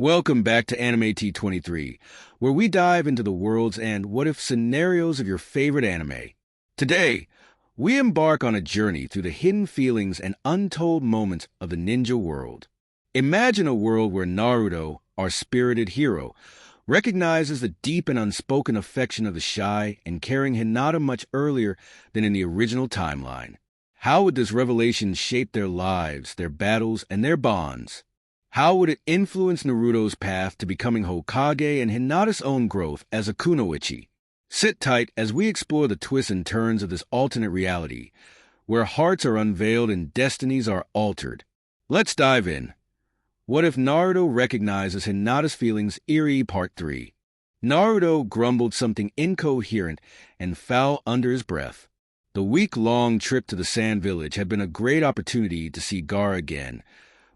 Welcome back to Anime T23, where we dive into the worlds and what-if scenarios of your favorite anime. Today, we embark on a journey through the hidden feelings and untold moments of the ninja world. Imagine a world where Naruto, our spirited hero, recognizes the deep and unspoken affection of the shy and caring Hinata much earlier than in the original timeline. How would this revelation shape their lives, their battles, and their bonds? How would it influence Naruto's path to becoming Hokage and Hinata's own growth as a kunoichi? Sit tight as we explore the twists and turns of this alternate reality, where hearts are unveiled and destinies are altered. Let's dive in. What if Naruto recognizes Hinata's feelings? Eerie Part 3. Naruto grumbled something incoherent and foul under his breath. The week-long trip to the Sand Village had been a great opportunity to see Gaara again,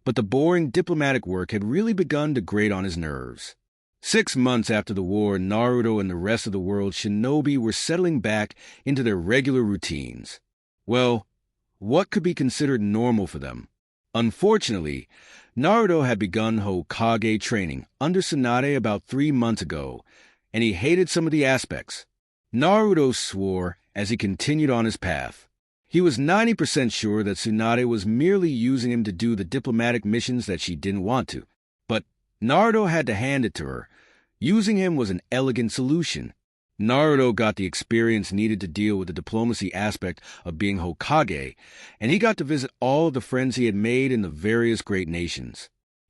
but the boring diplomatic work had really begun to grate on his nerves. 6 months after the war, Naruto and the rest of the world's shinobi were settling back into their regular routines. Well, what could be considered normal for them? Unfortunately, Naruto had begun Hokage training under Tsunade about 3 months ago, and he hated some of the aspects. Naruto swore as he continued on his path. He was 90% sure that Tsunade was merely using him to do the diplomatic missions that she didn't want to. But Naruto had to hand it to her. Using him was an elegant solution. Naruto got the experience needed to deal with the diplomacy aspect of being Hokage, and he got to visit all of the friends he had made in the various great nations.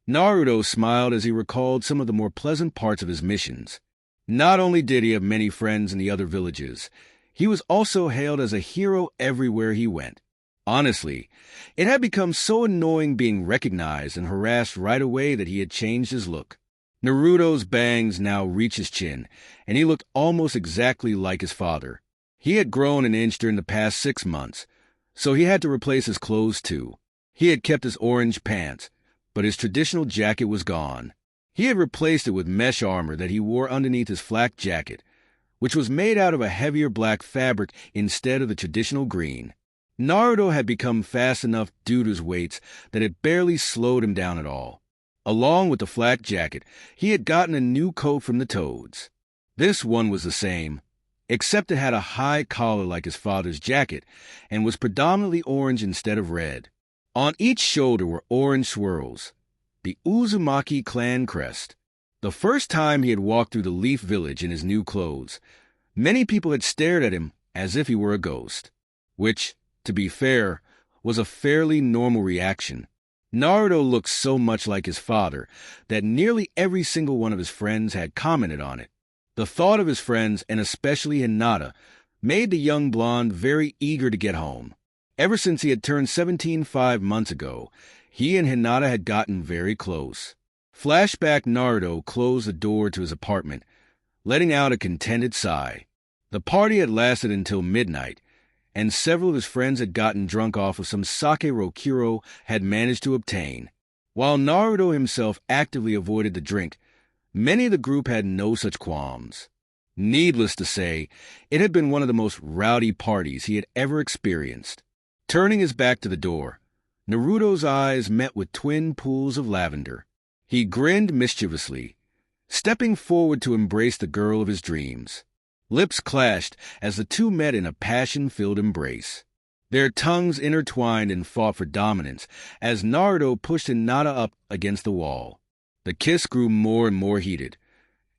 Naruto smiled as he recalled some of the more pleasant parts of his missions. Not only did he have many friends in the other villages, he was also hailed as a hero everywhere he went. Honestly, it had become so annoying being recognized and harassed right away that he had changed his look. Naruto's bangs now reached his chin, and he looked almost exactly like his father. He had grown an inch during the past 6 months, so he had to replace his clothes too. He had kept his orange pants, but his traditional jacket was gone. He had replaced it with mesh armor that he wore underneath his flak jacket, which was made out of a heavier black fabric instead of the traditional green. Naruto had become fast enough due to his weights that it barely slowed him down at all. Along with the flak jacket, he had gotten a new coat from the Toads. This one was the same, except it had a high collar like his father's jacket and was predominantly orange instead of red. On each shoulder were orange swirls, the Uzumaki clan crest. The first time he had walked through the Leaf Village in his new clothes, many people had stared at him as if he were a ghost, which, to be fair, was a fairly normal reaction. Naruto looked so much like his father that nearly every single one of his friends had commented on it. The thought of his friends, and especially Hinata, made the young blonde very eager to get home. Ever since he had turned 17 5 months ago, he and Hinata had gotten very close. Flashback Naruto closed the door to his apartment, letting out a contented sigh. The party had lasted until midnight, and several of his friends had gotten drunk off of some sake Rokuro had managed to obtain. While Naruto himself actively avoided the drink, many of the group had no such qualms. Needless to say, it had been one of the most rowdy parties he had ever experienced. Turning his back to the door, Naruto's eyes met with twin pools of lavender. He grinned mischievously, stepping forward to embrace the girl of his dreams. Lips clashed as the two met in a passion-filled embrace. Their tongues intertwined and fought for dominance as Naruto pushed Hinata up against the wall. The kiss grew more and more heated,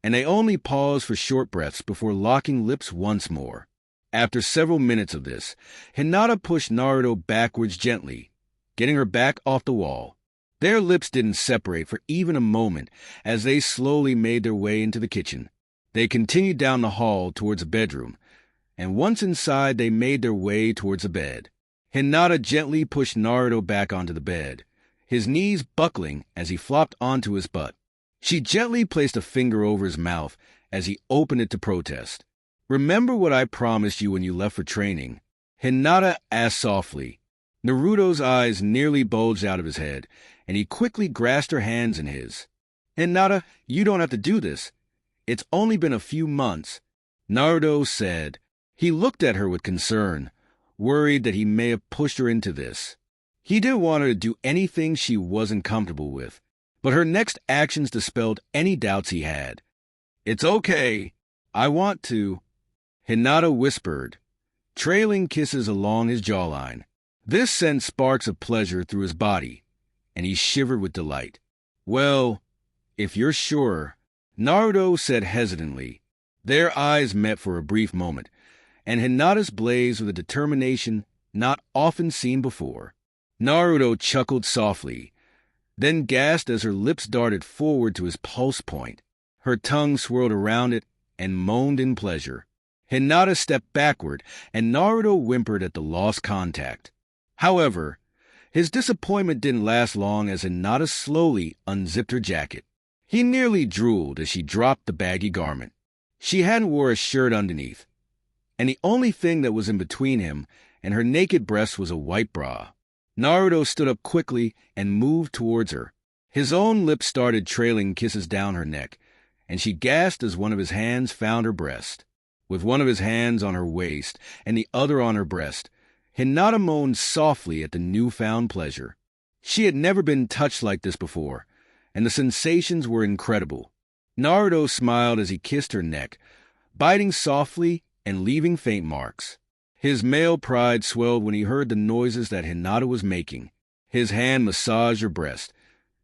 and they only paused for short breaths before locking lips once more. After several minutes of this, Hinata pushed Naruto backwards gently, getting her back off the wall. Their lips didn't separate for even a moment as they slowly made their way into the kitchen. They continued down the hall towards a bedroom, and once inside they made their way towards a bed. Hinata gently pushed Naruto back onto the bed, his knees buckling as he flopped onto his butt. She gently placed a finger over his mouth as he opened it to protest. "Remember what I promised you when you left for training?" Hinata asked softly. Naruto's eyes nearly bulged out of his head, and he quickly grasped her hands in his. "Hinata, you don't have to do this. It's only been a few months," Naruto said. He looked at her with concern, worried that he may have pushed her into this. He didn't want her to do anything she wasn't comfortable with, But her next actions dispelled any doubts he had. "It's okay. I want to," Hinata whispered, trailing kisses along his jawline. This sent sparks of pleasure through his body, and he shivered with delight. "Well, if you're sure," Naruto said hesitantly. Their eyes met for a brief moment, and Hinata's blazed with a determination not often seen before. Naruto chuckled softly, then gasped as her lips darted forward to his pulse point. Her tongue swirled around it and moaned in pleasure. Hinata stepped backward, and Naruto whimpered at the lost contact. However, his disappointment didn't last long as Hinata slowly unzipped her jacket. He nearly drooled as she dropped the baggy garment. She hadn't wore a shirt underneath, and the only thing that was in between him and her naked breast was a white bra. Naruto stood up quickly and moved towards her. His own lips started trailing kisses down her neck, and she gasped as one of his hands found her breast. With one of his hands on her waist and the other on her breast, Hinata moaned softly at the newfound pleasure. She had never been touched like this before, and the sensations were incredible. Naruto smiled as he kissed her neck, biting softly and leaving faint marks. His male pride swelled when he heard the noises that Hinata was making. His hand massaged her breast,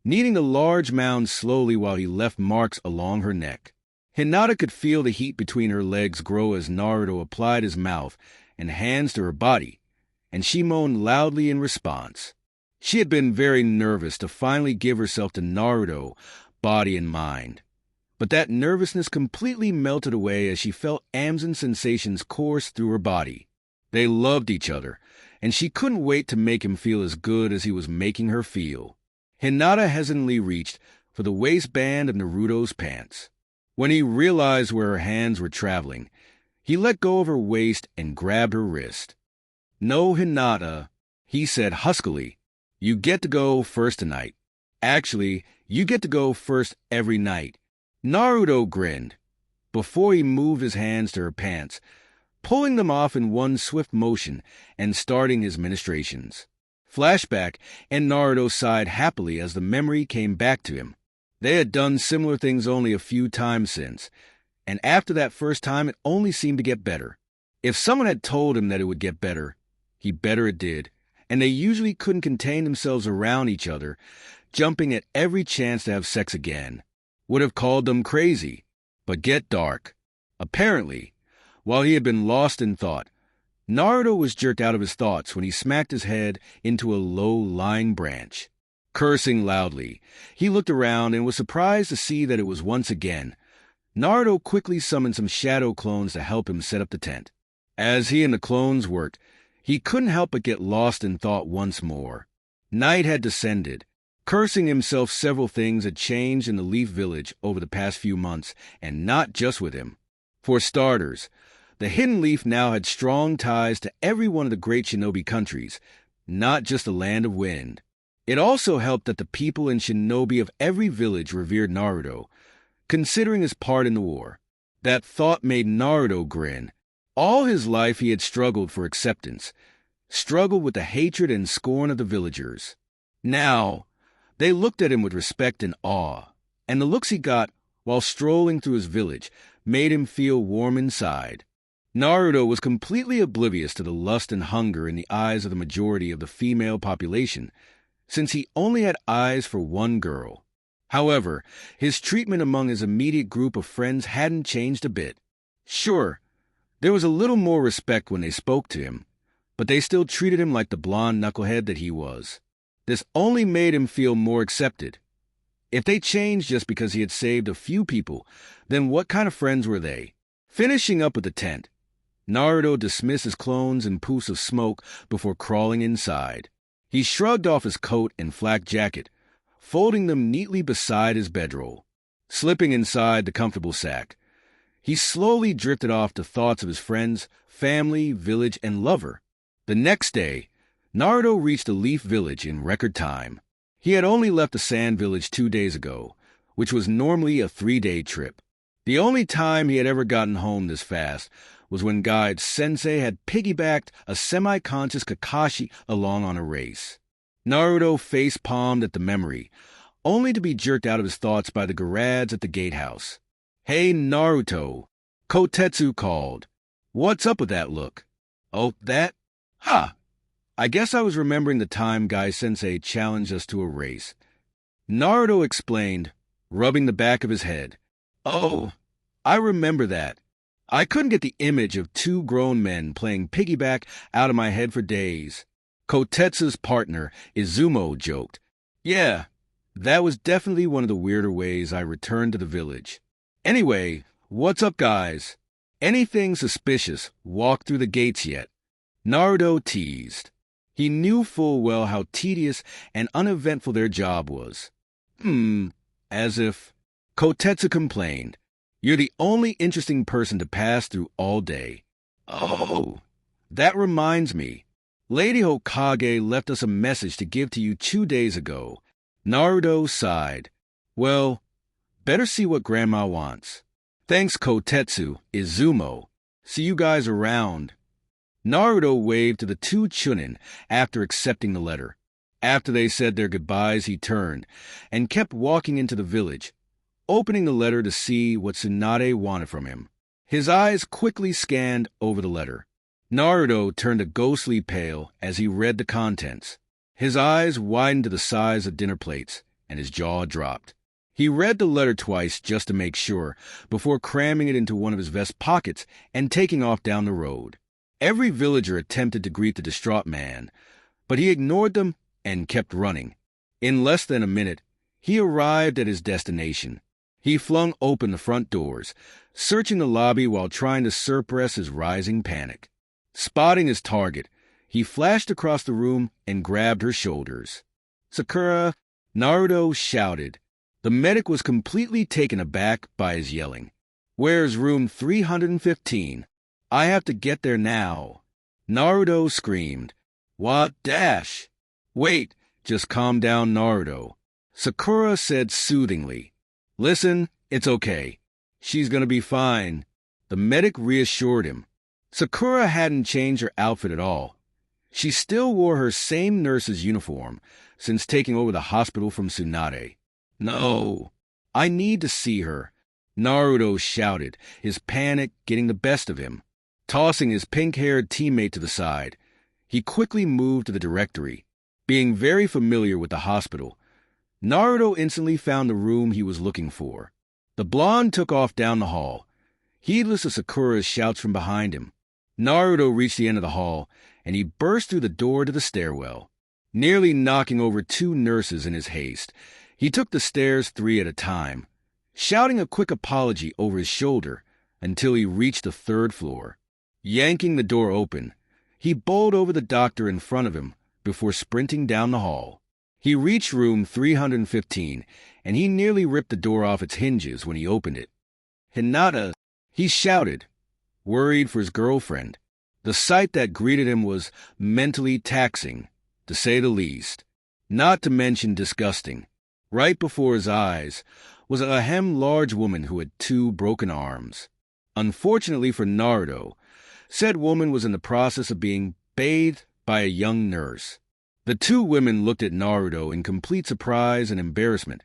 kneading the large mound slowly while he left marks along her neck. Hinata could feel the heat between her legs grow as Naruto applied his mouth and hands to her body, and she moaned loudly in response. She had been very nervous to finally give herself to Naruto, body and mind. But that nervousness completely melted away as she felt Amzen's sensations course through her body. They loved each other, and she couldn't wait to make him feel as good as he was making her feel. Hinata hesitantly reached for the waistband of Naruto's pants. When he realized where her hands were traveling, he let go of her waist and grabbed her wrist. "No, Hinata," he said huskily. "You get to go first tonight. Actually, you get to go first every night." Naruto grinned before he moved his hands to her pants, pulling them off in one swift motion and starting his ministrations. Flashback, and Naruto sighed happily as the memory came back to him. They had done similar things only a few times since, and after that first time it only seemed to get better. If someone had told him that it would get better, he better it did, and they usually couldn't contain themselves around each other, jumping at every chance to have sex again. Would have called them crazy. But get dark. Apparently, while he had been lost in thought, Naruto was jerked out of his thoughts when he smacked his head into a low-lying branch. Cursing loudly, he looked around and was surprised to see that it was once again. Naruto quickly summoned some shadow clones to help him set up the tent. As he and the clones worked, he couldn't help but get lost in thought once more. Night had descended. Cursing himself, several things had changed in the Leaf Village over the past few months, and not just with him. For starters, the Hidden Leaf now had strong ties to every one of the great shinobi countries, not just the Land of Wind. It also helped that the people and shinobi of every village revered Naruto, considering his part in the war. That thought made Naruto grin. All his life he had struggled for acceptance, struggled with the hatred and scorn of the villagers. Now, they looked at him with respect and awe, and the looks he got while strolling through his village made him feel warm inside. Naruto was completely oblivious to the lust and hunger in the eyes of the majority of the female population, since he only had eyes for one girl. However, his treatment among his immediate group of friends hadn't changed a bit. Sure, there was a little more respect when they spoke to him, but they still treated him like the blonde knucklehead that he was. This only made him feel more accepted. If they changed just because he had saved a few people, then what kind of friends were they? Finishing up with the tent, Naruto dismissed his clones and poofs of smoke before crawling inside. He shrugged off his coat and flak jacket, folding them neatly beside his bedroll. Slipping inside the comfortable sack, he slowly drifted off to thoughts of his friends, family, village, and lover. The next day, Naruto reached the Leaf Village in record time. He had only left the Sand Village 2 days ago, which was normally a 3-day trip. The only time he had ever gotten home this fast was when Guide Sensei had piggybacked a semi-conscious Kakashi along on a race. Naruto face-palmed at the memory, only to be jerked out of his thoughts by the garads at the gatehouse. "Hey, Naruto," Kotetsu called. "What's up with that look?" "Oh, that? Ha! I guess I was remembering the time Guy-sensei challenged us to a race." Naruto explained, rubbing the back of his head. "Oh, I remember that. I couldn't get the image of two grown men playing piggyback out of my head for days." Kotetsu's partner, Izumo, joked. "Yeah, that was definitely one of the weirder ways I returned to the village. Anyway, what's up, guys? Anything suspicious walked through the gates yet?" Naruto teased. He knew full well how tedious and uneventful their job was. As if. Kotetsu complained. "You're the only interesting person to pass through all day." "Oh, that reminds me. Lady Hokage left us a message to give to you 2 days ago." Naruto sighed. "Well, better see what Grandma wants." "Thanks, Kotetsu, Izumo. See you guys around." Naruto waved to the two Chunin after accepting the letter. After they said their goodbyes, he turned and kept walking into the village, opening the letter to see what Tsunade wanted from him. His eyes quickly scanned over the letter. Naruto turned a ghostly pale as he read the contents. His eyes widened to the size of dinner plates, and his jaw dropped. He read the letter twice just to make sure, before cramming it into one of his vest pockets and taking off down the road. Every villager attempted to greet the distraught man, but he ignored them and kept running. In less than a minute, he arrived at his destination. He flung open the front doors, searching the lobby while trying to suppress his rising panic. Spotting his target, he flashed across the room and grabbed her shoulders. "Sakura!" Naruto shouted. The medic was completely taken aback by his yelling. "Where's room 315? I have to get there now." Naruto screamed. "What dash?" "Wait, just calm down, Naruto." Sakura said soothingly. "Listen, it's okay. She's gonna be fine." The medic reassured him. Sakura hadn't changed her outfit at all. She still wore her same nurse's uniform since taking over the hospital from Tsunade. "No, I need to see her," Naruto shouted, his panic getting the best of him. Tossing his pink-haired teammate to the side, he quickly moved to the directory. Being very familiar with the hospital, Naruto instantly found the room he was looking for. The blonde took off down the hall, heedless of Sakura's shouts from behind him. Naruto reached the end of the hall, and he burst through the door to the stairwell. Nearly knocking over 2 nurses in his haste, he took the stairs 3 at a time, shouting a quick apology over his shoulder until he reached the 3rd floor. Yanking the door open, he bowled over the doctor in front of him before sprinting down the hall. He reached room 315, and he nearly ripped the door off its hinges when he opened it. "Hinata!" he shouted, worried for his girlfriend. The sight that greeted him was mentally taxing, to say the least, not to mention disgusting. Right before his eyes was a large woman who had 2 broken arms. Unfortunately for Naruto, said woman was in the process of being bathed by a young nurse. The 2 women looked at Naruto in complete surprise and embarrassment,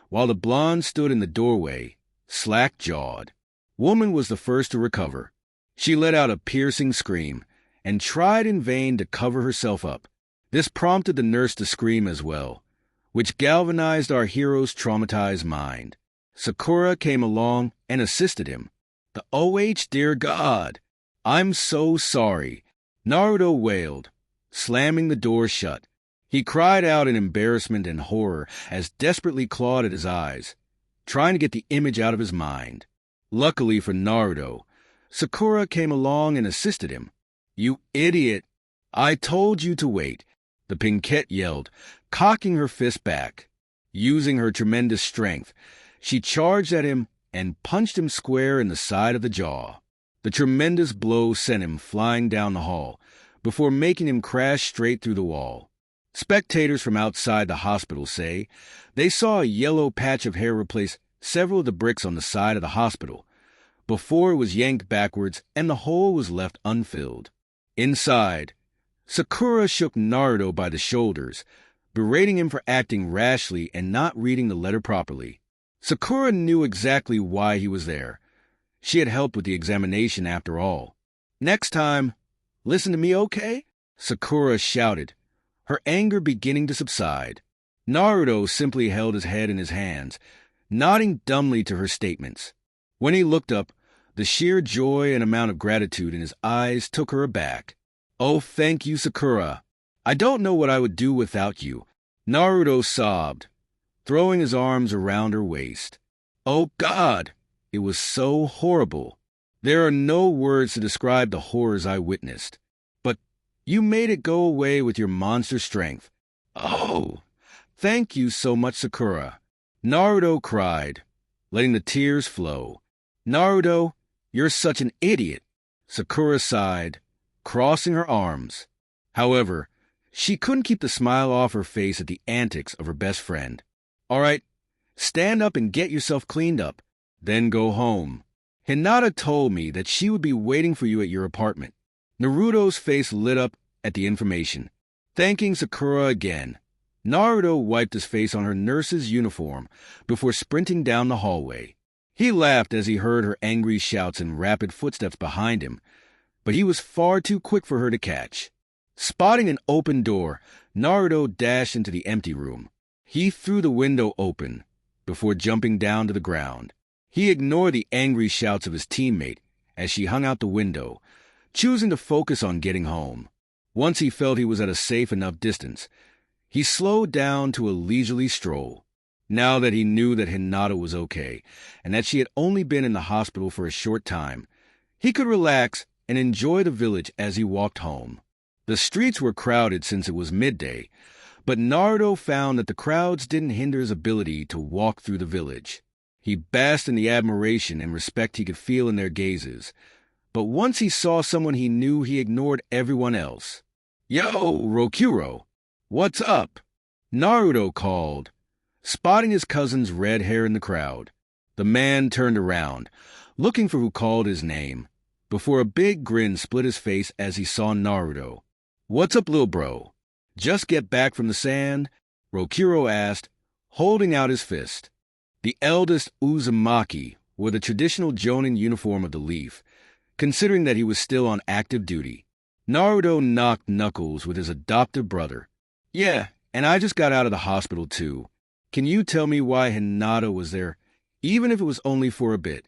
while the blonde stood in the doorway, slack-jawed. Woman was the first to recover. She let out a piercing scream and tried in vain to cover herself up. This prompted the nurse to scream as well, which galvanized our hero's traumatized mind. Sakura came along and assisted him. "The OH, dear God! I'm so sorry," Naruto wailed, slamming the door shut. He cried out in embarrassment and horror as desperately clawed at his eyes, trying to get the image out of his mind. Luckily for Naruto, Sakura came along and assisted him. "You idiot! I told you to wait," the pinkette yelled, cocking her fist back. Using her tremendous strength, she charged at him and punched him square in the side of the jaw. The tremendous blow sent him flying down the hall, before making him crash straight through the wall. Spectators from outside the hospital say they saw a yellow patch of hair replace several of the bricks on the side of the hospital, before it was yanked backwards and the hole was left unfilled. Inside, Sakura shook Naruto by the shoulders, berating him for acting rashly and not reading the letter properly. Sakura knew exactly why he was there. She had helped with the examination after all. "Next time, listen to me, okay?" Sakura shouted, her anger beginning to subside. Naruto simply held his head in his hands, nodding dumbly to her statements. When he looked up, the sheer joy and amount of gratitude in his eyes took her aback. "Oh, thank you, Sakura. I don't know what I would do without you," Naruto sobbed, throwing his arms around her waist. "Oh, God! It was so horrible. There are no words to describe the horrors I witnessed. But you made it go away with your monster strength. Oh, thank you so much, Sakura." Naruto cried, letting the tears flow. "Naruto, you're such an idiot," Sakura sighed, crossing her arms. However, she couldn't keep the smile off her face at the antics of her best friend. "All right, stand up and get yourself cleaned up, then go home. Hinata told me that she would be waiting for you at your apartment." Naruto's face lit up at the information. Thanking Sakura again, Naruto wiped his face on her nurse's uniform before sprinting down the hallway. He laughed as he heard her angry shouts and rapid footsteps behind him, but he was far too quick for her to catch. Spotting an open door, Naruto dashed into the empty room. He threw the window open before jumping down to the ground. He ignored the angry shouts of his teammate as she hung out the window, choosing to focus on getting home. Once he felt he was at a safe enough distance, he slowed down to a leisurely stroll. Now that he knew that Hinata was okay, and that she had only been in the hospital for a short time, he could relax and enjoy the village as he walked home. The streets were crowded since it was midday, but Naruto found that the crowds didn't hinder his ability to walk through the village. He basked in the admiration and respect he could feel in their gazes, but once he saw someone he knew, he ignored everyone else. "Yo, Rokuro, what's up?" Naruto called, spotting his cousin's red hair in the crowd. The man turned around, looking for who called his name, before a big grin split his face as he saw Naruto. "What's up, lil' bro? Just get back from the sand?" Rokuro asked, holding out his fist. The eldest Uzumaki wore the traditional Jonin uniform of the Leaf, considering that he was still on active duty. Naruto knocked knuckles with his adoptive brother. "Yeah, and I just got out of the hospital too. Can you tell me why Hinata was there, even if it was only for a bit?"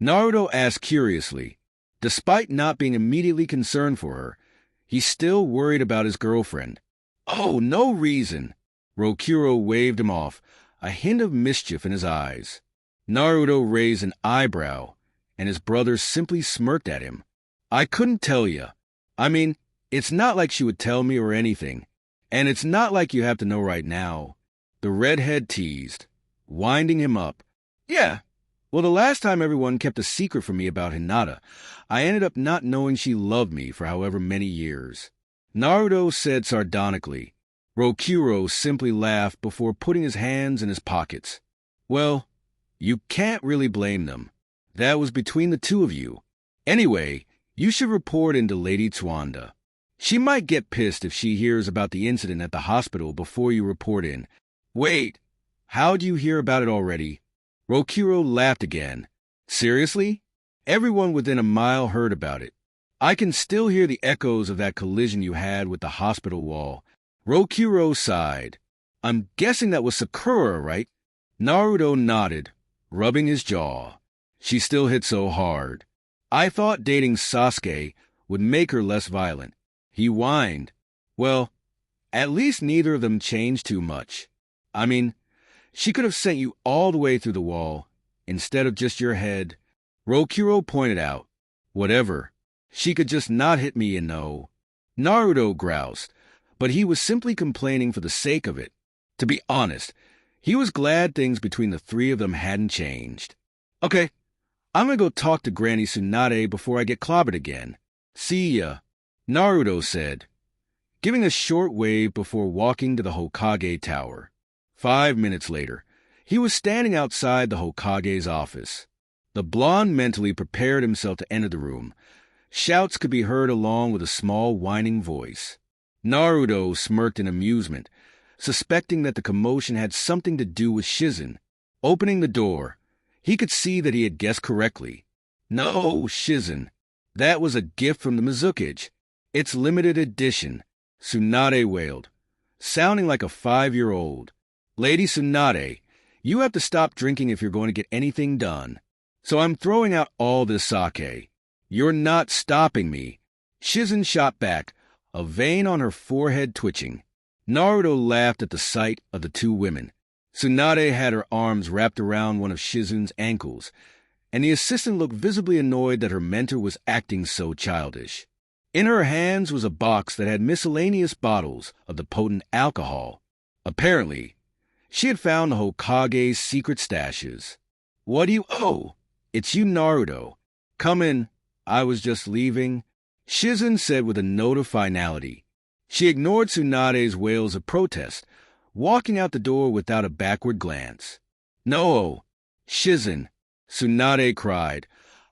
Naruto asked curiously. Despite not being immediately concerned for her, he still worried about his girlfriend. "Oh, no reason." Rokuro waved him off, a hint of mischief in his eyes. Naruto raised an eyebrow, and his brother simply smirked at him. "I couldn't tell ya. I mean, it's not like she would tell me or anything, and it's not like you have to know right now." The redhead teased, winding him up. "Yeah, well, the last time everyone kept a secret from me about Hinata, I ended up not knowing she loved me for however many years." Naruto said sardonically. Rokuro simply laughed before putting his hands in his pockets. "Well, you can't really blame them. That was between the two of you. Anyway, you should report into Lady Tsuanda. She might get pissed if she hears about the incident at the hospital before you report in." "Wait, how'd you hear about it already?" Rokuro laughed again. "Seriously? Everyone within a mile heard about it. I can still hear the echoes of that collision you had with the hospital wall." Rokuro sighed. "I'm guessing that was Sakura, right?" Naruto nodded, rubbing his jaw. "She still hit so hard. I thought dating Sasuke would make her less violent." He whined. "Well, at least neither of them changed too much. I mean, she could have sent you all the way through the wall, instead of just your head." Rokuro pointed out. "Whatever. She could just not hit me, you know." Naruto groused, but he was simply complaining for the sake of it. To be honest, he was glad things between the three of them hadn't changed. "Okay, I'm gonna go talk to Granny Tsunade before I get clobbered again. See ya," Naruto said, giving a short wave before walking to the Hokage Tower. 5 minutes later, he was standing outside the Hokage's office. The blonde mentally prepared himself to enter the room. Shouts could be heard along with a small whining voice. Naruto smirked in amusement, suspecting that the commotion had something to do with Shizen. Opening the door, he could see that he had guessed correctly. No, Shizen. That was a gift from the Mizukage. It's limited edition, Tsunade wailed, sounding like a 5-year-old. Lady Tsunade, you have to stop drinking if you're going to get anything done. So I'm throwing out all this sake. You're not stopping me. Shizen shot back, a vein on her forehead twitching. Naruto laughed at the sight of the two women. Tsunade had her arms wrapped around one of Shizen's ankles, and the assistant looked visibly annoyed that her mentor was acting so childish. In her hands was a box that had miscellaneous bottles of the potent alcohol. Apparently, she had found the Hokage's secret stashes. What do you owe? It's you, Naruto. Come in. I was just leaving, Shizen said with a note of finality. She ignored Tsunade's wails of protest, walking out the door without a backward glance. No, Shizen, Tsunade cried,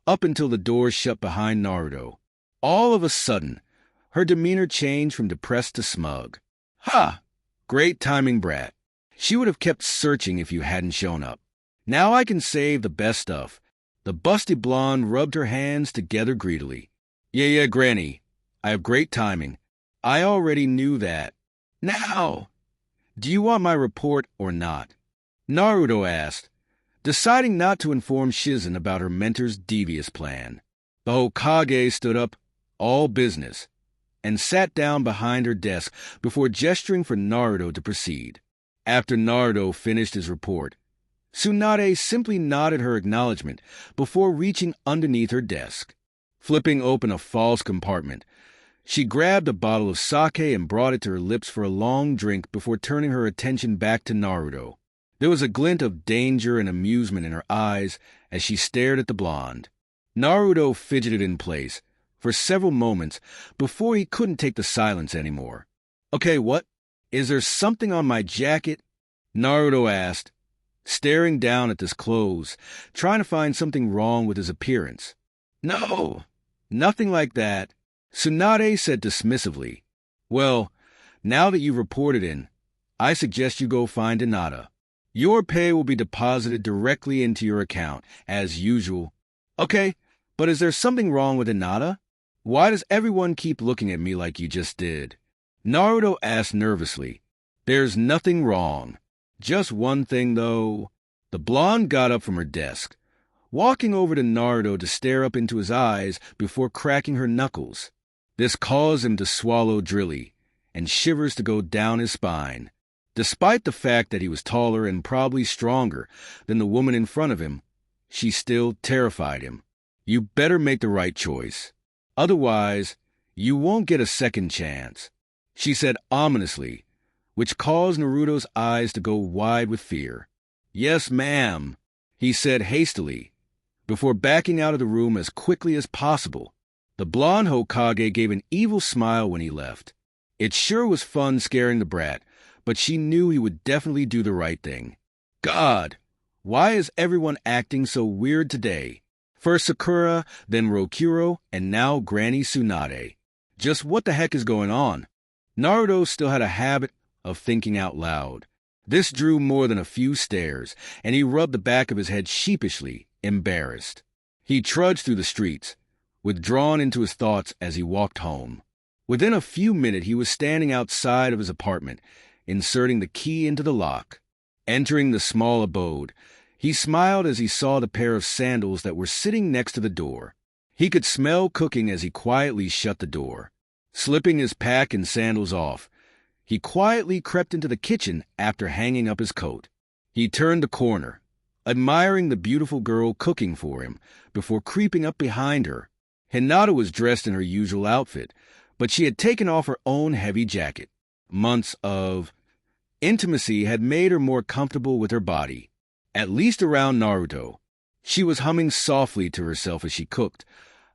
up until the door shut behind Naruto. All of a sudden, her demeanor changed from depressed to smug. Ha! Great timing, brat. She would have kept searching if you hadn't shown up. Now I can save the best stuff. The busty blonde rubbed her hands together greedily. Yeah, Granny. I have great timing. I already knew that. Now, do you want my report or not? Naruto asked, deciding not to inform Shizen about her mentor's devious plan. The Hokage stood up, all business, and sat down behind her desk before gesturing for Naruto to proceed. After Naruto finished his report, Tsunade simply nodded her acknowledgement before reaching underneath her desk. Flipping open a false compartment, she grabbed a bottle of sake and brought it to her lips for a long drink before turning her attention back to Naruto. There was a glint of danger and amusement in her eyes as she stared at the blonde. Naruto fidgeted in place for several moments before he couldn't take the silence anymore. Okay, what? Is there something on my jacket? Naruto asked, staring down at his clothes, trying to find something wrong with his appearance. No, nothing like that, Tsunade said dismissively. Well, now that you've reported in, I suggest you go find Hinata. Your pay will be deposited directly into your account, as usual. Okay, but is there something wrong with Hinata? Why does everyone keep looking at me like you just did? Naruto asked nervously. There's nothing wrong. Just one thing, though. The blonde got up from her desk, walking over to Naruto to stare up into his eyes before cracking her knuckles. This caused him to swallow drilly, and shivers to go down his spine. Despite the fact that he was taller and probably stronger than the woman in front of him, she still terrified him. You better make the right choice. Otherwise, you won't get a second chance, she said ominously, which caused Naruto's eyes to go wide with fear. Yes, ma'am, he said hastily, before backing out of the room as quickly as possible. The blonde Hokage gave an evil smile when he left. It sure was fun scaring the brat, but she knew he would definitely do the right thing. God, why is everyone acting so weird today? First Sakura, then Rokuro, and now Granny Tsunade. Just what the heck is going on? Naruto still had a habit of thinking out loud. This drew more than a few stares, and he rubbed the back of his head sheepishly, embarrassed. He trudged through the streets, withdrawn into his thoughts as he walked home. Within a few minutes he was standing outside of his apartment, inserting the key into the lock. Entering the small abode, he smiled as he saw the pair of sandals that were sitting next to the door. He could smell cooking as he quietly shut the door. Slipping his pack and sandals off, he quietly crept into the kitchen after hanging up his coat. He turned the corner, admiring the beautiful girl cooking for him, before creeping up behind her. Hinata was dressed in her usual outfit, but she had taken off her own heavy jacket. Months of intimacy had made her more comfortable with her body, at least around Naruto. She was humming softly to herself as she cooked,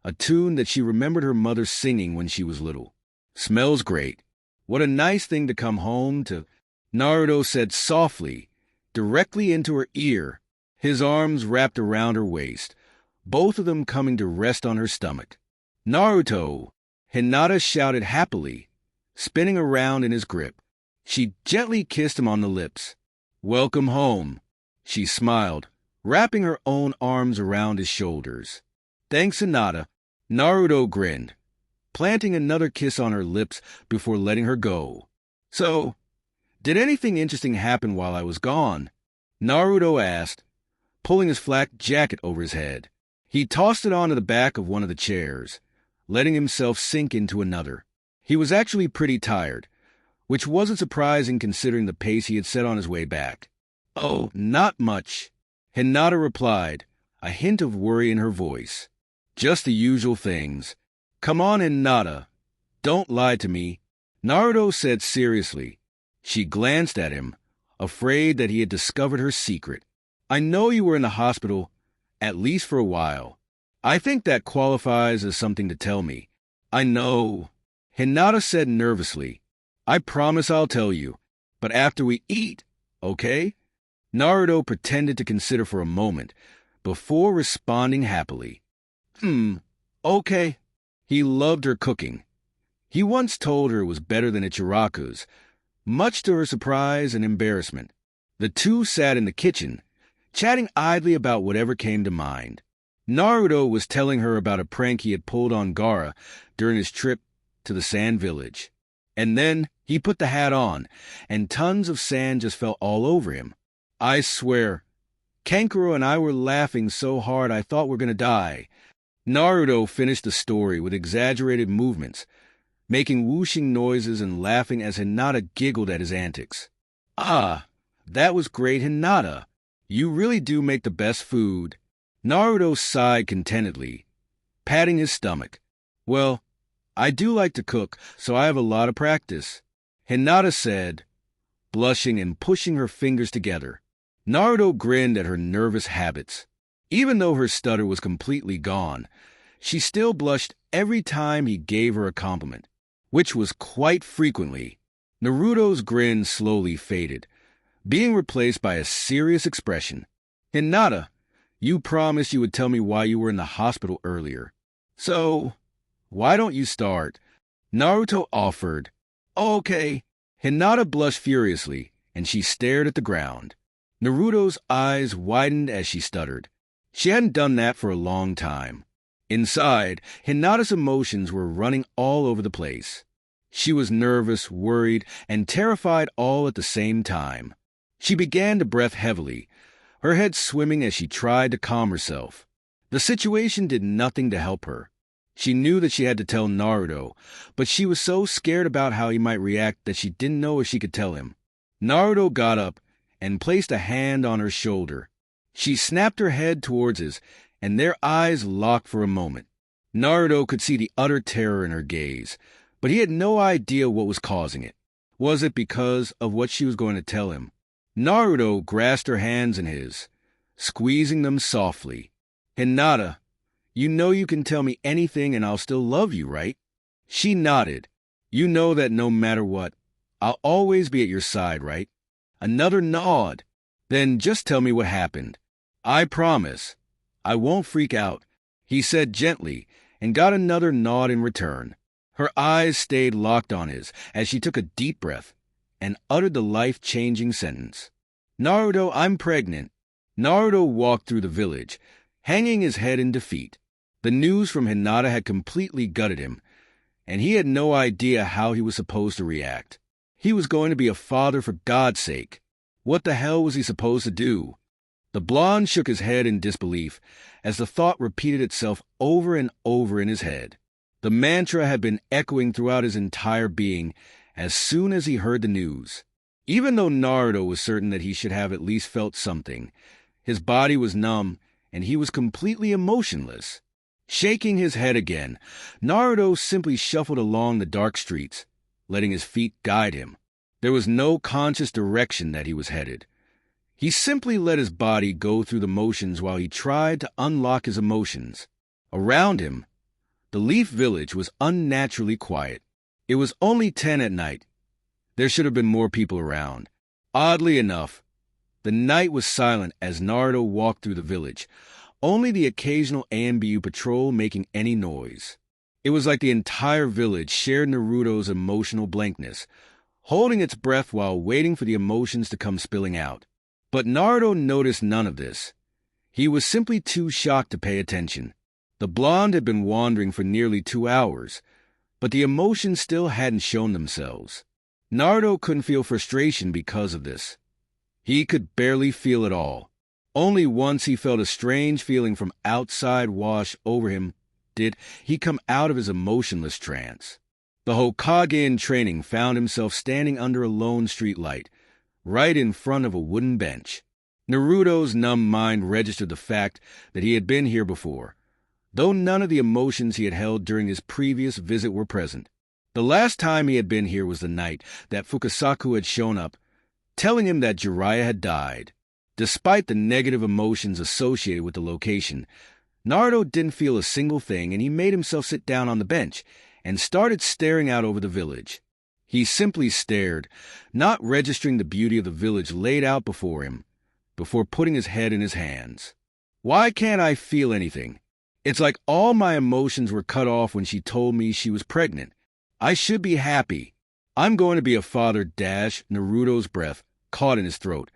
a tune that she remembered her mother singing when she was little. Smells great. What a nice thing to come home to, Naruto said softly, directly into her ear, his arms wrapped around her waist, both of them coming to rest on her stomach. Naruto, Hinata shouted happily, spinning around in his grip. She gently kissed him on the lips. "Welcome home," she smiled, wrapping her own arms around his shoulders. "Thanks, Hinata." Naruto grinned, planting another kiss on her lips before letting her go. "So, did anything interesting happen while I was gone?" Naruto asked, pulling his flak jacket over his head. He tossed it onto the back of one of the chairs, letting himself sink into another. He was actually pretty tired, which wasn't surprising considering the pace he had set on his way back. "Oh, not much," Hinata replied, a hint of worry in her voice. "Just the usual things. Come on, Hinata. Don't lie to me," Naruto said seriously. She glanced at him, afraid that he had discovered her secret. "I know you were in the hospital, at least for a while. I think that qualifies as something to tell me." "I know," Hinata said nervously. "I promise I'll tell you, but after we eat, okay?" Naruto pretended to consider for a moment before responding happily. Okay." He loved her cooking. He once told her it was better than Ichiraku's, much to her surprise and embarrassment. The two sat in the kitchen, chatting idly about whatever came to mind. Naruto was telling her about a prank he had pulled on Gaara during his trip to the sand village. And then he put the hat on, and tons of sand just fell all over him. "I swear, Kankuro and I were laughing so hard I thought we were going to die." Naruto finished the story with exaggerated movements, making whooshing noises and laughing as Hinata giggled at his antics. "Ah, that was great, Hinata. You really do make the best food." Naruto sighed contentedly, patting his stomach. "Well, I do like to cook, so I have a lot of practice," Hinata said, blushing and pushing her fingers together. Naruto grinned at her nervous habits. Even though her stutter was completely gone, she still blushed every time he gave her a compliment, which was quite frequently. Naruto's grin slowly faded, being replaced by a serious expression. "Hinata, you promised you would tell me why you were in the hospital earlier. So, why don't you start?" Naruto offered. "Okay." Hinata blushed furiously, and she stared at the ground. Naruto's eyes widened as she stuttered. She hadn't done that for a long time. Inside, Hinata's emotions were running all over the place. She was nervous, worried, and terrified all at the same time. She began to breath heavily, her head swimming as she tried to calm herself. The situation did nothing to help her. She knew that she had to tell Naruto, but she was so scared about how he might react that she didn't know if she could tell him. Naruto got up and placed a hand on her shoulder. She snapped her head towards his, and their eyes locked for a moment. Naruto could see the utter terror in her gaze, but he had no idea what was causing it. Was it because of what she was going to tell him? Naruto grasped her hands in his, squeezing them softly. "Hinata, you know you can tell me anything and I'll still love you, right?" She nodded. "You know that no matter what, I'll always be at your side, right?" Another nod. "Then just tell me what happened." "I promise. I won't freak out," he said gently, and got another nod in return. Her eyes stayed locked on his as she took a deep breath and uttered the life-changing sentence. "Naruto, I'm pregnant." Naruto walked through the village, hanging his head in defeat. The news from Hinata had completely gutted him, and he had no idea how he was supposed to react. He was going to be a father for God's sake. What the hell was he supposed to do? The blonde shook his head in disbelief as the thought repeated itself over and over in his head. The mantra had been echoing throughout his entire being as soon as he heard the news. Even though Naruto was certain that he should have at least felt something, his body was numb and he was completely emotionless. Shaking his head again, Naruto simply shuffled along the dark streets, letting his feet guide him. There was no conscious direction that he was headed. He simply let his body go through the motions while he tried to unlock his emotions. Around him, the Leaf Village was unnaturally quiet. It was only 10 at night. There should have been more people around. Oddly enough, the night was silent as Naruto walked through the village, only the occasional AMBU patrol making any noise. It was like the entire village shared Naruto's emotional blankness, holding its breath while waiting for the emotions to come spilling out. But Naruto noticed none of this. He was simply too shocked to pay attention. The blonde had been wandering for nearly 2 hours, but the emotions still hadn't shown themselves. Naruto couldn't feel frustration because of this. He could barely feel it all. Only once he felt a strange feeling from outside wash over him did he come out of his emotionless trance. The Hokage in training found himself standing under a lone streetlight, right in front of a wooden bench. Naruto's numb mind registered the fact that he had been here before, though none of the emotions he had held during his previous visit were present. The last time he had been here was the night that Fukasaku had shown up, telling him that Jiraiya had died. Despite the negative emotions associated with the location, Naruto didn't feel a single thing, and he made himself sit down on the bench and started staring out over the village. He simply stared, not registering the beauty of the village laid out before him, before putting his head in his hands. Why can't I feel anything? It's like all my emotions were cut off when she told me she was pregnant. I should be happy. I'm going to be a father. Naruto's breath caught in his throat,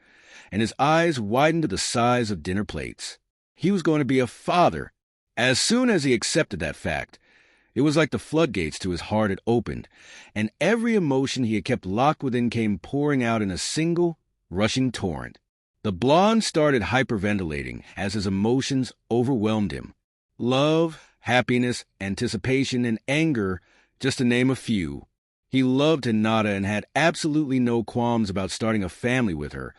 and his eyes widened to the size of dinner plates. He was going to be a father. As soon as he accepted that fact, it was like the floodgates to his heart had opened, and every emotion he had kept locked within came pouring out in a single, rushing torrent. The blonde started hyperventilating as his emotions overwhelmed him. Love, happiness, anticipation, and anger, just to name a few. He loved Hinata and had absolutely no qualms about starting a family with her.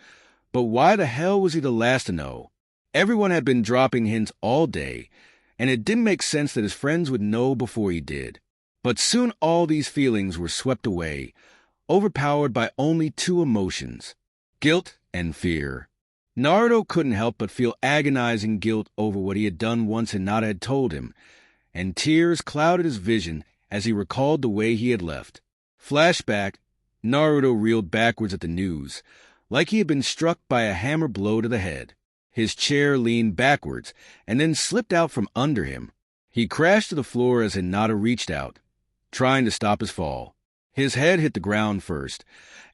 But why the hell was he the last to know? Everyone had been dropping hints all day, and it didn't make sense that his friends would know before he did. But soon all these feelings were swept away, overpowered by only 2 emotions: guilt and fear. Naruto couldn't help but feel agonizing guilt over what he had done once Hinata had told him, and tears clouded his vision as he recalled the way he had left. Flashback, Naruto reeled backwards at the news, like he had been struck by a hammer blow to the head. His chair leaned backwards and then slipped out from under him. He crashed to the floor as Hinata reached out, trying to stop his fall. His head hit the ground first,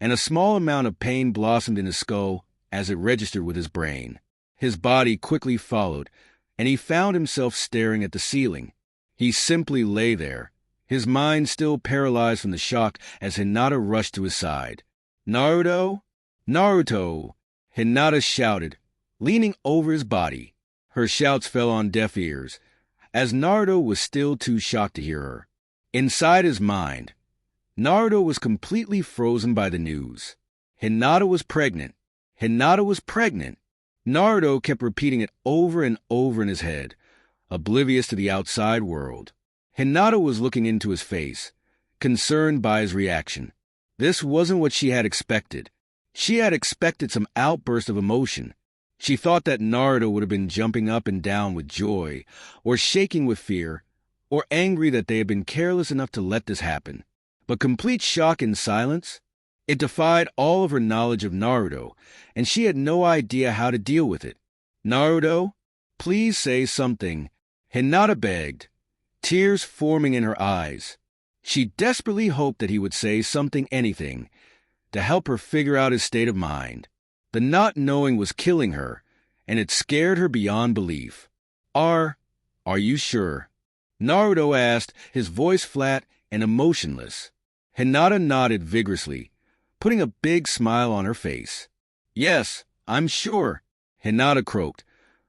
and a small amount of pain blossomed in his skull as it registered with his brain. His body quickly followed, and he found himself staring at the ceiling. He simply lay there, his mind still paralyzed from the shock as Hinata rushed to his side. "Naruto? Naruto!" Hinata shouted, leaning over his body. Her shouts fell on deaf ears, as Naruto was still too shocked to hear her. Inside his mind, Naruto was completely frozen by the news. Hinata was pregnant. Hinata was pregnant. Naruto kept repeating it over and over in his head, oblivious to the outside world. Hinata was looking into his face, concerned by his reaction. This wasn't what she had expected. She had expected some outburst of emotion. She thought that Naruto would have been jumping up and down with joy, or shaking with fear, or angry that they had been careless enough to let this happen. But complete shock and silence? It defied all of her knowledge of Naruto, and she had no idea how to deal with it. "Naruto, please say something," Hinata begged, tears forming in her eyes. She desperately hoped that he would say something, anything, to help her figure out his state of mind. The not knowing was killing her, and it scared her beyond belief. Are you sure?" Naruto asked, his voice flat and emotionless. Hinata nodded vigorously, putting a big smile on her face. "Yes, I'm sure," Hinata croaked,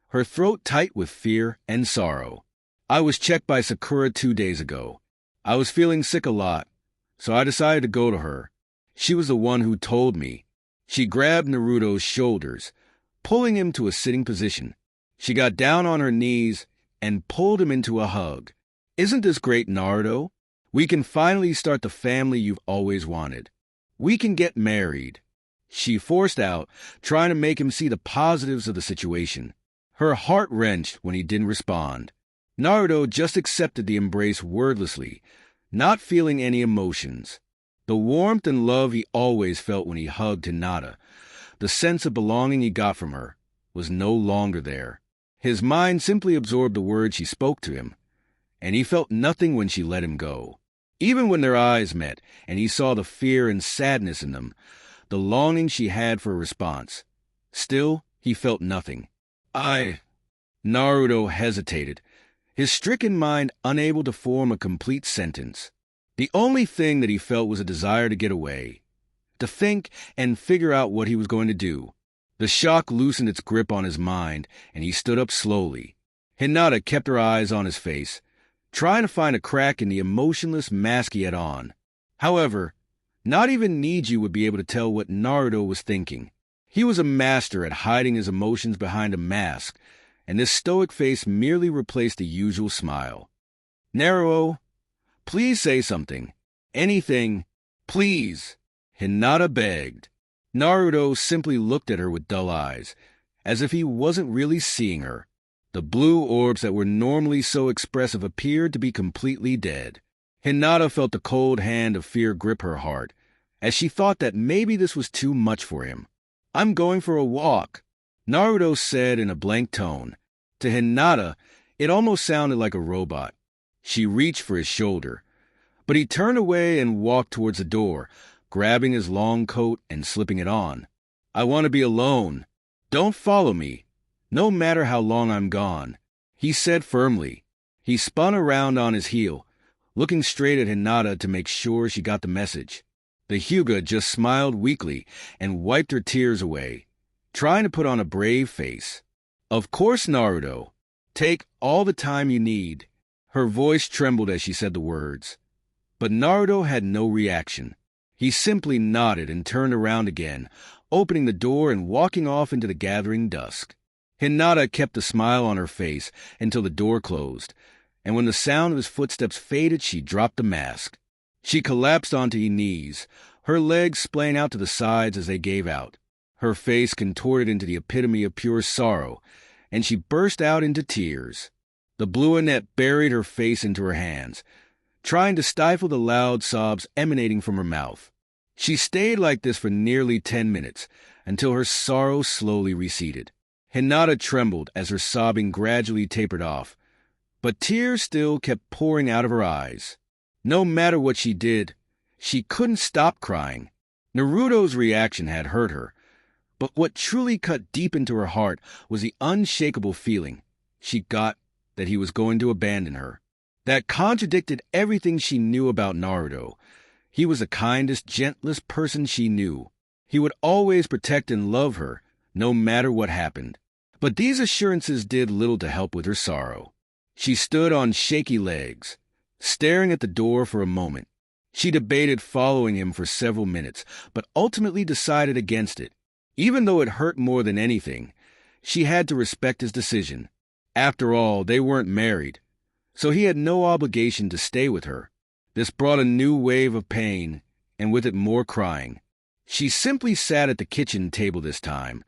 her throat tight with fear and sorrow. "I was checked by Sakura 2 days ago. I was feeling sick a lot, so I decided to go to her. She was the one who told me." She grabbed Naruto's shoulders, pulling him to a sitting position. She got down on her knees and pulled him into a hug. "Isn't this great, Naruto? We can finally start the family you've always wanted. We can get married," she forced out, trying to make him see the positives of the situation. Her heart wrenched when he didn't respond. Naruto just accepted the embrace wordlessly, not feeling any emotions. The warmth and love he always felt when he hugged Hinata, the sense of belonging he got from her, was no longer there. His mind simply absorbed the words she spoke to him, and he felt nothing when she let him go. Even when their eyes met, and he saw the fear and sadness in them, the longing she had for a response. Still, he felt nothing. Naruto hesitated, his stricken mind unable to form a complete sentence. The only thing that he felt was a desire to get away, to think and figure out what he was going to do. The shock loosened its grip on his mind, and he stood up slowly. Hinata kept her eyes on his face, trying to find a crack in the emotionless mask he had on. However, not even Niju would be able to tell what Naruto was thinking. He was a master at hiding his emotions behind a mask, and this stoic face merely replaced the usual smile. "Naruto, please say something. Anything. Please," Hinata begged. Naruto simply looked at her with dull eyes, as if he wasn't really seeing her. The blue orbs that were normally so expressive appeared to be completely dead. Hinata felt the cold hand of fear grip her heart, as she thought that maybe this was too much for him. "I'm going for a walk," Naruto said in a blank tone. To Hinata, it almost sounded like a robot. She reached for his shoulder, but he turned away and walked towards the door, grabbing his long coat and slipping it on. "I want to be alone. Don't follow me, no matter how long I'm gone," he said firmly. He spun around on his heel, looking straight at Hinata to make sure she got the message. The Hyuga just smiled weakly and wiped her tears away, trying to put on a brave face. "Of course, Naruto. Take all the time you need." Her voice trembled as she said the words. But Naruto had no reaction. He simply nodded and turned around again, opening the door and walking off into the gathering dusk. Hinata kept a smile on her face until the door closed, and when the sound of his footsteps faded, she dropped the mask. She collapsed onto her knees, her legs splaying out to the sides as they gave out. Her face contorted into the epitome of pure sorrow, and she burst out into tears. The blue Annette buried her face into her hands, trying to stifle the loud sobs emanating from her mouth. She stayed like this for nearly 10 minutes, until her sorrow slowly receded. Hinata trembled as her sobbing gradually tapered off, but tears still kept pouring out of her eyes. No matter what she did, she couldn't stop crying. Naruto's reaction had hurt her, but what truly cut deep into her heart was the unshakable feeling she got that he was going to abandon her. That contradicted everything she knew about Naruto. He was the kindest, gentlest person she knew. He would always protect and love her, no matter what happened. But these assurances did little to help with her sorrow. She stood on shaky legs, staring at the door for a moment. She debated following him for several minutes, but ultimately decided against it. Even though it hurt more than anything, she had to respect his decision. After all, they weren't married, so he had no obligation to stay with her. This brought a new wave of pain, and with it more crying. She simply sat at the kitchen table this time,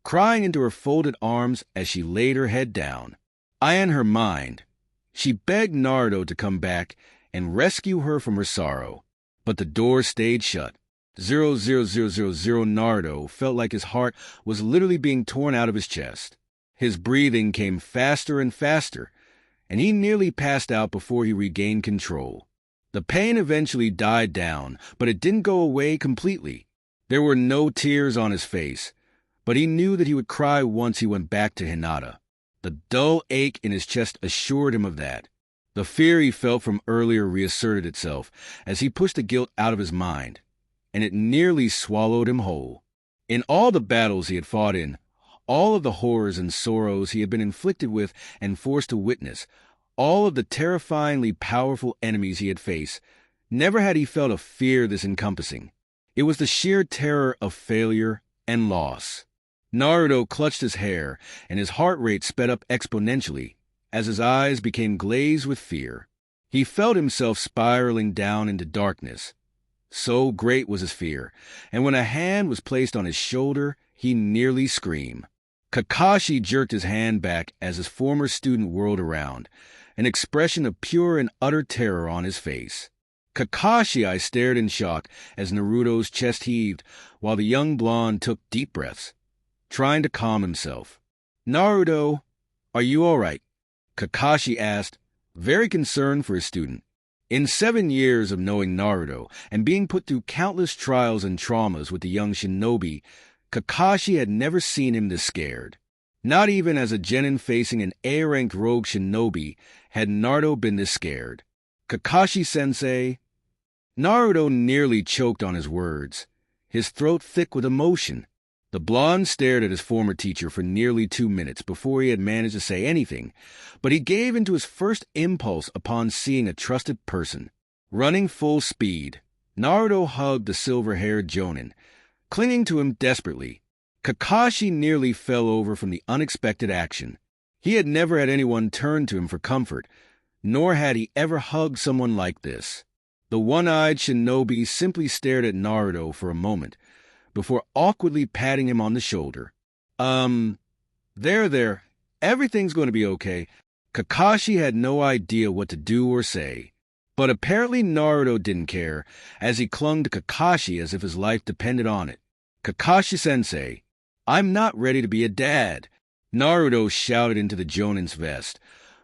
crying into her folded arms as she laid her head down. In her mind, she begged Naruto to come back and rescue her from her sorrow, but the door stayed shut. 00000 Naruto felt like his heart was literally being torn out of his chest. His breathing came faster and faster, and he nearly passed out before he regained control. The pain eventually died down, but it didn't go away completely. There were no tears on his face, but he knew that he would cry once he went back to Hinata. The dull ache in his chest assured him of that. The fear he felt from earlier reasserted itself as he pushed the guilt out of his mind, and it nearly swallowed him whole. In all the battles he had fought in, all of the horrors and sorrows he had been inflicted with and forced to witness, all of the terrifyingly powerful enemies he had faced, never had he felt a fear this encompassing. It was the sheer terror of failure and loss. Naruto clutched his hair, and his heart rate sped up exponentially as his eyes became glazed with fear. He felt himself spiraling down into darkness. So great was his fear, and when a hand was placed on his shoulder, he nearly screamed. Kakashi jerked his hand back as his former student whirled around, an expression of pure and utter terror on his face. I stared in shock as Naruto's chest heaved while the young blonde took deep breaths, trying to calm himself. "Naruto, are you all right?" Kakashi asked, very concerned for his student. In 7 years of knowing Naruto and being put through countless trials and traumas with the young shinobi, Kakashi had never seen him this scared. Not even as a genin facing an A-ranked rogue shinobi had Naruto been this scared. Kakashi-sensei... Naruto nearly choked on his words, his throat thick with emotion. The blonde stared at his former teacher for nearly 2 minutes before he had managed to say anything, but he gave into his first impulse upon seeing a trusted person. Running full speed, Naruto hugged the silver-haired jonin, clinging to him desperately. Kakashi nearly fell over from the unexpected action. He had never had anyone turn to him for comfort, nor had he ever hugged someone like this. The one-eyed shinobi simply stared at Naruto for a moment, before awkwardly patting him on the shoulder. There, everything's going to be okay. Kakashi had no idea what to do or say. But apparently Naruto didn't care, as he clung to Kakashi as if his life depended on it. Kakashi-sensei, I'm not ready to be a dad, Naruto shouted into the jonin's vest,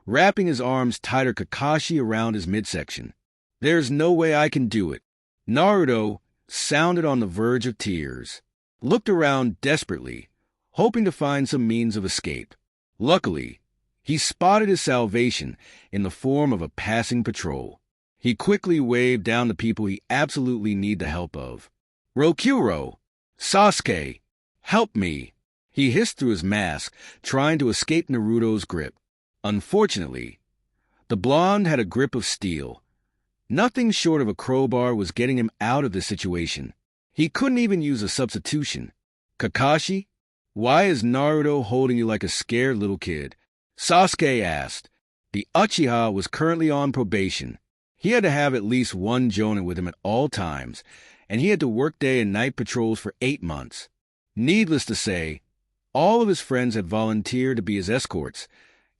wrapping his arms tighter Kakashi around his midsection. There's no way I can do it. Naruto, sounded on the verge of tears, looked around desperately, hoping to find some means of escape. Luckily, he spotted his salvation in the form of a passing patrol. He quickly waved down the people he absolutely need the help of. Rokuro! Sasuke! Help me! He hissed through his mask, trying to escape Naruto's grip. Unfortunately, the blonde had a grip of steel. Nothing short of a crowbar was getting him out of the situation. He couldn't even use a substitution. Kakashi, why is Naruto holding you like a scared little kid? Sasuke asked. The Uchiha was currently on probation. He had to have at least one jonin with him at all times, and he had to work day and night patrols for 8 months. Needless to say, all of his friends had volunteered to be his escorts,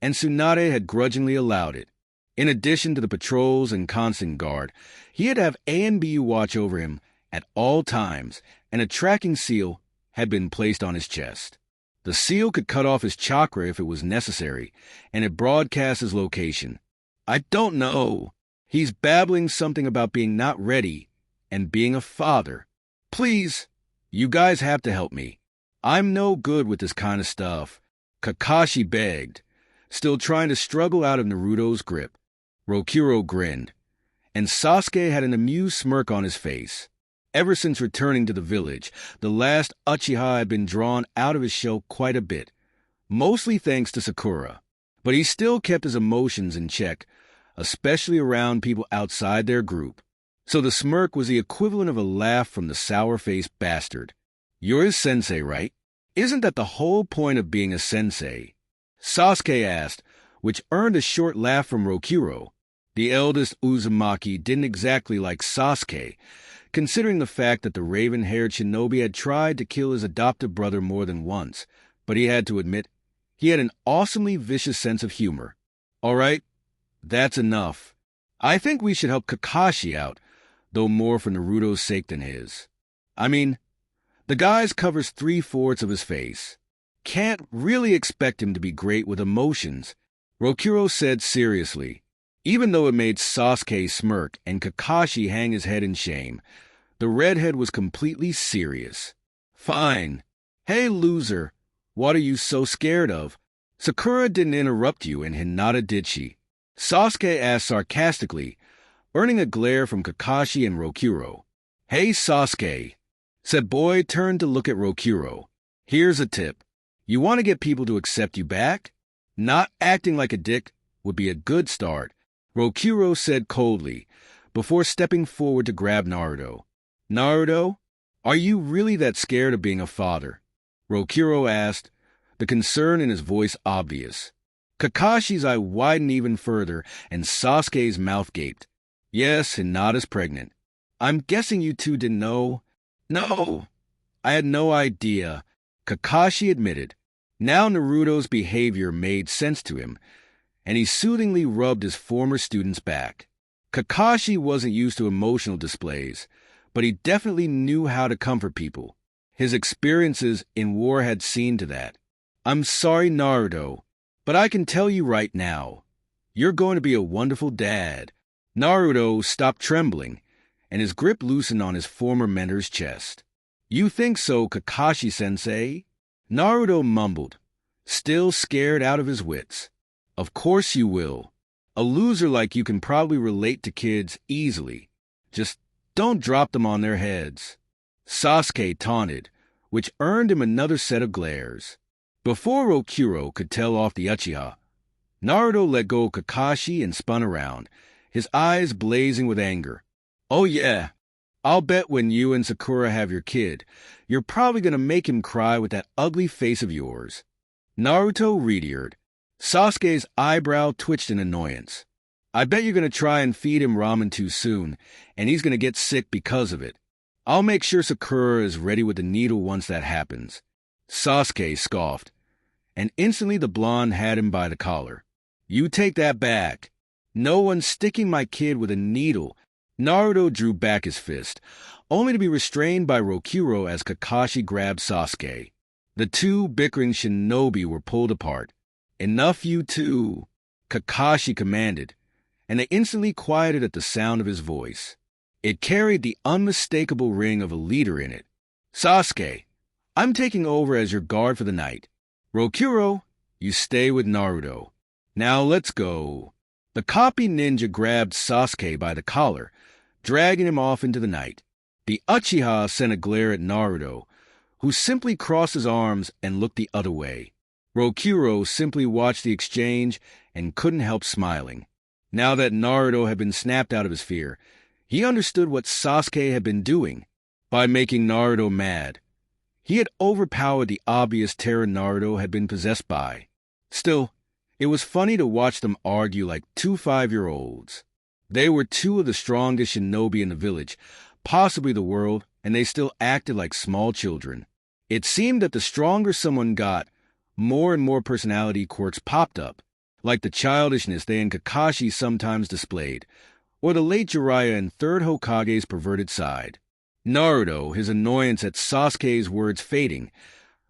and Tsunade had grudgingly allowed it. In addition to the patrols and constant guard, he had to have ANBU watch over him at all times, and a tracking seal had been placed on his chest. The seal could cut off his chakra if it was necessary, and it broadcast his location. I don't know. He's babbling something about being not ready and being a father. Please, you guys have to help me. I'm no good with this kind of stuff. Kakashi begged, still trying to struggle out of Naruto's grip. Rokuro grinned, and Sasuke had an amused smirk on his face. Ever since returning to the village, the last Uchiha had been drawn out of his shell quite a bit, mostly thanks to Sakura. But he still kept his emotions in check, especially around people outside their group. So the smirk was the equivalent of a laugh from the sour-faced bastard. You're his sensei, right? Isn't that the whole point of being a sensei? Sasuke asked, which earned a short laugh from Rokuro. The eldest Uzumaki didn't exactly like Sasuke, considering the fact that the raven-haired shinobi had tried to kill his adopted brother more than once, but he had to admit he had an awesomely vicious sense of humor. All right, that's enough. I think we should help Kakashi out, though more for Naruto's sake than his. I mean, the guy covers 3/4 of his face. Can't really expect him to be great with emotions, Rokuro said seriously. Even though it made Sasuke smirk and Kakashi hang his head in shame, the redhead was completely serious. Fine. Hey, loser, what are you so scared of? Sakura didn't interrupt you, and Hinata did she? Sasuke asked sarcastically, earning a glare from Kakashi and Rokuro. Hey, Sasuke, said boy turned to look at Rokuro. Here's a tip. You want to get people to accept you back? Not acting like a dick would be a good start, Rokuro said coldly, before stepping forward to grab Naruto. Naruto, are you really that scared of being a father? Rokuro asked, the concern in his voice obvious. Kakashi's eye widened even further, and Sasuke's mouth gaped. Yes, Hinata's pregnant. I'm guessing you two didn't know? No, I had no idea, Kakashi admitted. Now Naruto's behavior made sense to him, and he soothingly rubbed his former student's back. Kakashi wasn't used to emotional displays, but he definitely knew how to comfort people. His experiences in war had seen to that. I'm sorry, Naruto, but I can tell you right now, you're going to be a wonderful dad, Naruto stopped trembling, and his grip loosened on his former mentor's chest. "You think so, Kakashi-sensei?" Naruto mumbled, still scared out of his wits. "Of course you will. A loser like you can probably relate to kids easily. Just don't drop them on their heads." Sasuke taunted, which earned him another set of glares. Before Rokuro could tell off the Uchiha, Naruto let go of Kakashi and spun around, his eyes blazing with anger. "Oh yeah, I'll bet when you and Sakura have your kid, you're probably going to make him cry with that ugly face of yours." Naruto reared. Sasuke's eyebrow twitched in annoyance. "I bet you're going to try and feed him ramen too soon, and he's going to get sick because of it. I'll make sure Sakura is ready with the needle once that happens." Sasuke scoffed, and instantly the blonde had him by the collar. "You take that back. No one's sticking my kid with a needle." Naruto drew back his fist, only to be restrained by Rokuro as Kakashi grabbed Sasuke. The two bickering shinobi were pulled apart. "Enough, you two," Kakashi commanded, and they instantly quieted at the sound of his voice. It carried the unmistakable ring of a leader in it. "Sasuke, I'm taking over as your guard for the night. Rokuro, you stay with Naruto. Now let's go." The copy ninja grabbed Sasuke by the collar, dragging him off into the night. The Uchiha sent a glare at Naruto, who simply crossed his arms and looked the other way. Rokuro simply watched the exchange and couldn't help smiling. Now that Naruto had been snapped out of his fear, he understood what Sasuke had been doing by making Naruto mad. He had overpowered the obvious terror Naruto had been possessed by. Still, it was funny to watch them argue like two 5-year-olds. They were two of the strongest shinobi in the village, possibly the world, and they still acted like small children. It seemed that the stronger someone got, more and more personality quirks popped up, like the childishness they and Kakashi sometimes displayed, or the late Jiraiya and third Hokage's perverted side. Naruto, his annoyance at Sasuke's words fading,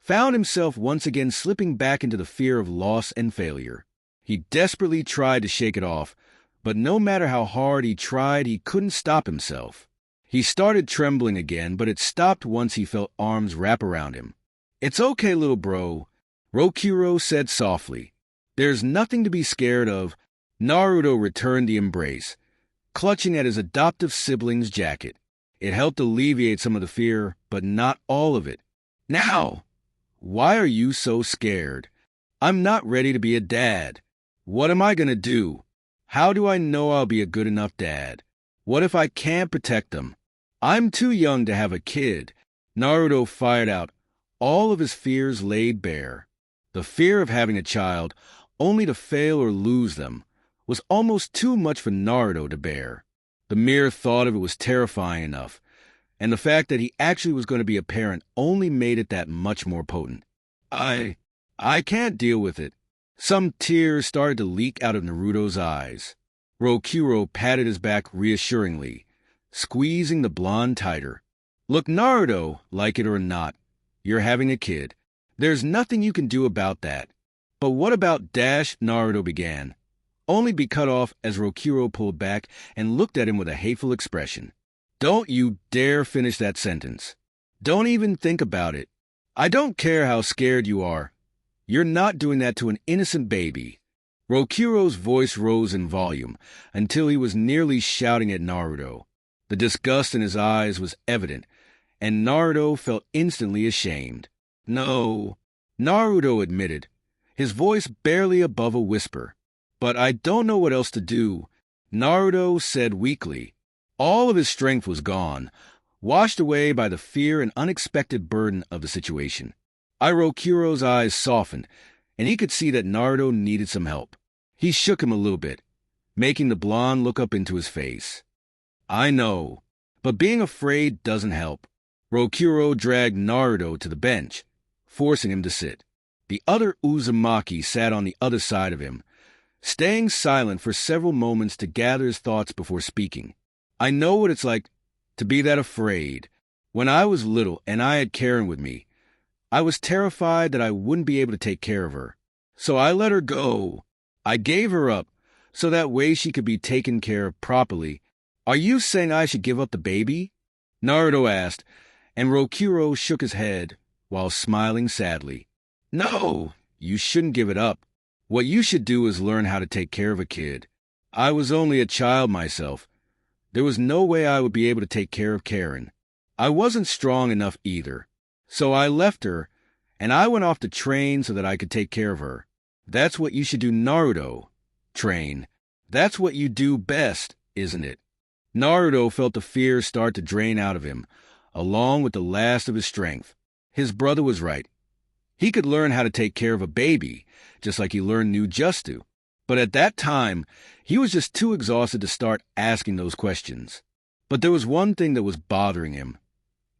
found himself once again slipping back into the fear of loss and failure. He desperately tried to shake it off, but no matter how hard he tried, he couldn't stop himself. He started trembling again, but it stopped once he felt arms wrap around him. "It's okay, little bro," Rokuro said softly. "There's nothing to be scared of." Naruto returned the embrace, clutching at his adoptive sibling's jacket. It helped alleviate some of the fear, but not all of it. "Now! Why are you so scared? I'm not ready to be a dad. What am I going to do? How do I know I'll be a good enough dad? What if I can't protect them? I'm too young to have a kid." Naruto fired out, all of his fears laid bare. The fear of having a child, only to fail or lose them, was almost too much for Naruto to bear. The mere thought of it was terrifying enough, and the fact that he actually was going to be a parent only made it that much more potent. I can't deal with it." Some tears started to leak out of Naruto's eyes. Rokuro patted his back reassuringly, squeezing the blonde tighter. "Look, Naruto, like it or not, you're having a kid. There's nothing you can do about that. But what about Dash?" Naruto began, only to be cut off as Rokuro pulled back and looked at him with a hateful expression. "Don't you dare finish that sentence. Don't even think about it. I don't care how scared you are. You're not doing that to an innocent baby." Rokuro's voice rose in volume until he was nearly shouting at Naruto. The disgust in his eyes was evident, and Naruto felt instantly ashamed. "No," Naruto admitted, his voice barely above a whisper. "But I don't know what else to do," Naruto said weakly. All of his strength was gone, washed away by the fear and unexpected burden of the situation. Rokuro's eyes softened, and he could see that Naruto needed some help. He shook him a little bit, making the blonde look up into his face. "I know, but being afraid doesn't help." Rokuro dragged Naruto to the bench, forcing him to sit. The other Uzumaki sat on the other side of him, staying silent for several moments to gather his thoughts before speaking. "I know what it's like to be that afraid. When I was little and I had Karen with me, I was terrified that I wouldn't be able to take care of her. So I let her go. I gave her up so that way she could be taken care of properly. Are you saying I should give up the baby? Naruto asked, and Rokuro shook his head while smiling sadly. No, you shouldn't give it up. What you should do is learn how to take care of a kid. I was only a child myself. There was no way I would be able to take care of Karen. I wasn't strong enough either. So I left her, and I went off to train so that I could take care of her. That's what you should do, Naruto. Train. That's what you do best, isn't it? Naruto felt the fear start to drain out of him, along with the last of his strength. His brother was right. He could learn how to take care of a baby, just like he learned Nujutsu. But at that time, he was just too exhausted to start asking those questions. But there was one thing that was bothering him,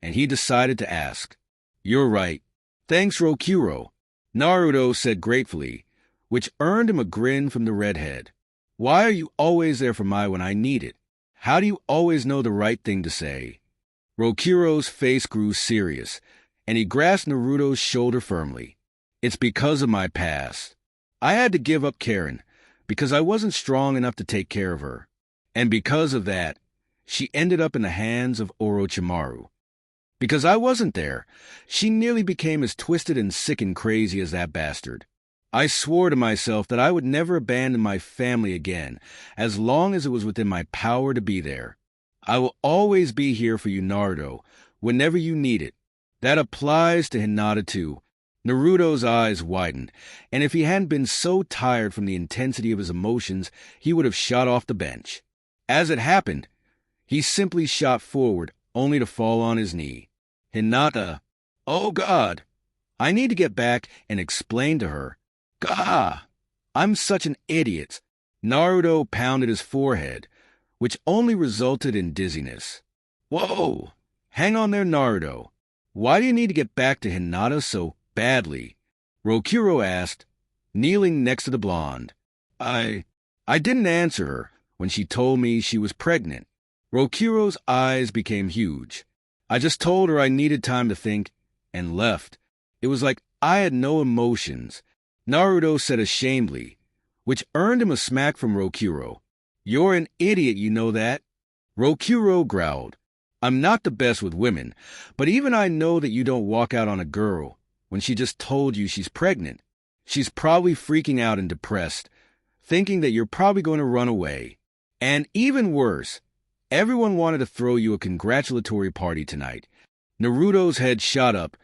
and he decided to ask. You're right. Thanks, Rokuro, Naruto said gratefully, which earned him a grin from the redhead. Why are you always there for Mai when I need it? How do you always know the right thing to say? Rokuro's face grew serious, and he grasped Naruto's shoulder firmly. It's because of my past. I had to give up Karen, because I wasn't strong enough to take care of her. And because of that, she ended up in the hands of Orochimaru. Because I wasn't there, she nearly became as twisted and sick and crazy as that bastard. I swore to myself that I would never abandon my family again, as long as it was within my power to be there. I will always be here for you, Naruto, whenever you need it. That applies to Hinata too. Naruto's eyes widened, and if he hadn't been so tired from the intensity of his emotions, he would have shot off the bench. As it happened, he simply shot forward, only to fall on his knee. Hinata, oh God, I need to get back and explain to her. Gah, I'm such an idiot. Naruto pounded his forehead, which only resulted in dizziness. Whoa, hang on there, Naruto. Why do you need to get back to Hinata so badly? Rokuro asked, kneeling next to the blonde. I didn't answer her when she told me she was pregnant. Rokuro's eyes became huge. I just told her I needed time to think and left. It was like I had no emotions. Naruto said ashamedly, which earned him a smack from Rokuro. You're an idiot, you know that? Rokuro growled. I'm not the best with women, but even I know that you don't walk out on a girl when she just told you she's pregnant. She's probably freaking out and depressed, thinking that you're probably going to run away. And even worse, everyone wanted to throw you a congratulatory party tonight. Naruto's head shot up,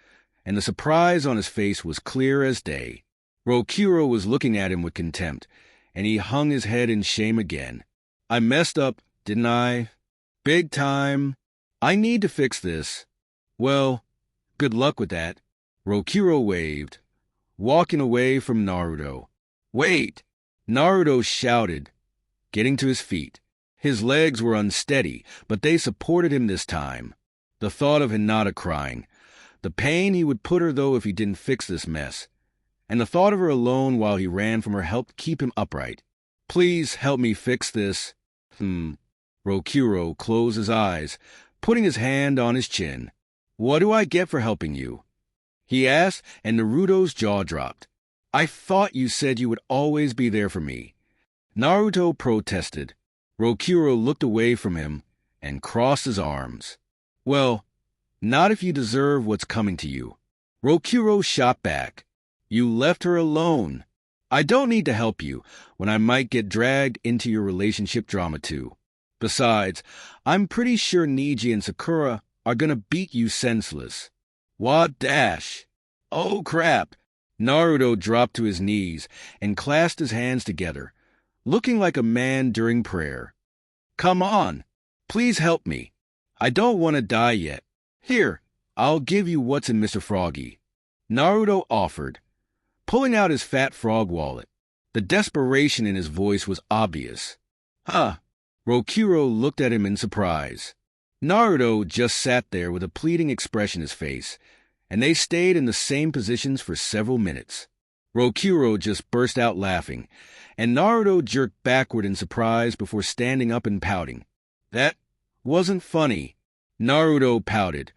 and the surprise on his face was clear as day. Rokuro was looking at him with contempt, and he hung his head in shame again. I messed up, didn't I? Big time. I need to fix this. Well, good luck with that. Rokuro waved, walking away from Naruto. Wait! Naruto shouted, getting to his feet. His legs were unsteady, but they supported him this time. The thought of Hinata crying, the pain he would put her though if he didn't fix this mess, and the thought of her alone while he ran from her helped keep him upright. Please help me fix this. Rokuro closed his eyes, putting his hand on his chin. What do I get for helping you? He asked, and Naruto's jaw dropped. I thought you said you would always be there for me. Naruto protested. Rokuro looked away from him and crossed his arms. Well, not if you deserve what's coming to you. Rokuro shot back. You left her alone. I don't need to help you when I might get dragged into your relationship drama too. Besides, I'm pretty sure Neji and Sakura are gonna beat you senseless. What dash? Oh crap! Naruto dropped to his knees and clasped his hands together, looking like a man during prayer. Come on, please help me. I don't want to die yet. Here, I'll give you what's in Mr. Froggy. Naruto offered, pulling out his fat frog wallet. The desperation in his voice was obvious. Huh. Rokuro looked at him in surprise. Naruto just sat there with a pleading expression on his face, and they stayed in the same positions for several minutes. Rokuro just burst out laughing, and Naruto jerked backward in surprise before standing up and pouting. That wasn't funny. Naruto pouted,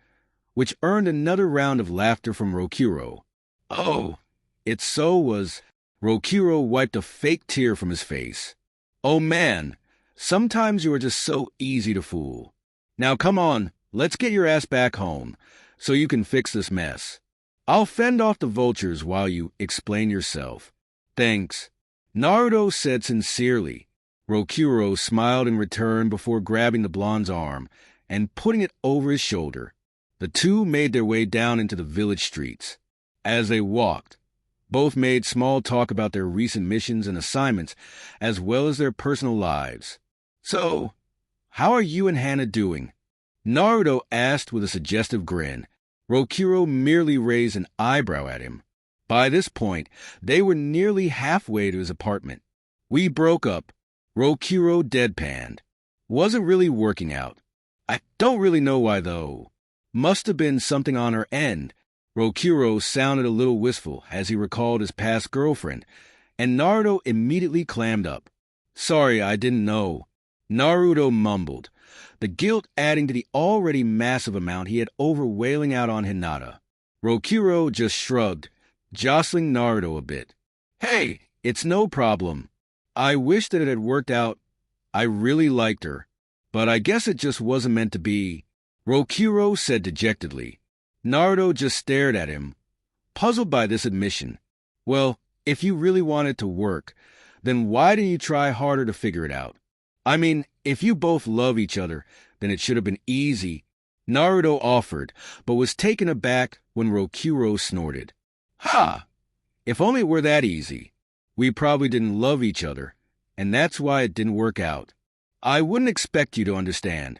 which earned another round of laughter from Rokuro. Oh, it so was. Rokuro wiped a fake tear from his face. Oh man, sometimes you are just so easy to fool. Now come on, let's get your ass back home, so you can fix this mess. I'll fend off the vultures while you explain yourself. Thanks. Naruto said sincerely. Rokuro smiled in return before grabbing the blonde's arm and putting it over his shoulder. The two made their way down into the village streets. As they walked, both made small talk about their recent missions and assignments, as well as their personal lives. So, how are you and Hana doing? Naruto asked with a suggestive grin. Rokuro merely raised an eyebrow at him. By this point, they were nearly halfway to his apartment. We broke up. Rokuro deadpanned. Wasn't really working out. I don't really know why, though. Must have been something on her end. Rokuro sounded a little wistful as he recalled his past girlfriend, and Naruto immediately clammed up. Sorry, I didn't know. Naruto mumbled, the guilt adding to the already massive amount he had over wailing out on Hinata. Rokuro just shrugged, jostling Naruto a bit. Hey, it's no problem. I wish that it had worked out. I really liked her, but I guess it just wasn't meant to be, Rokuro said dejectedly. Naruto just stared at him, puzzled by this admission. Well, if you really want it to work, then why didn't you try harder to figure it out? I mean, if you both love each other, then it should have been easy, Naruto offered, but was taken aback when Rokuro snorted. Ha! If only it were that easy. We probably didn't love each other, and that's why it didn't work out. I wouldn't expect you to understand.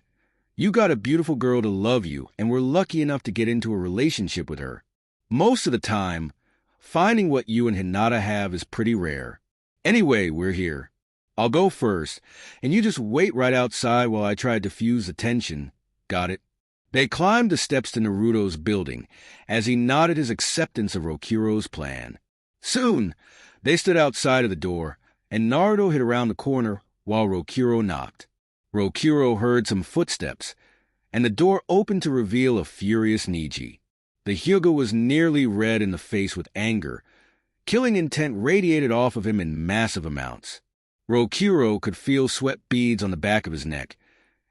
You got a beautiful girl to love you, and we're lucky enough to get into a relationship with her. Most of the time, finding what you and Hinata have is pretty rare. Anyway, we're here. I'll go first, and you just wait right outside while I try to diffuse the tension. Got it? They climbed the steps to Naruto's building as he nodded his acceptance of Rokuro's plan. Soon, they stood outside of the door, and Naruto hid around the corner while Rokuro knocked. Rokuro heard some footsteps, and the door opened to reveal a furious Neji. The Hyuga was nearly red in the face with anger. Killing intent radiated off of him in massive amounts. Rokuro could feel sweat beads on the back of his neck,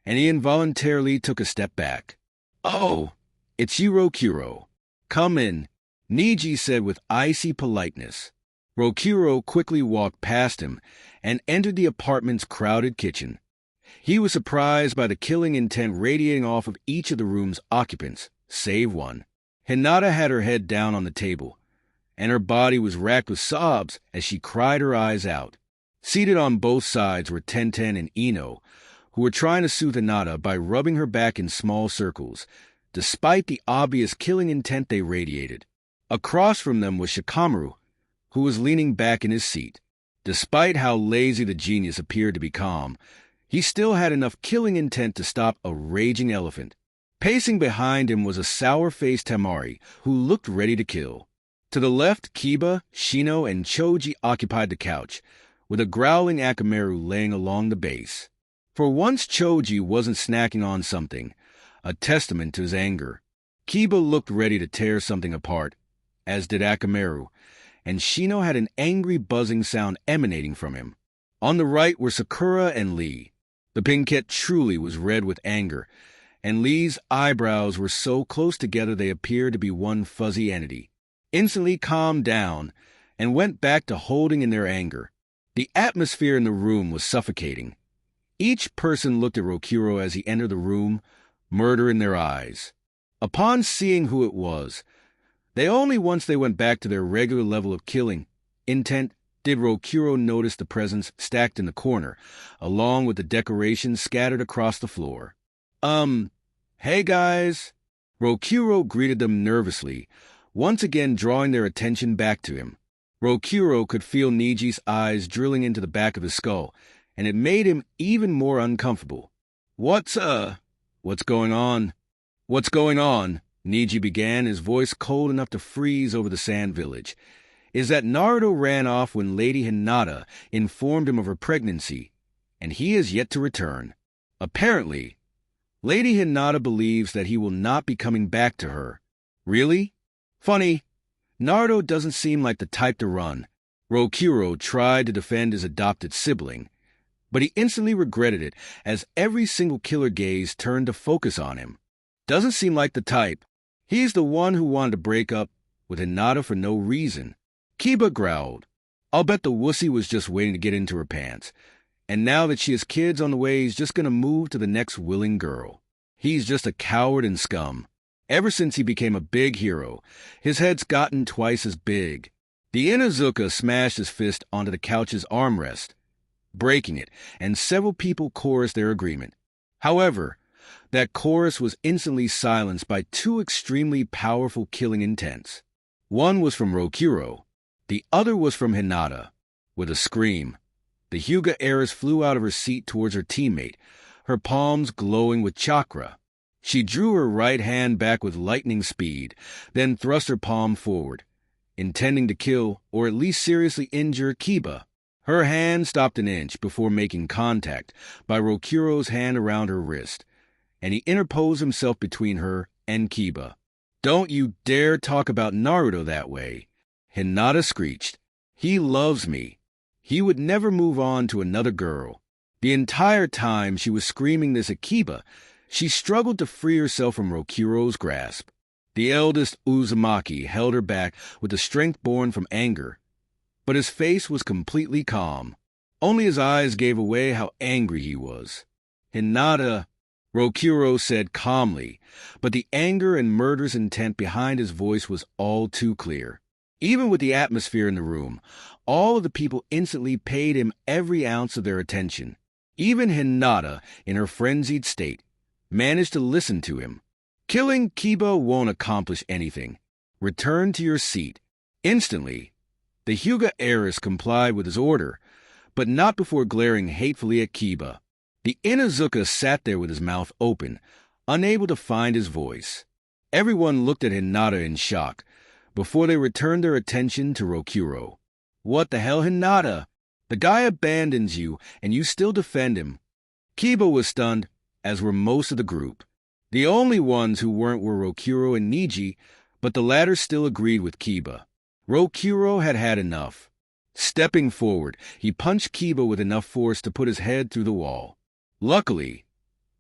and he involuntarily took a step back. Oh, it's you, Rokuro. Come in, Neji said with icy politeness. Rokuro quickly walked past him and entered the apartment's crowded kitchen. He was surprised by the killing intent radiating off of each of the room's occupants, save one. Hinata had her head down on the table, and her body was racked with sobs as she cried her eyes out. Seated on both sides were Tenten and Ino, who were trying to soothe Hinata by rubbing her back in small circles, despite the obvious killing intent they radiated. Across from them was Shikamaru, who was leaning back in his seat. Despite how lazy the genius appeared to become, he still had enough killing intent to stop a raging elephant. Pacing behind him was a sour-faced Temari, who looked ready to kill. To the left, Kiba, Shino, and Choji occupied the couch, with a growling Akamaru laying along the base. For once Choji wasn't snacking on something, a testament to his anger. Kiba looked ready to tear something apart, as did Akamaru, and Shino had an angry buzzing sound emanating from him. On the right were Sakura and Lee. The Pinkette truly was red with anger, and Lee's eyebrows were so close together they appeared to be one fuzzy entity. Instantly calmed down, and went back to holding in their anger. The atmosphere in the room was suffocating. Each person looked at Rokuro as he entered the room, murder in their eyes. Upon seeing who it was, once they went back to their regular level of killing intent, did Rokuro notice the presents stacked in the corner, along with the decorations scattered across the floor. Hey guys. Rokuro greeted them nervously, once again drawing their attention back to him. Rokuro could feel Niji's eyes drilling into the back of his skull, and it made him even more uncomfortable. What's going on? What's going on? Neji began, his voice cold enough to freeze over the sand village. Is that Naruto ran off when Lady Hinata informed him of her pregnancy, and he has yet to return. Apparently, Lady Hinata believes that he will not be coming back to her. Really? Funny, Naruto doesn't seem like the type to run. Rokuro tried to defend his adopted sibling. But he instantly regretted it as every single killer gaze turned to focus on him. Doesn't seem like the type. He's the one who wanted to break up with Hinata for no reason. Kiba growled. I'll bet the wussy was just waiting to get into her pants. And now that she has kids on the way, he's just going to move to the next willing girl. He's just a coward and scum. Ever since he became a big hero, his head's gotten twice as big. The Inuzuka smashed his fist onto the couch's armrest, breaking it, and several people chorused their agreement. However, that chorus was instantly silenced by two extremely powerful killing intents. One was from Rokuro, the other was from Hinata. With a scream, the Hyuga heiress flew out of her seat towards her teammate, her palms glowing with chakra. She drew her right hand back with lightning speed, then thrust her palm forward, intending to kill or at least seriously injure Kiba. Her hand stopped an inch before making contact by Rokuro's hand around her wrist, and he interposed himself between her and Kiba. Don't you dare talk about Naruto that way, Hinata screeched. He loves me. He would never move on to another girl. The entire time she was screaming this at Kiba, she struggled to free herself from Rokuro's grasp. The eldest Uzumaki held her back with the strength born from anger, but his face was completely calm. Only his eyes gave away how angry he was. Hinata, Rokuro said calmly, but the anger and murderous intent behind his voice was all too clear. Even with the atmosphere in the room, all of the people instantly paid him every ounce of their attention. Even Hinata, in her frenzied state, managed to listen to him. Killing Kiba won't accomplish anything. Return to your seat. Instantly, the Hyuga heiress complied with his order, but not before glaring hatefully at Kiba. The Inuzuka sat there with his mouth open, unable to find his voice. Everyone looked at Hinata in shock, before they returned their attention to Rokuro. What the hell, Hinata? The guy abandons you, and you still defend him. Kiba was stunned, as were most of the group. The only ones who weren't were Rokuro and Niji, but the latter still agreed with Kiba. Rokuro had had enough. Stepping forward, he punched Kiba with enough force to put his head through the wall. Luckily,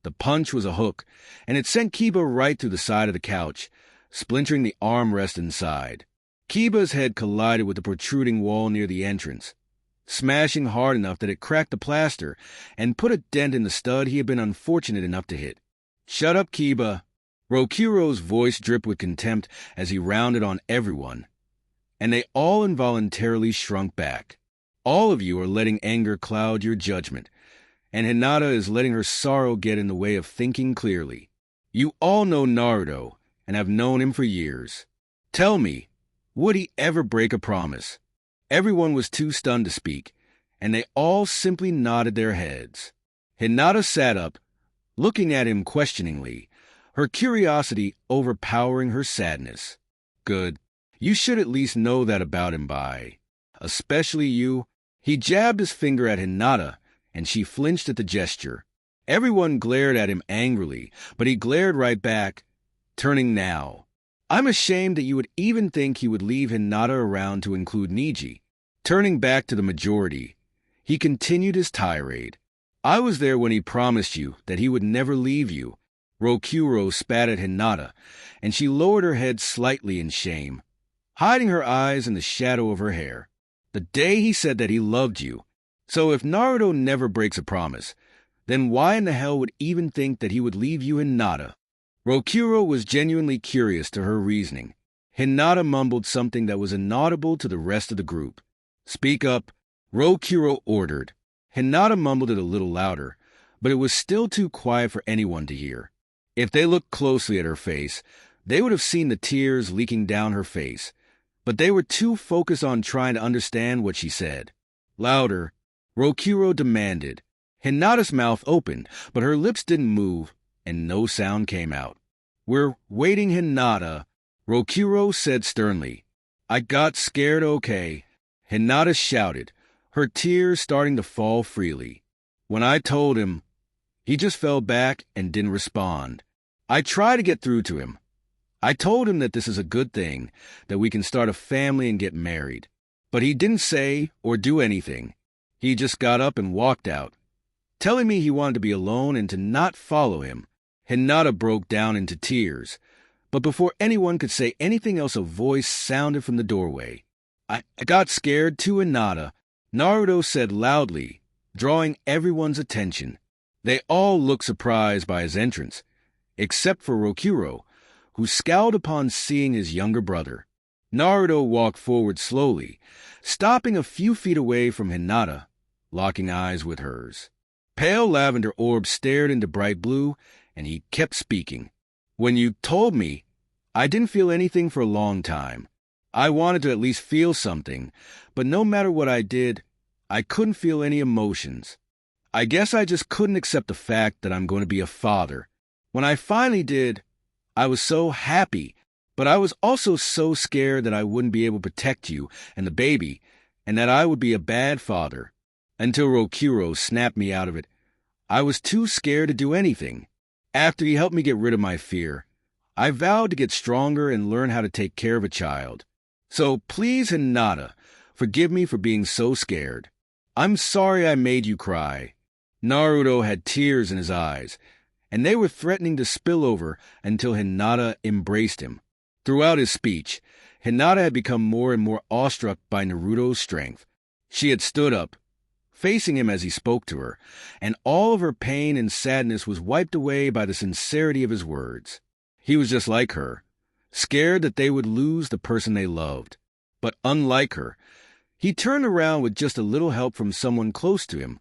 the punch was a hook, and it sent Kiba right through the side of the couch, splintering the armrest inside. Kiba's head collided with the protruding wall near the entrance, smashing hard enough that it cracked the plaster and put a dent in the stud he had been unfortunate enough to hit. Shut up, Kiba. Rokuro's voice dripped with contempt as he rounded on everyone, and they all involuntarily shrunk back. All of you are letting anger cloud your judgment, and Hinata is letting her sorrow get in the way of thinking clearly. You all know Naruto, and have known him for years. Tell me, would he ever break a promise? Everyone was too stunned to speak, and they all simply nodded their heads. Hinata sat up, looking at him questioningly, her curiosity overpowering her sadness. Good. You should at least know that about him by. Especially you. He jabbed his finger at Hinata, and she flinched at the gesture. Everyone glared at him angrily, but he glared right back, turning now. I'm ashamed that you would even think he would leave Hinata around to include Niji. Turning back to the majority, he continued his tirade. I was there when he promised you that he would never leave you. Rokuro spat at Hinata, and she lowered her head slightly in shame, hiding her eyes in the shadow of her hair. The day he said that he loved you. So if Naruto never breaks a promise, then why in the hell would even think that he would leave you, Hinata? Rokuro was genuinely curious to her reasoning. Hinata mumbled something that was inaudible to the rest of the group. Speak up, Rokuro ordered. Hinata mumbled it a little louder, but it was still too quiet for anyone to hear. If they looked closely at her face, they would have seen the tears leaking down her face, but they were too focused on trying to understand what she said. Louder, Rokuro demanded. Hinata's mouth opened, but her lips didn't move, and no sound came out. We're waiting, Hinata, Rokuro said sternly. I got scared, okay. Hinata shouted, her tears starting to fall freely. When I told him, he just fell back and didn't respond. I tried to get through to him. I told him that this is a good thing, that we can start a family and get married. But he didn't say or do anything. He just got up and walked out, telling me he wanted to be alone and to not follow him. Hinata broke down into tears, but before anyone could say anything else, a voice sounded from the doorway. I got scared too, Hinata," Naruto said loudly, drawing everyone's attention. They all looked surprised by his entrance, except for Rokuro, who scowled upon seeing his younger brother. Naruto walked forward slowly, stopping a few feet away from Hinata, locking eyes with hers. Pale lavender orbs stared into bright blue, and he kept speaking. "When you told me, I didn't feel anything for a long time. I wanted to at least feel something, but no matter what I did, I couldn't feel any emotions. I guess I just couldn't accept the fact that I'm going to be a father. When I finally did, I was so happy, but I was also so scared that I wouldn't be able to protect you and the baby, and that I would be a bad father. Until Rokuro snapped me out of it, I was too scared to do anything. After he helped me get rid of my fear, I vowed to get stronger and learn how to take care of a child. So please, Hinata, forgive me for being so scared. I'm sorry I made you cry." Naruto had tears in his eyes, and they were threatening to spill over until Hinata embraced him. Throughout his speech, Hinata had become more and more awestruck by Naruto's strength. She had stood up, facing him as he spoke to her, and all of her pain and sadness was wiped away by the sincerity of his words. He was just like her, scared that they would lose the person they loved. But unlike her, he turned around with just a little help from someone close to him,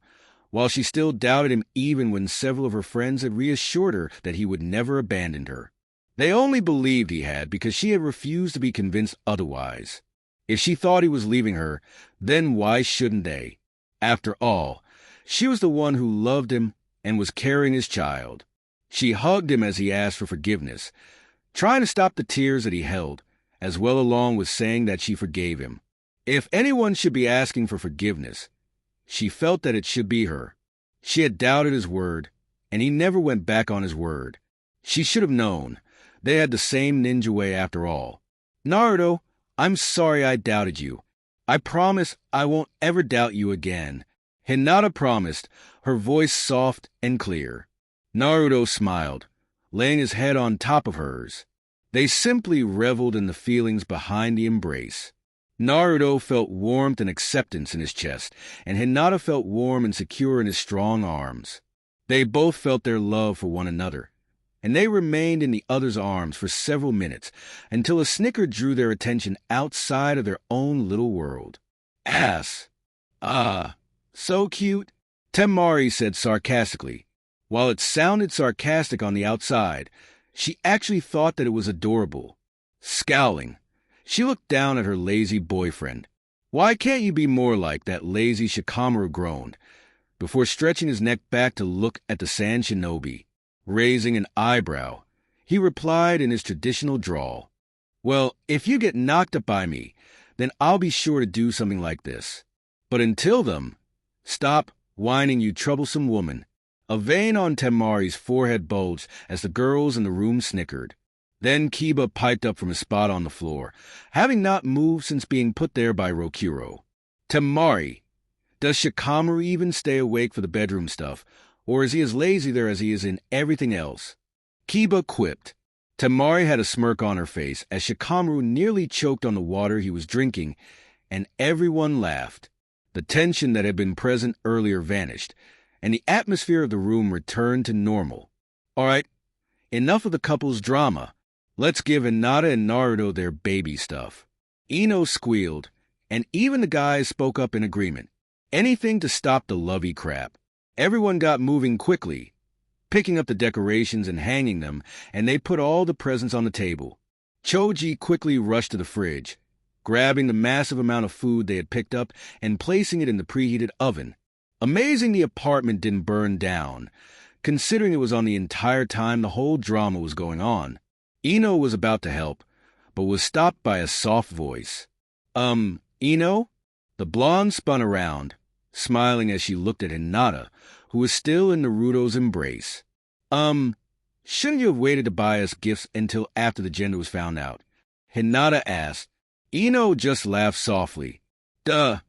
while she still doubted him even when several of her friends had reassured her that he would never abandon her. They only believed he had because she had refused to be convinced otherwise. If she thought he was leaving her, then why shouldn't they? After all, she was the one who loved him and was carrying his child. She hugged him as he asked for forgiveness, trying to stop the tears that he held, as well along with saying that she forgave him. If anyone should be asking for forgiveness, she felt that it should be her. She had doubted his word, and he never went back on his word. She should have known. They had the same ninja way after all. "Naruto, I'm sorry I doubted you. I promise I won't ever doubt you again," Hinata promised, her voice soft and clear. Naruto smiled, laying his head on top of hers. They simply reveled in the feelings behind the embrace. Naruto felt warmth and acceptance in his chest, and Hinata felt warm and secure in his strong arms. They both felt their love for one another, and they remained in the other's arms for several minutes until a snicker drew their attention outside of their own little world. "Ass! Ah, so cute," Temari said sarcastically. While it sounded sarcastic on the outside, she actually thought that it was adorable. Scowling, she looked down at her lazy boyfriend. "Why can't you be more like that lazy?" Shikamaru groaned, before stretching his neck back to look at the Sand Shinobi. Raising an eyebrow, he replied in his traditional drawl, "Well, if you get knocked up by me, then I'll be sure to do something like this. But until then, stop whining, you troublesome woman." A vein on Temari's forehead bulged as the girls in the room snickered. Then Kiba piped up from his spot on the floor, having not moved since being put there by Rokuro. "Temari, does Shikamaru even stay awake for the bedroom stuff, or is he as lazy there as he is in everything else?" Kiba quipped. Temari had a smirk on her face as Shikamaru nearly choked on the water he was drinking, and everyone laughed. The tension that had been present earlier vanished, and the atmosphere of the room returned to normal. "All right, enough of the couple's drama. Let's give Hinata and Naruto their baby stuff." Ino squealed, and even the guys spoke up in agreement. Anything to stop the lovey crap. Everyone got moving quickly, picking up the decorations and hanging them, and they put all the presents on the table. Choji quickly rushed to the fridge, grabbing the massive amount of food they had picked up and placing it in the preheated oven. Amazing the apartment didn't burn down, considering it was on the entire time the whole drama was going on. Ino was about to help, but was stopped by a soft voice. Ino?" The blonde spun around, smiling as she looked at Hinata, who was still in Naruto's embrace. Shouldn't you have waited to buy us gifts until after the gender was found out?" Hinata asked. Ino just laughed softly. "Duh.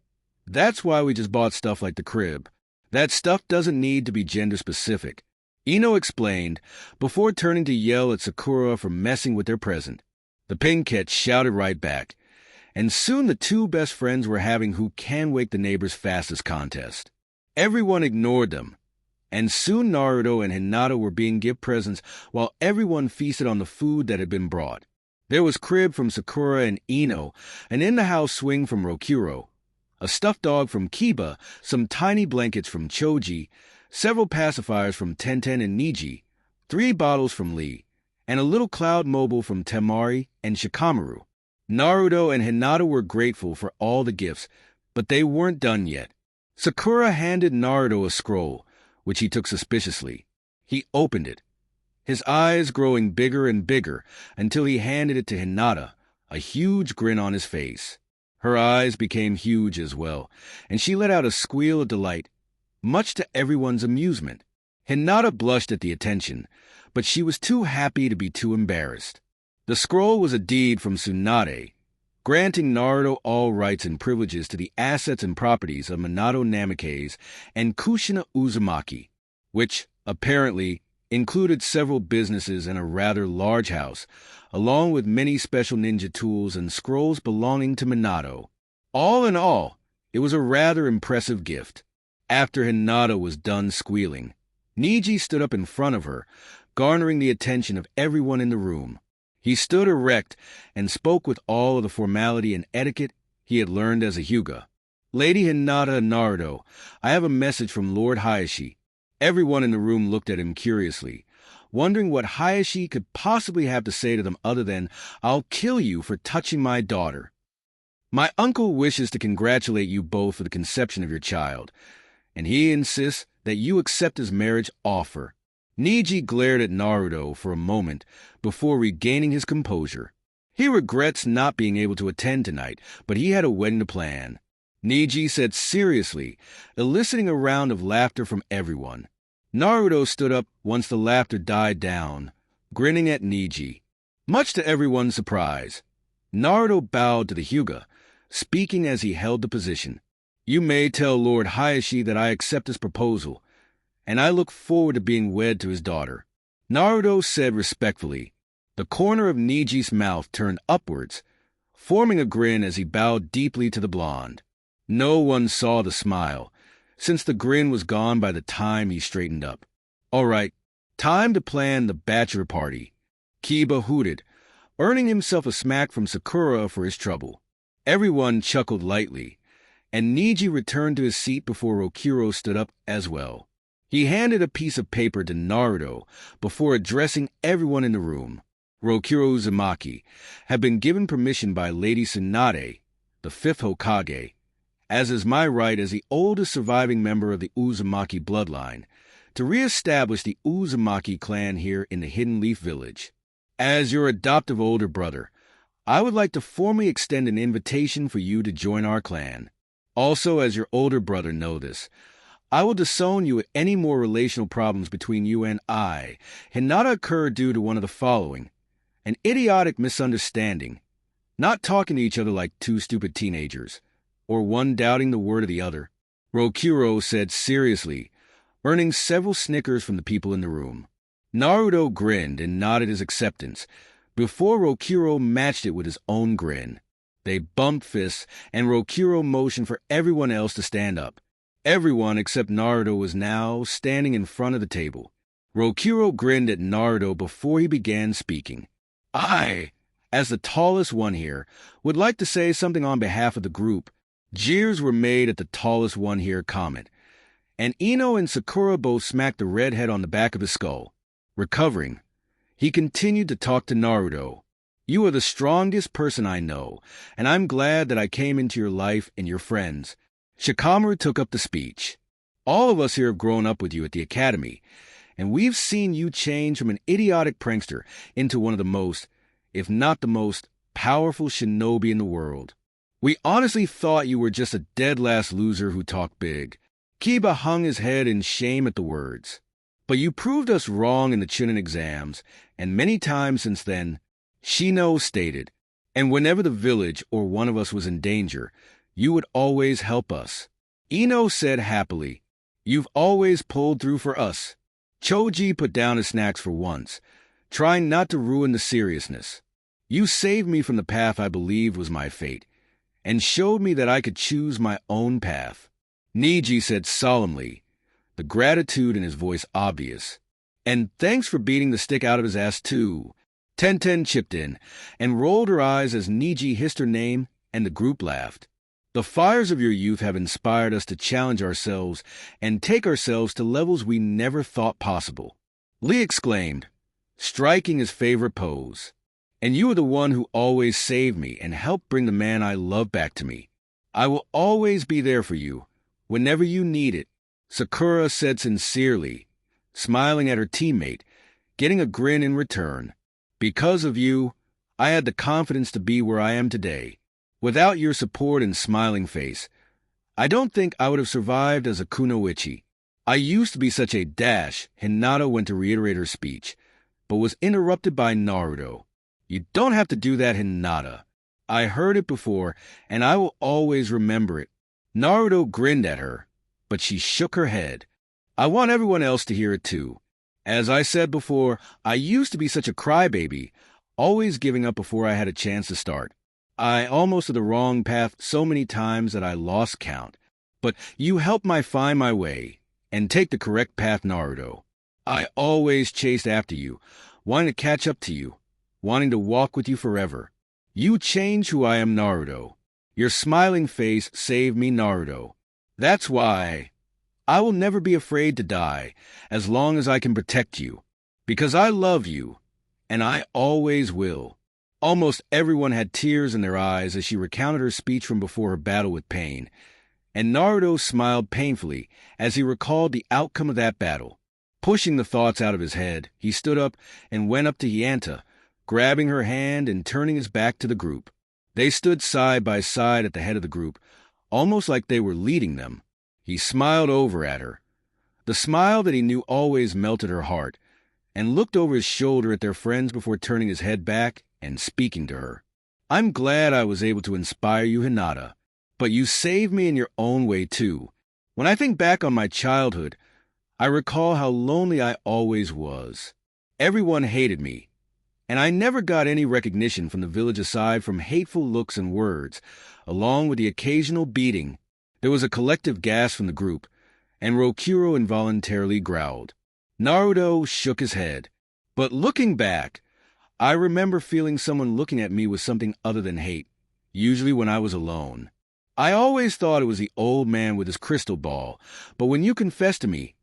That's why we just bought stuff like the crib. That stuff doesn't need to be gender-specific, Ino explained, before turning to yell at Sakura for messing with their present. The Pinkett shouted right back, and soon the two best friends were having who can wake the neighbors fastest contest. Everyone ignored them, and soon Naruto and Hinata were being given presents while everyone feasted on the food that had been brought. There was crib from Sakura and Ino, an in-the-house swing from Rokuro, a stuffed dog from Kiba, some tiny blankets from Choji, several pacifiers from Tenten and Niji, 3 bottles from Lee, and a little cloud mobile from Temari and Shikamaru. Naruto and Hinata were grateful for all the gifts, but they weren't done yet. Sakura handed Naruto a scroll, which he took suspiciously. He opened it, his eyes growing bigger and bigger until he handed it to Hinata, a huge grin on his face. Her eyes became huge as well, and she let out a squeal of delight, much to everyone's amusement. Hinata blushed at the attention, but she was too happy to be too embarrassed. The scroll was a deed from Tsunade, granting Naruto all rights and privileges to the assets and properties of Minato Namikaze and Kushina Uzumaki, which, apparently, included several businesses and a rather large house, along with many special ninja tools and scrolls belonging to Minato. All in all, it was a rather impressive gift. After Hinata was done squealing, Niji stood up in front of her, garnering the attention of everyone in the room. He stood erect and spoke with all of the formality and etiquette he had learned as a Hyuga. "Lady Hinata and Naruto, I have a message from Lord Hayashi." Everyone in the room looked at him curiously, wondering what Hayashi could possibly have to say to them other than, "I'll kill you for touching my daughter." "My uncle wishes to congratulate you both for the conception of your child, and he insists that you accept his marriage offer." Niji glared at Naruto for a moment before regaining his composure. He regrets not being able to attend tonight, but he had a wedding to plan. Niji said seriously, eliciting a round of laughter from everyone. Naruto stood up once the laughter died down, grinning at Niji. Much to everyone's surprise, Naruto bowed to the Hyuga, speaking as he held the position. "You may tell Lord Hayashi that I accept his proposal, and I look forward to being wed to his daughter," Naruto said respectfully. The corner of Niji's mouth turned upwards, forming a grin as he bowed deeply to the blonde. No one saw the smile, since the grin was gone by the time he straightened up. "All right, time to plan the bachelor party," Kiba hooted, earning himself a smack from Sakura for his trouble. Everyone chuckled lightly, and Niji returned to his seat before Rokuro stood up as well. He handed a piece of paper to Naruto before addressing everyone in the room. Rokuro Uzumaki had been given permission by Lady Tsunade, the 5th Hokage, as is my right as the oldest surviving member of the Uzumaki bloodline, to re-establish the Uzumaki clan here in the Hidden Leaf Village. As your adoptive older brother, I would like to formally extend an invitation for you to join our clan. Also, as your older brother know this, I will disown you if any more relational problems between you and I. Hinata occurred due to one of the following: an idiotic misunderstanding, not talking to each other like two stupid teenagers, or one doubting the word of the other. Rokuro said seriously, earning several snickers from the people in the room. Naruto grinned and nodded his acceptance, before Rokuro matched it with his own grin. They bumped fists, and Rokuro motioned for everyone else to stand up. Everyone except Naruto was now standing in front of the table. Rokuro grinned at Naruto before he began speaking. "I, as the tallest one here, would like to say something on behalf of the group." Jeers were made at the tallest one here comment, and Ino and Sakura both smacked the redhead on the back of his skull. Recovering, he continued to talk to Naruto. "You are the strongest person I know, and I'm glad that I came into your life and your friends." Shikamaru took up the speech. "All of us here have grown up with you at the academy, and we've seen you change from an idiotic prankster into one of the most, if not the most, powerful shinobi in the world. We honestly thought you were just a dead last loser who talked big." Kiba hung his head in shame at the words. "But you proved us wrong in the Chunin exams, and many times since then," Shino stated. "And whenever the village or one of us was in danger, you would always help us." Ino said happily, You've always pulled through for us. Choji put down his snacks for once, trying not to ruin the seriousness. You saved me from the path I believed was my fate, and showed me that I could choose my own path. Niji said solemnly, the gratitude in his voice obvious. And thanks for beating the stick out of his ass, too. Tenten chipped in, and rolled her eyes as Niji hissed her name, and the group laughed. The fires of your youth have inspired us to challenge ourselves and take ourselves to levels we never thought possible. Lee exclaimed, striking his favorite pose. And you are the one who always saved me and helped bring the man I love back to me. I will always be there for you, whenever you need it, Sakura said sincerely, smiling at her teammate, getting a grin in return. Because of you, I had the confidence to be where I am today. Without your support and smiling face, I don't think I would have survived as a kunoichi. I used to be such a dash, Hinata went to reiterate her speech, but was interrupted by Naruto. You don't have to do that, Hinata. I heard it before, and I will always remember it. Naruto grinned at her, but she shook her head. I want everyone else to hear it too. As I said before, I used to be such a crybaby, always giving up before I had a chance to start. I almost took the wrong path so many times that I lost count. But you helped me find my way and take the correct path, Naruto. I always chased after you, wanting to catch up to you, wanting to walk with you forever. You changed who I am, Naruto. Your smiling face saved me, Naruto. That's why I will never be afraid to die as long as I can protect you, because I love you, and I always will. Almost everyone had tears in their eyes as she recounted her speech from before her battle with pain, and Naruto smiled painfully as he recalled the outcome of that battle. Pushing the thoughts out of his head, he stood up and went up to Hinata, grabbing her hand and turning his back to the group. They stood side by side at the head of the group, almost like they were leading them. He smiled over at her, the smile that he knew always melted her heart, and looked over his shoulder at their friends before turning his head back and speaking to her. I'm glad I was able to inspire you, Hinata, but you saved me in your own way, too. When I think back on my childhood, I recall how lonely I always was. Everyone hated me, and I never got any recognition from the village aside from hateful looks and words, along with the occasional beating. There was a collective gasp from the group, and Rokuro involuntarily growled. Naruto shook his head. But looking back, I remember feeling someone looking at me with something other than hate, usually when I was alone. I always thought it was the old man with his crystal ball, but when you confessed to me,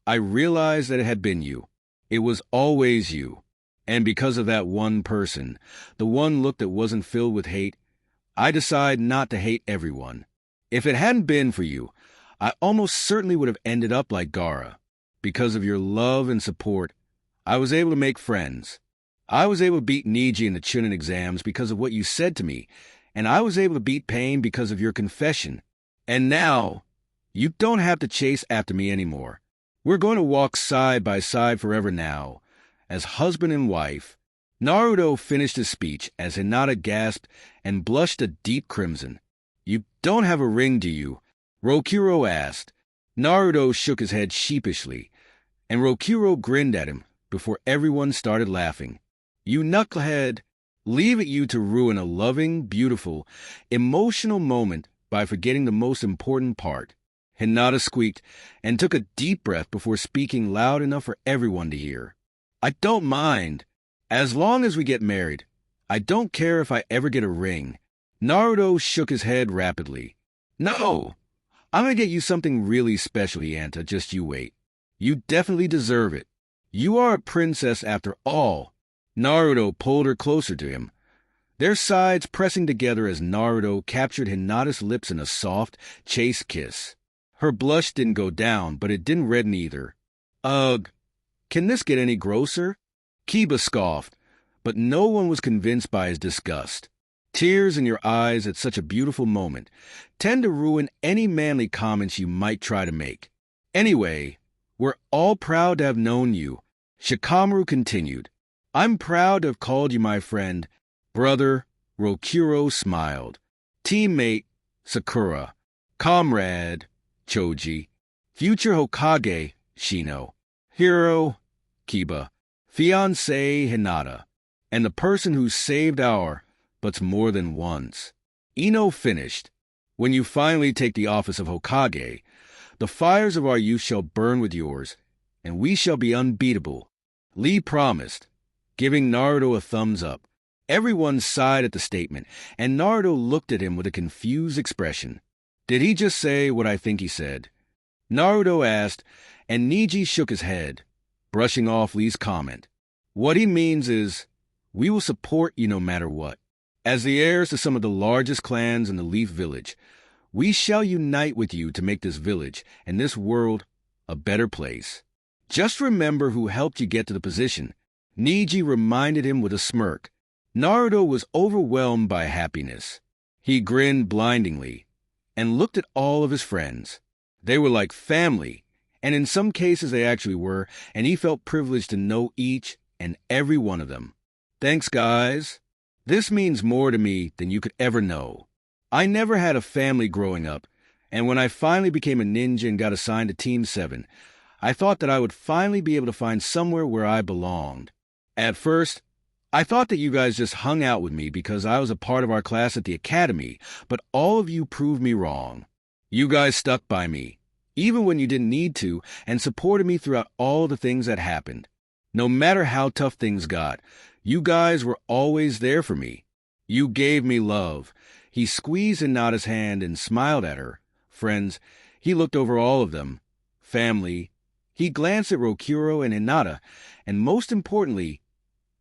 I realized that it had been you. It was always you. And because of that one person, the one look that wasn't filled with hate, I decided not to hate everyone. If it hadn't been for you, I almost certainly would have ended up like Gaara. Because of your love and support, I was able to make friends. I was able to beat Niji in the Chunin exams because of what you said to me, and I was able to beat Pain because of your confession. And now, you don't have to chase after me anymore. We're going to walk side by side forever now, as husband and wife. Naruto finished his speech as Hinata gasped and blushed a deep crimson. You don't have a ring, do you? Rokuro asked. Naruto shook his head sheepishly, and Rokuro grinned at him before everyone started laughing. You knucklehead, leave it you to ruin a loving, beautiful, emotional moment by forgetting the most important part. Hinata squeaked and took a deep breath before speaking loud enough for everyone to hear. I don't mind. As long as we get married, I don't care if I ever get a ring. Naruto shook his head rapidly. No, I'm going to get you something really special, Hinata, just you wait. You definitely deserve it. You are a princess after all. Naruto pulled her closer to him, their sides pressing together as Naruto captured Hinata's lips in a soft, chaste kiss. Her blush didn't go down, but it didn't redden either. Ugh, can this get any grosser? Kiba scoffed, but no one was convinced by his disgust. Tears in your eyes at such a beautiful moment tend to ruin any manly comments you might try to make. Anyway, we're all proud to have known you, Shikamaru continued. I'm proud to have called you my friend. Brother, Rokuro smiled. Teammate, Sakura. Comrade, Choji. future Hokage, Shino, hero, Kiba, fiancé, Hinata, and the person who saved our butts more than once. Ino finished. When you finally take the office of Hokage, the fires of our youth shall burn with yours, and we shall be unbeatable. Lee promised, giving Naruto a thumbs up. Everyone sighed at the statement, and Naruto looked at him with a confused expression. Did he just say what I think he said? Naruto asked, and Neji shook his head, brushing off Lee's comment. What he means is, we will support you no matter what. As the heirs to some of the largest clans in the Leaf Village, we shall unite with you to make this village and this world a better place. Just remember who helped you get to the position. Neji reminded him with a smirk. Naruto was overwhelmed by happiness. He grinned blindingly and looked at all of his friends. They were like family, and in some cases they actually were, and he felt privileged to know each and every one of them. Thanks, guys. This means more to me than you could ever know. I never had a family growing up, and when I finally became a ninja and got assigned to Team 7, I thought that I would finally be able to find somewhere where I belonged. At first, I thought that you guys just hung out with me because I was a part of our class at the academy, but all of you proved me wrong. You guys stuck by me, even when you didn't need to, and supported me throughout all the things that happened. No matter how tough things got, you guys were always there for me. You gave me love. He squeezed Hinata's hand and smiled at her. Friends, he looked over all of them. Family. He glanced at Rokuro and Hinata, and most importantly,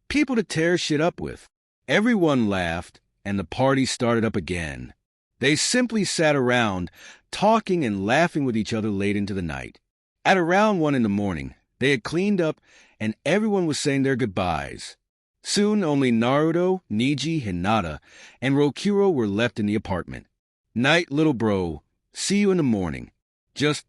people to tear shit up with. Everyone laughed, and the party started up again. They simply sat around, talking and laughing with each other late into the night. At around 1 a.m, they had cleaned up, and everyone was saying their goodbyes. Soon only Naruto, Neji, Hinata, and Rokuro were left in the apartment. Night, little bro. See you in the morning. Just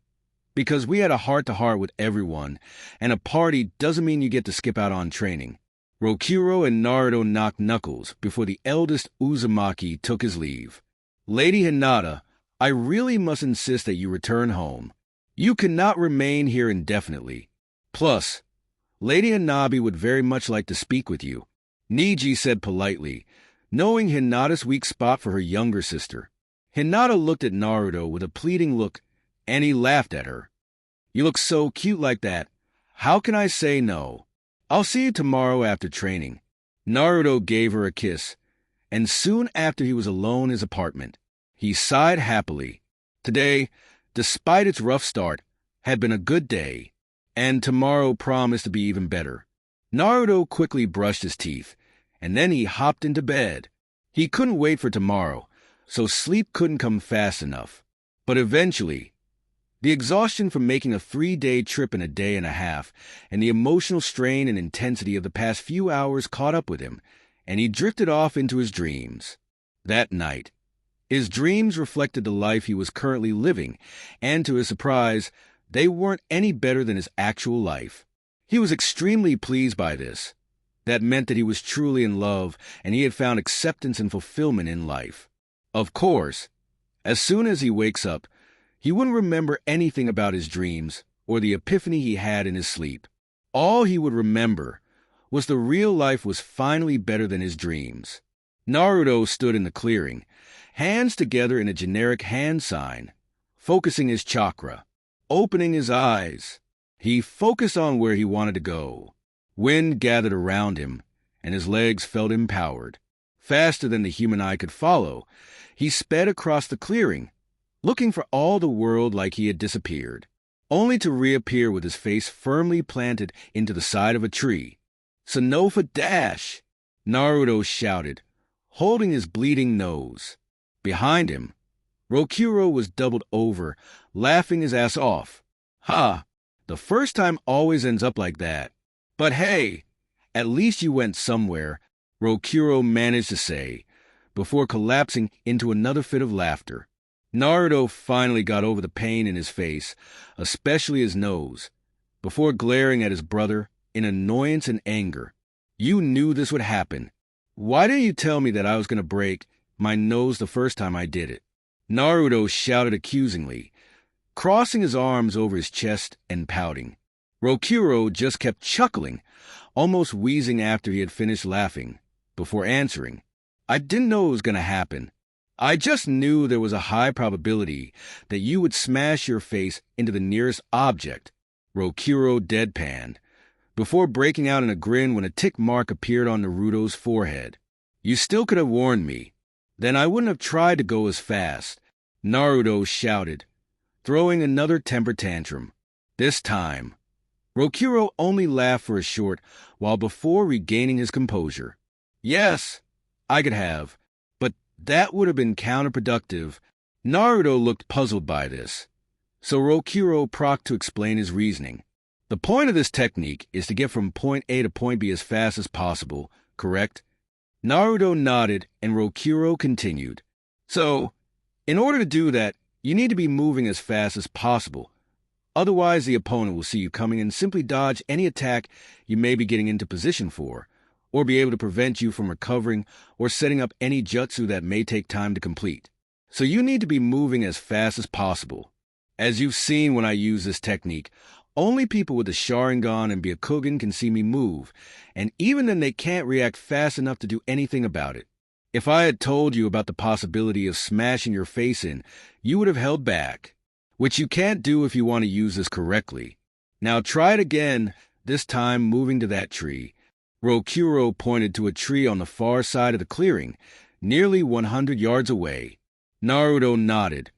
because we had a heart-to-heart with everyone, and a party doesn't mean you get to skip out on training. Rokuro and Naruto knocked knuckles before the eldest Uzumaki took his leave. Lady Hinata, I really must insist that you return home. You cannot remain here indefinitely. Plus, Lady Hanabi would very much like to speak with you, Neji said politely, knowing Hinata's weak spot for her younger sister. Hinata looked at Naruto with a pleading look, and he laughed at her. You look so cute like that. How can I say no? I'll see you tomorrow after training. Naruto gave her a kiss, and soon after he was alone in his apartment. He sighed happily. Today, despite its rough start, had been a good day, and tomorrow promised to be even better. Naruto quickly brushed his teeth, and then he hopped into bed. He couldn't wait for tomorrow, so sleep couldn't come fast enough. But eventually, the exhaustion from making a 3-day trip in a day and a half, and the emotional strain and intensity of the past few hours caught up with him, and he drifted off into his dreams. That night, his dreams reflected the life he was currently living, and to his surprise, they weren't any better than his actual life. He was extremely pleased by this. That meant that he was truly in love, and he had found acceptance and fulfillment in life. Of course, as soon as he wakes up, he wouldn't remember anything about his dreams or the epiphany he had in his sleep. All he would remember was the real life was finally better than his dreams. Naruto stood in the clearing, hands together in a generic hand sign, focusing his chakra, opening his eyes. He focused on where he wanted to go. Wind gathered around him, and his legs felt empowered. Faster than the human eye could follow, he sped across the clearing, looking for all the world like he had disappeared, only to reappear with his face firmly planted into the side of a tree. "Sanofa dash!" Naruto shouted, holding his bleeding nose. Behind him, Rokuro was doubled over, laughing his ass off. Ha! The first time always ends up like that. But hey, at least you went somewhere, Rokuro managed to say, before collapsing into another fit of laughter. Naruto finally got over the pain in his face, especially his nose, before glaring at his brother in annoyance and anger. You knew this would happen. Why didn't you tell me that I was going to break my nose the first time I did it? Naruto shouted accusingly, crossing his arms over his chest and pouting. Rokuro just kept chuckling, almost wheezing after he had finished laughing, before answering. I didn't know it was going to happen. I just knew there was a high probability that you would smash your face into the nearest object, Rokuro deadpanned, before breaking out in a grin when a tick mark appeared on Naruto's forehead. You still could have warned me. Then I wouldn't have tried to go as fast, Naruto shouted, throwing another temper tantrum. This time, Rokuro only laughed for a short while before regaining his composure. Yes, I could have, but that would have been counterproductive. Naruto looked puzzled by this, so Rokuro procked to explain his reasoning. The point of this technique is to get from point A to point B as fast as possible, correct? Naruto nodded and Rokuro continued. So, in order to do that, you need to be moving as fast as possible. Otherwise, the opponent will see you coming and simply dodge any attack you may be getting into position for, or be able to prevent you from recovering or setting up any jutsu that may take time to complete. So you need to be moving as fast as possible. As you've seen when I use this technique, only people with a Sharingan and Byakugan can see me move, and even then they can't react fast enough to do anything about it. If I had told you about the possibility of smashing your face in, you would have held back, which you can't do if you want to use this correctly. Now try it again, this time moving to that tree. Rokuro pointed to a tree on the far side of the clearing, nearly 100 yards away. Naruto nodded,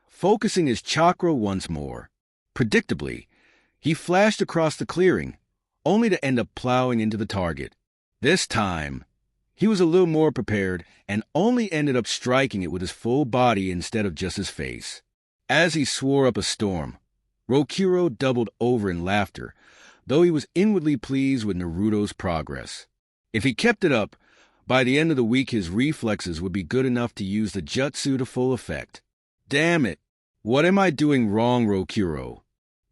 focusing his chakra once more. Predictably, he flashed across the clearing, only to end up plowing into the target. This time, he was a little more prepared and only ended up striking it with his full body instead of just his face. As he swore up a storm, Rokuro doubled over in laughter, though he was inwardly pleased with Naruto's progress. If he kept it up, by the end of the week his reflexes would be good enough to use the jutsu to full effect. Damn it! What am I doing wrong, Rokuro?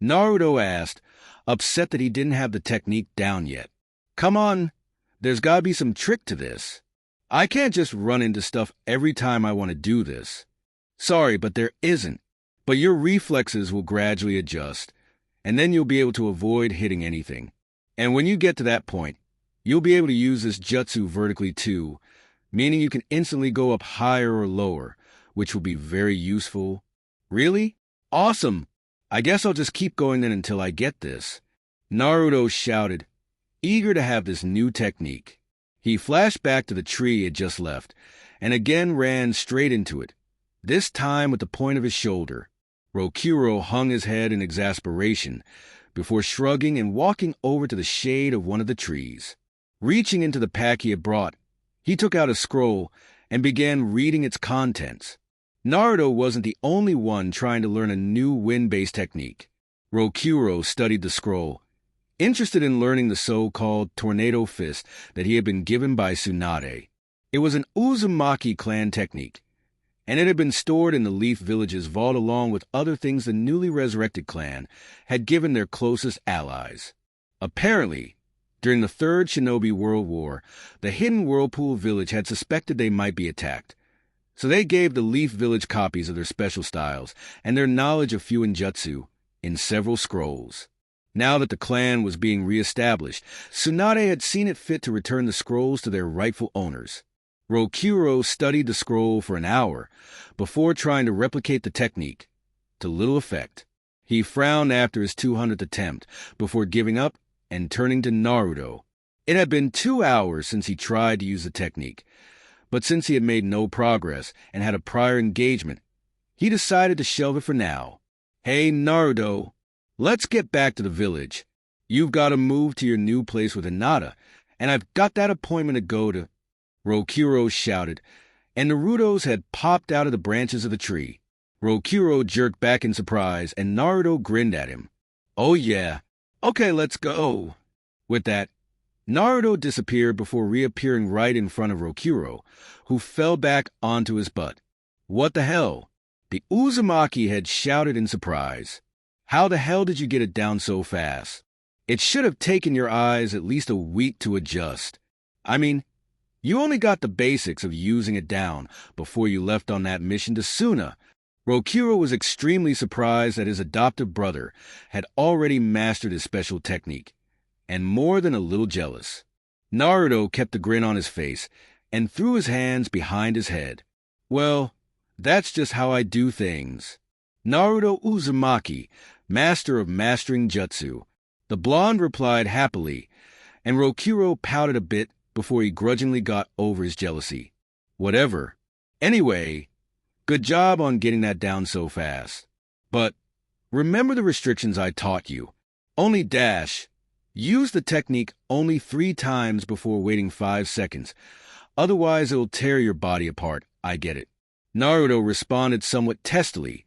Naruto asked, upset that he didn't have the technique down yet. Come on, there's gotta be some trick to this. I can't just run into stuff every time I want to do this. Sorry, but there isn't. But your reflexes will gradually adjust, and then you'll be able to avoid hitting anything. And when you get to that point, you'll be able to use this jutsu vertically too, meaning you can instantly go up higher or lower, which will be very useful. Really? Awesome! I guess I'll just keep going then until I get this. Naruto shouted, eager to have this new technique. He flashed back to the tree he had just left, and again ran straight into it, this time with the point of his shoulder. Rokuro hung his head in exasperation, before shrugging and walking over to the shade of one of the trees. Reaching into the pack he had brought, he took out a scroll and began reading its contents. Naruto wasn't the only one trying to learn a new wind-based technique. Rokuro studied the scroll, interested in learning the so-called Tornado Fist that he had been given by Tsunade. It was an Uzumaki clan technique, and it had been stored in the Leaf Village's vault along with other things the newly resurrected clan had given their closest allies. Apparently, during the Third Shinobi World War, the hidden Whirlpool Village had suspected they might be attacked, so they gave the Leaf Village copies of their special styles and their knowledge of Fuinjutsu in several scrolls. Now that the clan was being re-established, Tsunade had seen it fit to return the scrolls to their rightful owners. Rokuro studied the scroll for an hour before trying to replicate the technique, to little effect. He frowned after his 200th attempt before giving up and turning to Naruto. It had been 2 hours since he tried to use the technique, but since he had made no progress and had a prior engagement, he decided to shelve it for now. Hey, Naruto, let's get back to the village. You've got to move to your new place with Hinata, and I've got that appointment to go to. Rokuro shouted, and Naruto's had popped out of the branches of the tree. Rokuro jerked back in surprise, and Naruto grinned at him. Oh yeah, okay, let's go. With that, Naruto disappeared before reappearing right in front of Rokuro, who fell back onto his butt. What the hell? The Uzumaki had shouted in surprise. How the hell did you get it down so fast? It should have taken your eyes at least a week to adjust. I mean, you only got the basics of using it down before you left on that mission to Suna, Rokuro was extremely surprised that his adoptive brother had already mastered his special technique, and more than a little jealous. Naruto kept a grin on his face and threw his hands behind his head. Well, that's just how I do things. Naruto Uzumaki, master of mastering jutsu. The blonde replied happily, and Rokuro pouted a bit before he grudgingly got over his jealousy. Whatever. Anyway, good job on getting that down so fast. But remember the restrictions I taught you. Only dash. Use the technique only 3 times before waiting 5 seconds. Otherwise, it'll tear your body apart. I get it. Naruto responded somewhat testily,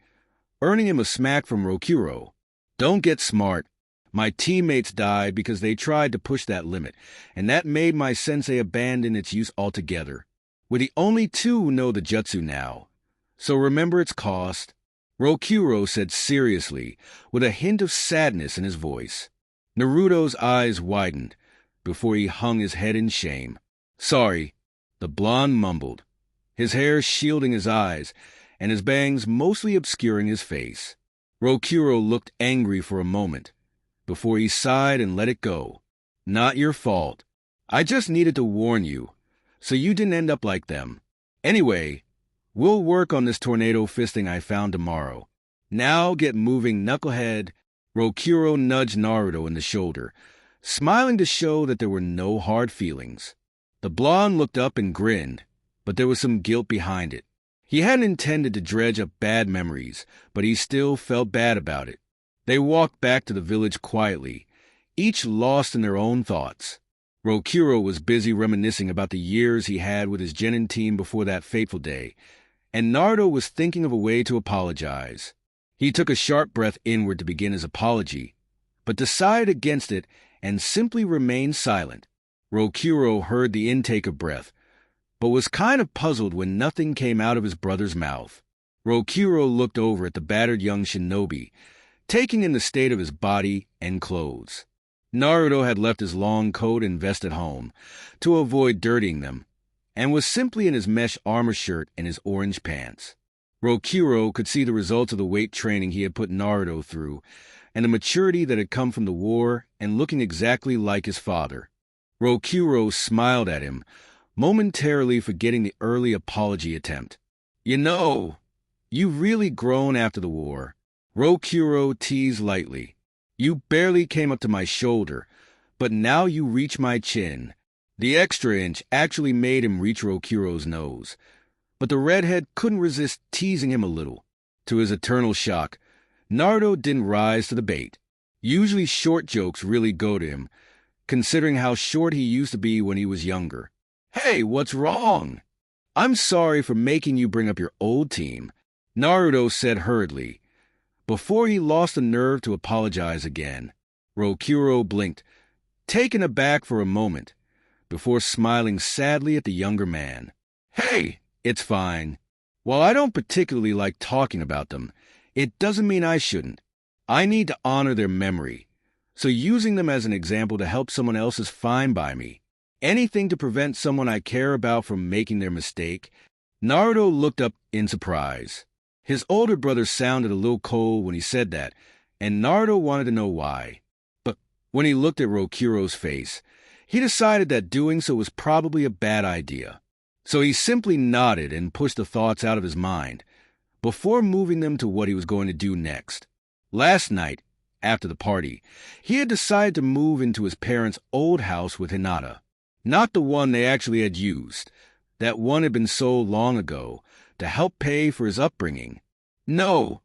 earning him a smack from Rokuro. Don't get smart. My teammates died because they tried to push that limit, and that made my sensei abandon its use altogether. We're the only 2 who know the jutsu now. So remember its cost. Rokuro said seriously, with a hint of sadness in his voice. Naruto's eyes widened before he hung his head in shame. Sorry, the blonde mumbled, his hair shielding his eyes and his bangs mostly obscuring his face. Rokuro looked angry for a moment before he sighed and let it go. Not your fault. I just needed to warn you, so you didn't end up like them. Anyway, we'll work on this tornado fisting I found tomorrow. Now get moving, knucklehead. Rokuro nudged Naruto in the shoulder, smiling to show that there were no hard feelings. The blonde looked up and grinned, but there was some guilt behind it. He hadn't intended to dredge up bad memories, but he still felt bad about it. They walked back to the village quietly, each lost in their own thoughts. Rokuro was busy reminiscing about the years he had with his genin team before that fateful day, and Naruto was thinking of a way to apologize. He took a sharp breath inward to begin his apology, but decided against it and simply remained silent. Rokuro heard the intake of breath, but was kind of puzzled when nothing came out of his brother's mouth. Rokuro looked over at the battered young shinobi, taking in the state of his body and clothes. Naruto had left his long coat and vest at home to avoid dirtying them, and was simply in his mesh armor shirt and his orange pants. Rokuro could see the results of the weight training he had put Naruto through, and the maturity that had come from the war and looking exactly like his father. Rokuro smiled at him, momentarily forgetting the early apology attempt. You know, you've really grown after the war. Rokuro teased lightly. You barely came up to my shoulder, but now you reach my chin. The extra inch actually made him reach Rokuro's nose, but the redhead couldn't resist teasing him a little. To his eternal shock, Naruto didn't rise to the bait. Usually short jokes really go to him, considering how short he used to be when he was younger. Hey, what's wrong? I'm sorry for making you bring up your old team, Naruto said hurriedly, before he lost the nerve to apologize again. Rokuro blinked, taken aback for a moment, before smiling sadly at the younger man. Hey, it's fine. While I don't particularly like talking about them, it doesn't mean I shouldn't. I need to honor their memory, so using them as an example to help someone else is fine by me. Anything to prevent someone I care about from making their mistake. Naruto looked up in surprise. His older brother sounded a little cold when he said that, and Naruto wanted to know why. But when he looked at Rokuro's face, he decided that doing so was probably a bad idea. So he simply nodded and pushed the thoughts out of his mind, before moving them to what he was going to do next. Last night, after the party, he had decided to move into his parents' old house with Hinata. Not the one they actually had used. That one had been sold long ago, to help pay for his upbringing. No,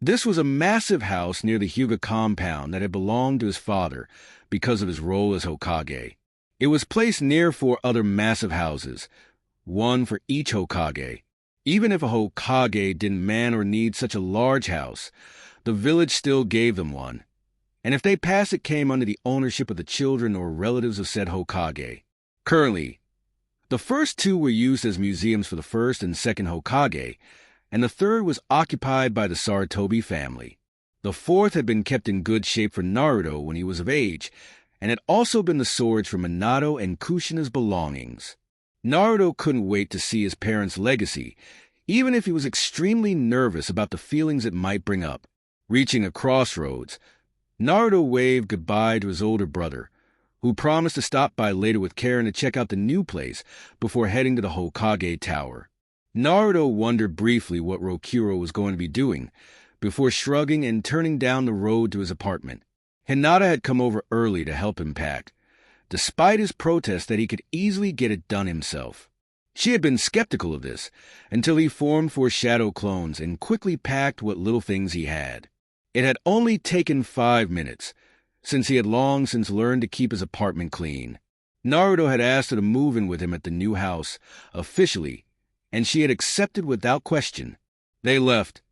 this was a massive house near the Hyuga compound that had belonged to his father because of his role as Hokage. It was placed near 4 other massive houses, one for each Hokage. Even if a Hokage didn't man or need such a large house, the village still gave them one. And if they passed, it came under the ownership of the children or relatives of said Hokage. Currently, the first 2 were used as museums for the first and second Hokage, and the third was occupied by the Sarutobi family. The fourth had been kept in good shape for Naruto when he was of age, and had also been the swords for Minato and Kushina's belongings. Naruto couldn't wait to see his parents' legacy, even if he was extremely nervous about the feelings it might bring up. Reaching a crossroads, Naruto waved goodbye to his older brother, who promised to stop by later with Karen to check out the new place before heading to the Hokage Tower. Naruto wondered briefly what Rokuro was going to be doing, before shrugging and turning down the road to his apartment. Hinata had come over early to help him pack, despite his protest that he could easily get it done himself. She had been skeptical of this, until he formed 4 shadow clones and quickly packed what little things he had. It had only taken 5 minutes, since he had long since learned to keep his apartment clean. Naruto had asked her to move in with him at the new house, officially, and she had accepted without question. They left,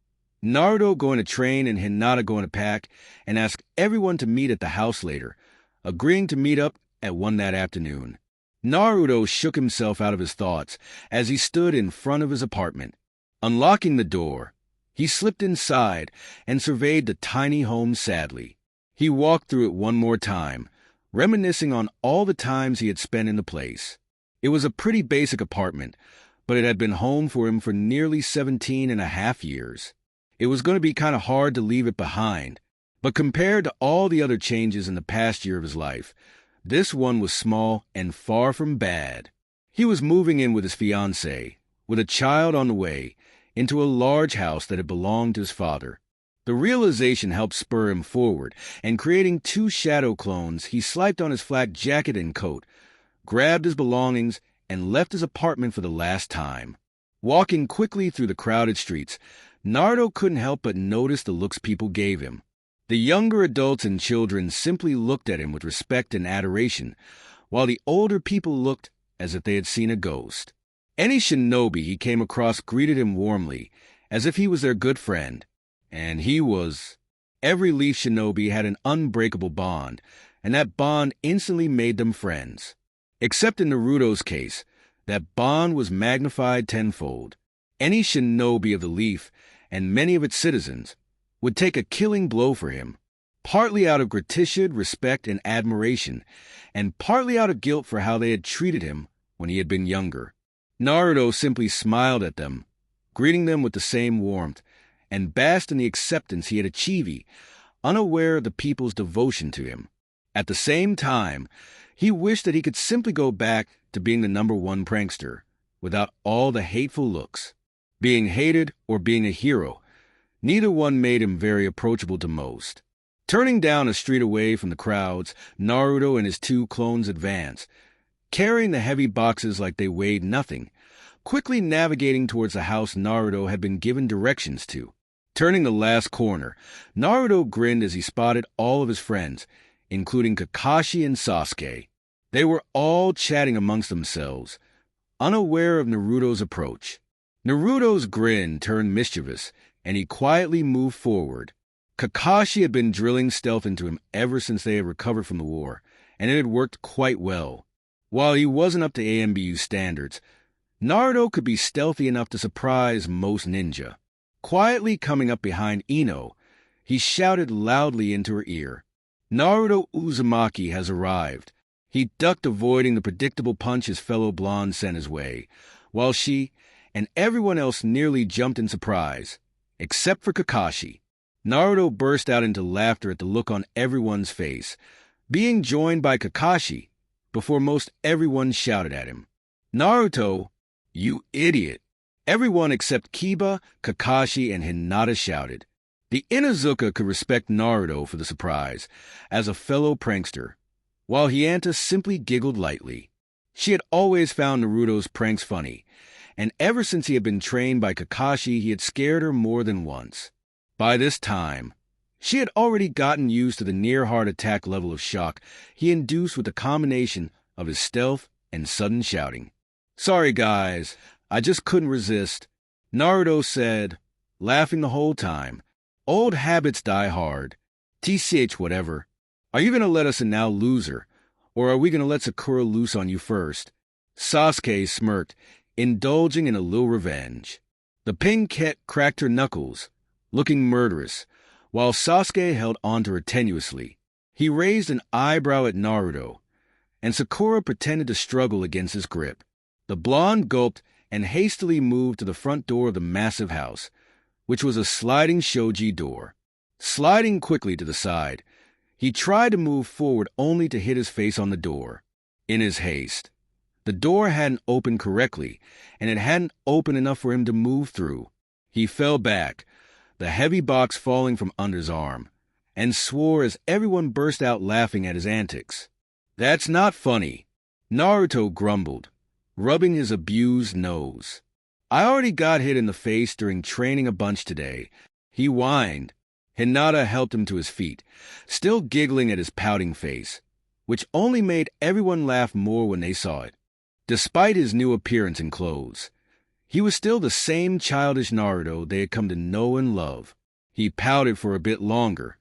Naruto going to train and Hinata going to pack, and asked everyone to meet at the house later, agreeing to meet up at 1 that afternoon. Naruto shook himself out of his thoughts as he stood in front of his apartment. Unlocking the door, he slipped inside and surveyed the tiny home sadly. He walked through it one more time, reminiscing on all the times he had spent in the place. It was a pretty basic apartment, but it had been home for him for nearly 17.5 years. It was going to be kind of hard to leave it behind, but compared to all the other changes in the past year of his life, this one was small and far from bad. He was moving in with his fiancée, with a child on the way, into a large house that had belonged to his father. The realization helped spur him forward, and creating 2 shadow clones, he slipped on his flak jacket and coat, grabbed his belongings, and left his apartment for the last time. Walking quickly through the crowded streets, Naruto couldn't help but notice the looks people gave him. The younger adults and children simply looked at him with respect and adoration, while the older people looked as if they had seen a ghost. Any shinobi he came across greeted him warmly, as if he was their good friend. And he was. Every Leaf shinobi had an unbreakable bond, and that bond instantly made them friends. Except in Naruto's case, that bond was magnified tenfold. Any shinobi of the Leaf, and many of its citizens, would take a killing blow for him, partly out of gratitude, respect, and admiration, and partly out of guilt for how they had treated him when he had been younger. Naruto simply smiled at them, greeting them with the same warmth, and basked in the acceptance he had achieved, unaware of the people's devotion to him. At the same time, he wished that he could simply go back to being the #1 prankster, without all the hateful looks. Being hated or being a hero, neither one made him very approachable to most. Turning down a street away from the crowds, Naruto and his 2 clones advanced, carrying the heavy boxes like they weighed nothing, quickly navigating towards the house Naruto had been given directions to. Turning the last corner, Naruto grinned as he spotted all of his friends, including Kakashi and Sasuke. They were all chatting amongst themselves, unaware of Naruto's approach. Naruto's grin turned mischievous, and he quietly moved forward. Kakashi had been drilling stealth into him ever since they had recovered from the war, and it had worked quite well. While he wasn't up to AMBU standards, Naruto could be stealthy enough to surprise most ninja. Quietly coming up behind Ino, he shouted loudly into her ear, "Naruto Uzumaki has arrived." He ducked, avoiding the predictable punch his fellow blonde sent his way, while she and everyone else nearly jumped in surprise, except for Kakashi. Naruto burst out into laughter at the look on everyone's face, being joined by Kakashi before most everyone shouted at him, "Naruto, you idiot!" Everyone except Kiba, Kakashi, and Hinata shouted. The Inuzuka could respect Naruto for the surprise, as a fellow prankster, while Hinata simply giggled lightly. She had always found Naruto's pranks funny, and ever since he had been trained by Kakashi, he had scared her more than once. By this time, she had already gotten used to the near-heart attack level of shock he induced with the combination of his stealth and sudden shouting. "Sorry, guys, I just couldn't resist," Naruto said, laughing the whole time. "Old habits die hard. TCH whatever. Are you going to let us in now, loser? Or are we going to let Sakura loose on you first?" Sasuke smirked, indulging in a little revenge. The pinkette cracked her knuckles, looking murderous, while Sasuke held onto her tenuously. He raised an eyebrow at Naruto, and Sakura pretended to struggle against his grip. The blonde gulped and hastily moved to the front door of the massive house, which was a sliding shoji door. Sliding quickly to the side, he tried to move forward only to hit his face on the door. In his haste, the door hadn't opened correctly, and it hadn't opened enough for him to move through. He fell back, the heavy box falling from under his arm, and swore as everyone burst out laughing at his antics. "That's not funny," Naruto grumbled, rubbing his abused nose. "I already got hit in the face during training a bunch today," he whined. Hinata helped him to his feet, still giggling at his pouting face, which only made everyone laugh more when they saw it. Despite his new appearance and clothes, he was still the same childish Naruto they had come to know and love. He pouted for a bit longer,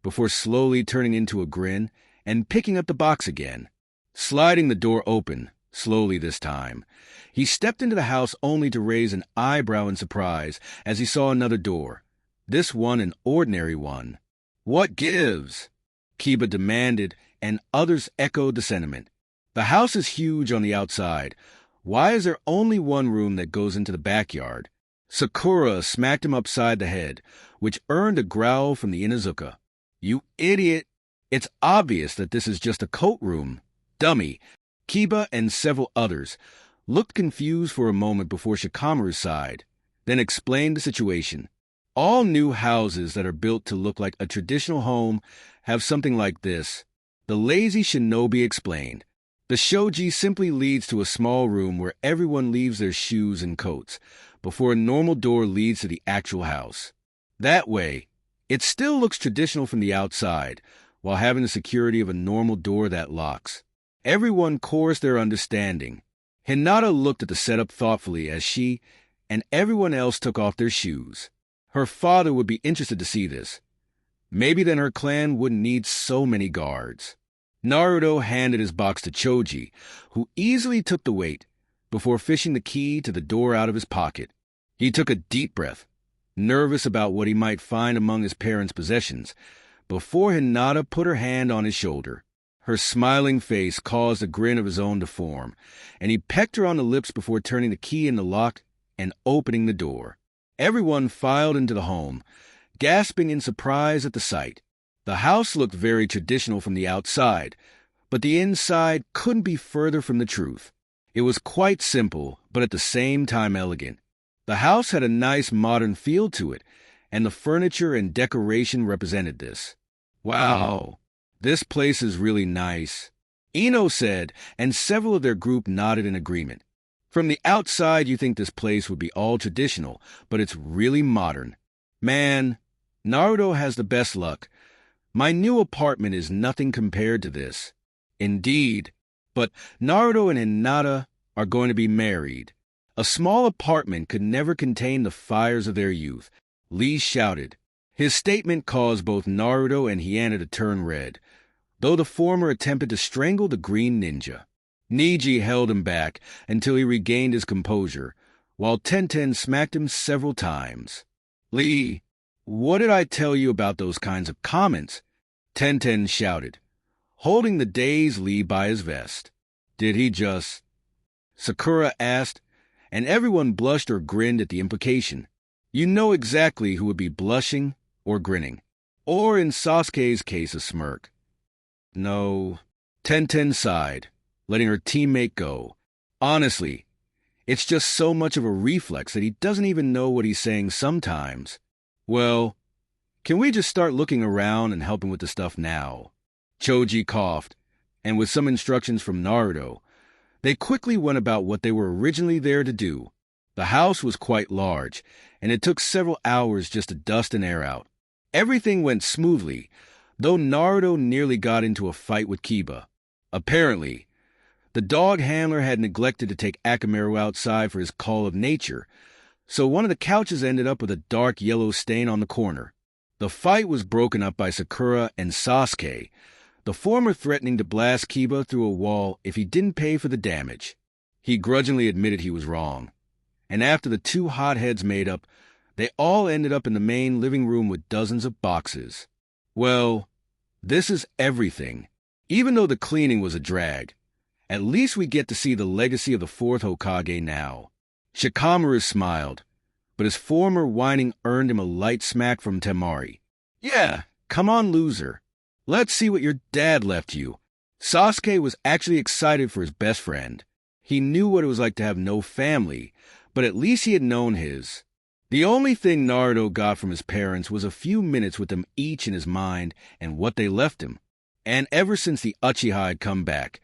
before slowly turning into a grin and picking up the box again. Sliding the door open, slowly this time, he stepped into the house only to raise an eyebrow in surprise as he saw another door, this one an ordinary one. "What gives?" Kiba demanded, and others echoed the sentiment. "The house is huge on the outside. Why is there only one room that goes into the backyard?" Sakura smacked him upside the head, which earned a growl from the Inuzuka. "You idiot! It's obvious that this is just a coat room. Dummy!" Kiba and several others looked confused for a moment before Shikamaru sighed, then explained the situation. All new houses that are built to look like a traditional home have something like this. The lazy shinobi explained. The shoji simply leads to a small room where everyone leaves their shoes and coats, before a normal door leads to the actual house. That way, it still looks traditional from the outside, while having the security of a normal door that locks. Everyone chorused their understanding. Hinata looked at the setup thoughtfully as she and everyone else took off their shoes. Her father would be interested to see this. Maybe then her clan wouldn't need so many guards. Naruto handed his box to Choji, who easily took the weight, before fishing the key to the door out of his pocket. He took a deep breath, nervous about what he might find among his parents' possessions, before Hinata put her hand on his shoulder. Her smiling face caused a grin of his own to form, and he pecked her on the lips before turning the key in the lock and opening the door. Everyone filed into the home, gasping in surprise at the sight. The house looked very traditional from the outside, but the inside couldn't be further from the truth. It was quite simple, but at the same time elegant. The house had a nice modern feel to it, and the furniture and decoration represented this. "Wow, this place is really nice," Ino said, and several of their group nodded in agreement. "From the outside, you think this place would be all traditional, but it's really modern. Man, Naruto has the best luck. My new apartment is nothing compared to this." "Indeed, but Naruto and Hinata are going to be married. A small apartment could never contain the fires of their youth," Lee shouted. His statement caused both Naruto and Hinata to turn red, though the former attempted to strangle the green ninja. Niji held him back until he regained his composure, while Tenten smacked him several times. "Lee, what did I tell you about those kinds of comments?" Tenten shouted, holding the dazed Lee by his vest. "Did he just—" Sakura asked, and everyone blushed or grinned at the implication. You know exactly who would be blushing or grinning, or in Sasuke's case a smirk. "No," Tenten sighed, letting her teammate go. "Honestly, it's just so much of a reflex that he doesn't even know what he's saying sometimes. Well, can we just start looking around and helping with the stuff now?" Choji coughed, and with some instructions from Naruto, they quickly went about what they were originally there to do. The house was quite large, and it took several hours just to dust and air out. Everything went smoothly, though Naruto nearly got into a fight with Kiba. Apparently, the dog handler had neglected to take Akamaru outside for his call of nature, so one of the couches ended up with a dark yellow stain on the corner. The fight was broken up by Sakura and Sasuke, the former threatening to blast Kiba through a wall if he didn't pay for the damage. He grudgingly admitted he was wrong, and after the two hotheads made up, they all ended up in the main living room with dozens of boxes. Well, this is everything. Even though the cleaning was a drag, at least we get to see the legacy of the fourth Hokage now. Shikamaru smiled, but his former whining earned him a light smack from Temari. Yeah, come on, loser. Let's see what your dad left you. Sasuke was actually excited for his best friend. He knew what it was like to have no family, but at least he had known his. The only thing Naruto got from his parents was a few minutes with them each in his mind and what they left him. And ever since the Uchiha had come back,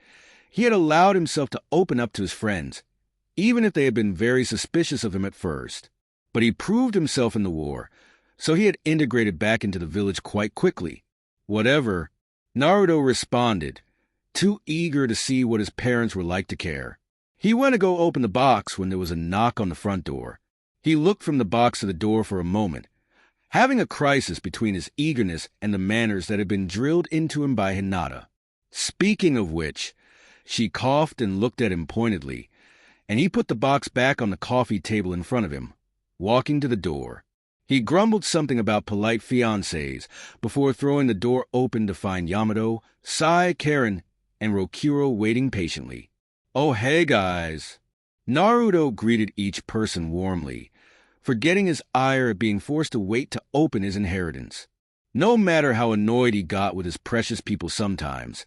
he had allowed himself to open up to his friends, even if they had been very suspicious of him at first. But he proved himself in the war, so he had integrated back into the village quite quickly. Whatever, Naruto responded, too eager to see what his parents were like to care. He went to go open the box when there was a knock on the front door. He looked from the box to the door for a moment, having a crisis between his eagerness and the manners that had been drilled into him by Hinata. Speaking of which, she coughed and looked at him pointedly, and he put the box back on the coffee table in front of him, walking to the door. He grumbled something about polite fiancés before throwing the door open to find Yamato, Sai, Karen, and Rokuro waiting patiently. Oh, hey, guys. Naruto greeted each person warmly, forgetting his ire at being forced to wait to open his inheritance. No matter how annoyed he got with his precious people sometimes,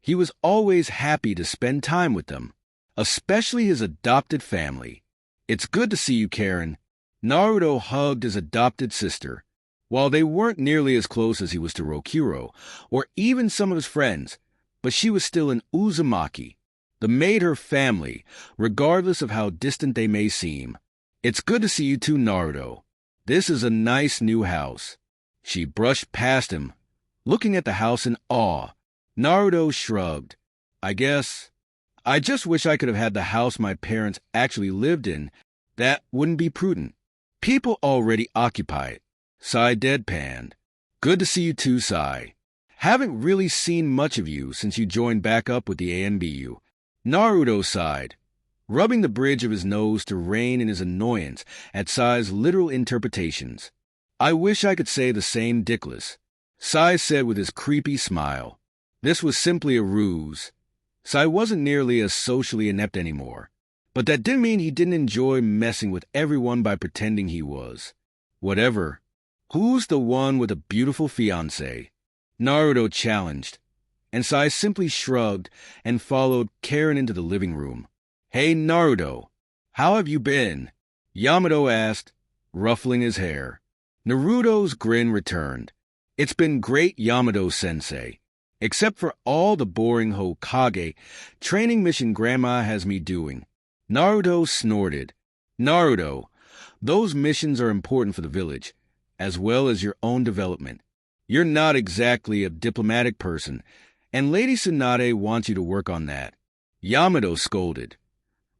he was always happy to spend time with them, especially his adopted family. It's good to see you, Karen. Naruto hugged his adopted sister. While they weren't nearly as close as he was to Rokuro, or even some of his friends, but she was still an Uzumaki, that made her family, regardless of how distant they may seem. It's good to see you too, Naruto. This is a nice new house. She brushed past him, looking at the house in awe. Naruto shrugged. I just wish I could have had the house my parents actually lived in. That wouldn't be prudent. People already occupy it. Sai deadpanned. Good to see you too, Sai. Haven't really seen much of you since you joined back up with the ANBU. Naruto sighed, rubbing the bridge of his nose to rein in his annoyance at Sai's literal interpretations. I wish I could say the same, Dickless, Sai said with his creepy smile. This was simply a ruse. Sai wasn't nearly as socially inept anymore, but that didn't mean he didn't enjoy messing with everyone by pretending he was. Whatever. Who's the one with a beautiful fiancé? Naruto challenged, and Sai simply shrugged and followed Karen into the living room. Hey, Naruto, how have you been? Yamato asked, ruffling his hair. Naruto's grin returned. It's been great, Yamato-sensei. Except for all the boring Hokage training mission Grandma has me doing. Naruto snorted. Naruto, those missions are important for the village, as well as your own development. You're not exactly a diplomatic person, and Lady Tsunade wants you to work on that. Yamato scolded,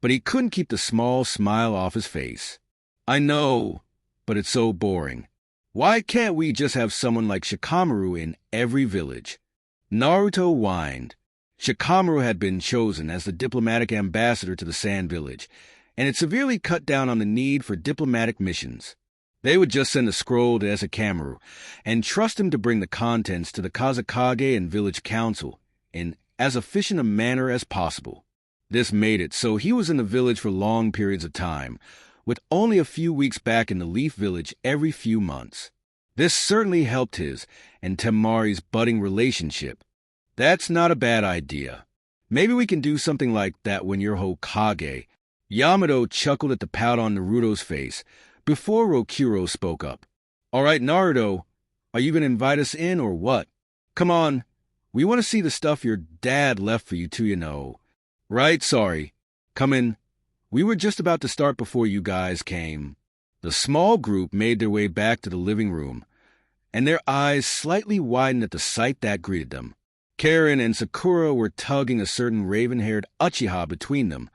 but he couldn't keep the small smile off his face. I know, but it's so boring. Why can't we just have someone like Shikamaru in every village? Naruto whined. Shikamaru had been chosen as the diplomatic ambassador to the Sand Village, and it severely cut down on the need for diplomatic missions. They would just send a scroll to Esakamaru and trust him to bring the contents to the Kazekage and village council in as efficient a manner as possible. This made it so he was in the village for long periods of time, with only a few weeks back in the Leaf Village every few months. This certainly helped his and Temari's budding relationship. That's not a bad idea. Maybe we can do something like that when you're Hokage. Yamato chuckled at the pout on Naruto's face before Rokuro spoke up. All right, Naruto, are you going to invite us in or what? Come on, we want to see the stuff your dad left for you too, you know. Right, sorry. Come in. We were just about to start before you guys came. The small group made their way back to the living room, and their eyes slightly widened at the sight that greeted them. Karen and Sakura were tugging a certain raven-haired Uchiha between them,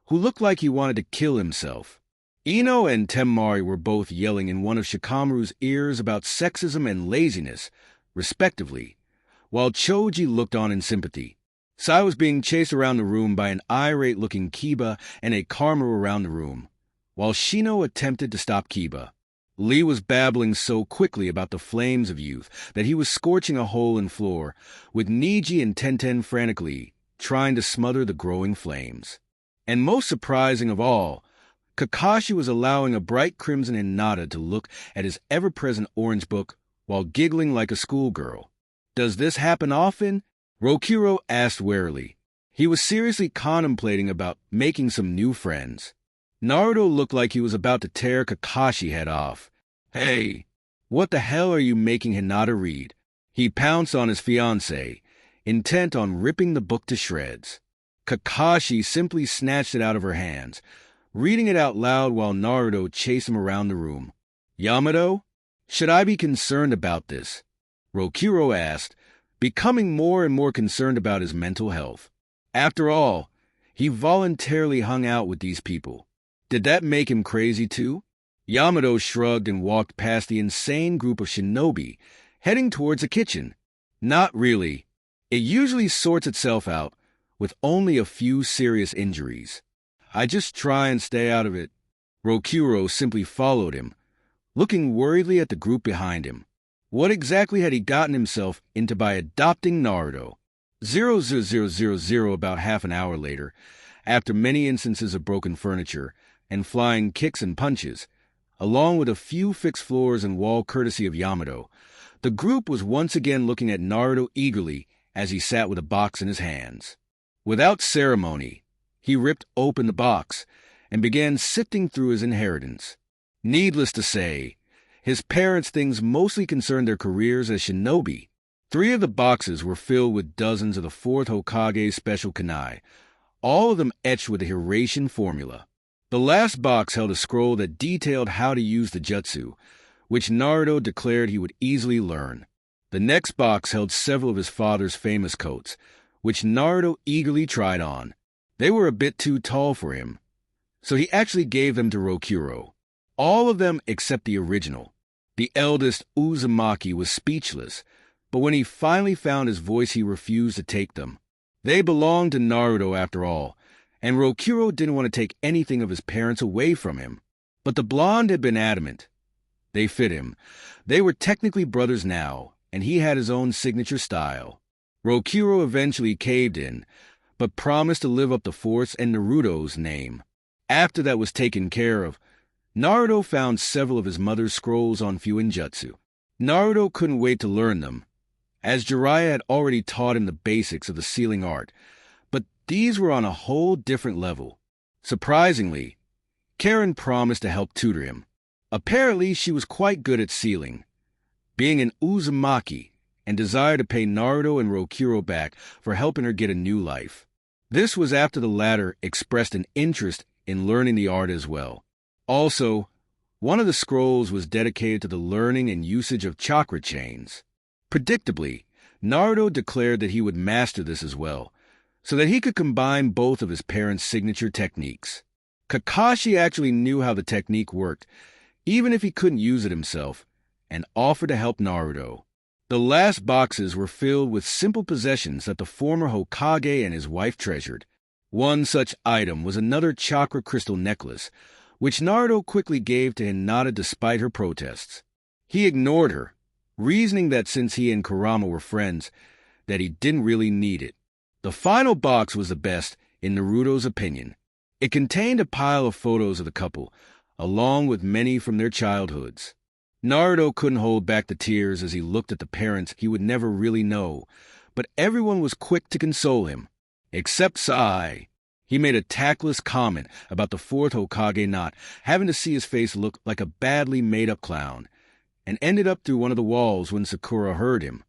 who looked like he wanted to kill himself. Ino and Temari were both yelling in one of Shikamaru's ears about sexism and laziness, respectively, while Choji looked on in sympathy. Sai was being chased around the room by an irate-looking Kiba and a Karma around the room, while Shino attempted to stop Kiba. Lee was babbling so quickly about the flames of youth that he was scorching a hole in floor, with Niji and Tenten frantically trying to smother the growing flames. And most surprising of all, Kakashi was allowing a bright crimson Hinata to look at his ever-present orange book while giggling like a schoolgirl. "Does this happen often?" Rokuro asked warily. He was seriously contemplating about making some new friends. Naruto looked like he was about to tear Kakashi head off. "Hey, what the hell are you making Hinata read?" He pounced on his fiancée, intent on ripping the book to shreds. Kakashi simply snatched it out of her hands, reading it out loud while Naruto chased him around the room. "Yamato, should I be concerned about this?" Rokuro asked, becoming more and more concerned about his mental health. After all, he voluntarily hung out with these people. Did that make him crazy too? Yamato shrugged and walked past the insane group of shinobi, heading towards the kitchen. "Not really. It usually sorts itself out, with only a few serious injuries. I just try and stay out of it." Rokuro simply followed him, looking worriedly at the group behind him. What exactly had he gotten himself into by adopting Naruto? 00000 about half an hour later, after many instances of broken furniture and flying kicks and punches, along with a few fixed floors and wall courtesy of Yamato, the group was once again looking at Naruto eagerly as he sat with a box in his hands. Without ceremony, he ripped open the box and began sifting through his inheritance. Needless to say, his parents' things mostly concerned their careers as shinobi. 3 of the boxes were filled with dozens of the 4th Hokage's special kunai, all of them etched with the Hiraition formula. The last box held a scroll that detailed how to use the jutsu, which Naruto declared he would easily learn. The next box held several of his father's famous coats, which Naruto eagerly tried on. They were a bit too tall for him, so he actually gave them to Rokuro. All of them except the original. The eldest, Uzumaki, was speechless, but when he finally found his voice he refused to take them. They belonged to Naruto after all, and Rokuro didn't want to take anything of his parents away from him. But the blonde had been adamant. They fit him. They were technically brothers now, and he had his own signature style. Rokuro eventually caved in, but promised to live up to Force and Naruto's name. After that was taken care of, Naruto found several of his mother's scrolls on Fuinjutsu. Naruto couldn't wait to learn them, as Jiraiya had already taught him the basics of the sealing art, but these were on a whole different level. Surprisingly, Karen promised to help tutor him. Apparently, she was quite good at sealing, being an Uzumaki, and desired to pay Naruto and Rokuro back for helping her get a new life. This was after the latter expressed an interest in learning the art as well. Also, one of the scrolls was dedicated to the learning and usage of chakra chains. Predictably, Naruto declared that he would master this as well, so that he could combine both of his parents' signature techniques. Kakashi actually knew how the technique worked, even if he couldn't use it himself, and offered to help Naruto. The last boxes were filled with simple possessions that the former Hokage and his wife treasured. One such item was another chakra crystal necklace, which Naruto quickly gave to Hinata despite her protests. He ignored her, reasoning that since he and Kurama were friends, that he didn't really need it. The final box was the best, in Naruto's opinion. It contained a pile of photos of the couple, along with many from their childhoods. Naruto couldn't hold back the tears as he looked at the parents he would never really know, but everyone was quick to console him, except Sai. He made a tactless comment about the 4th Hokage not having to see his face look like a badly made-up clown, and ended up through one of the walls when Sakura heard him.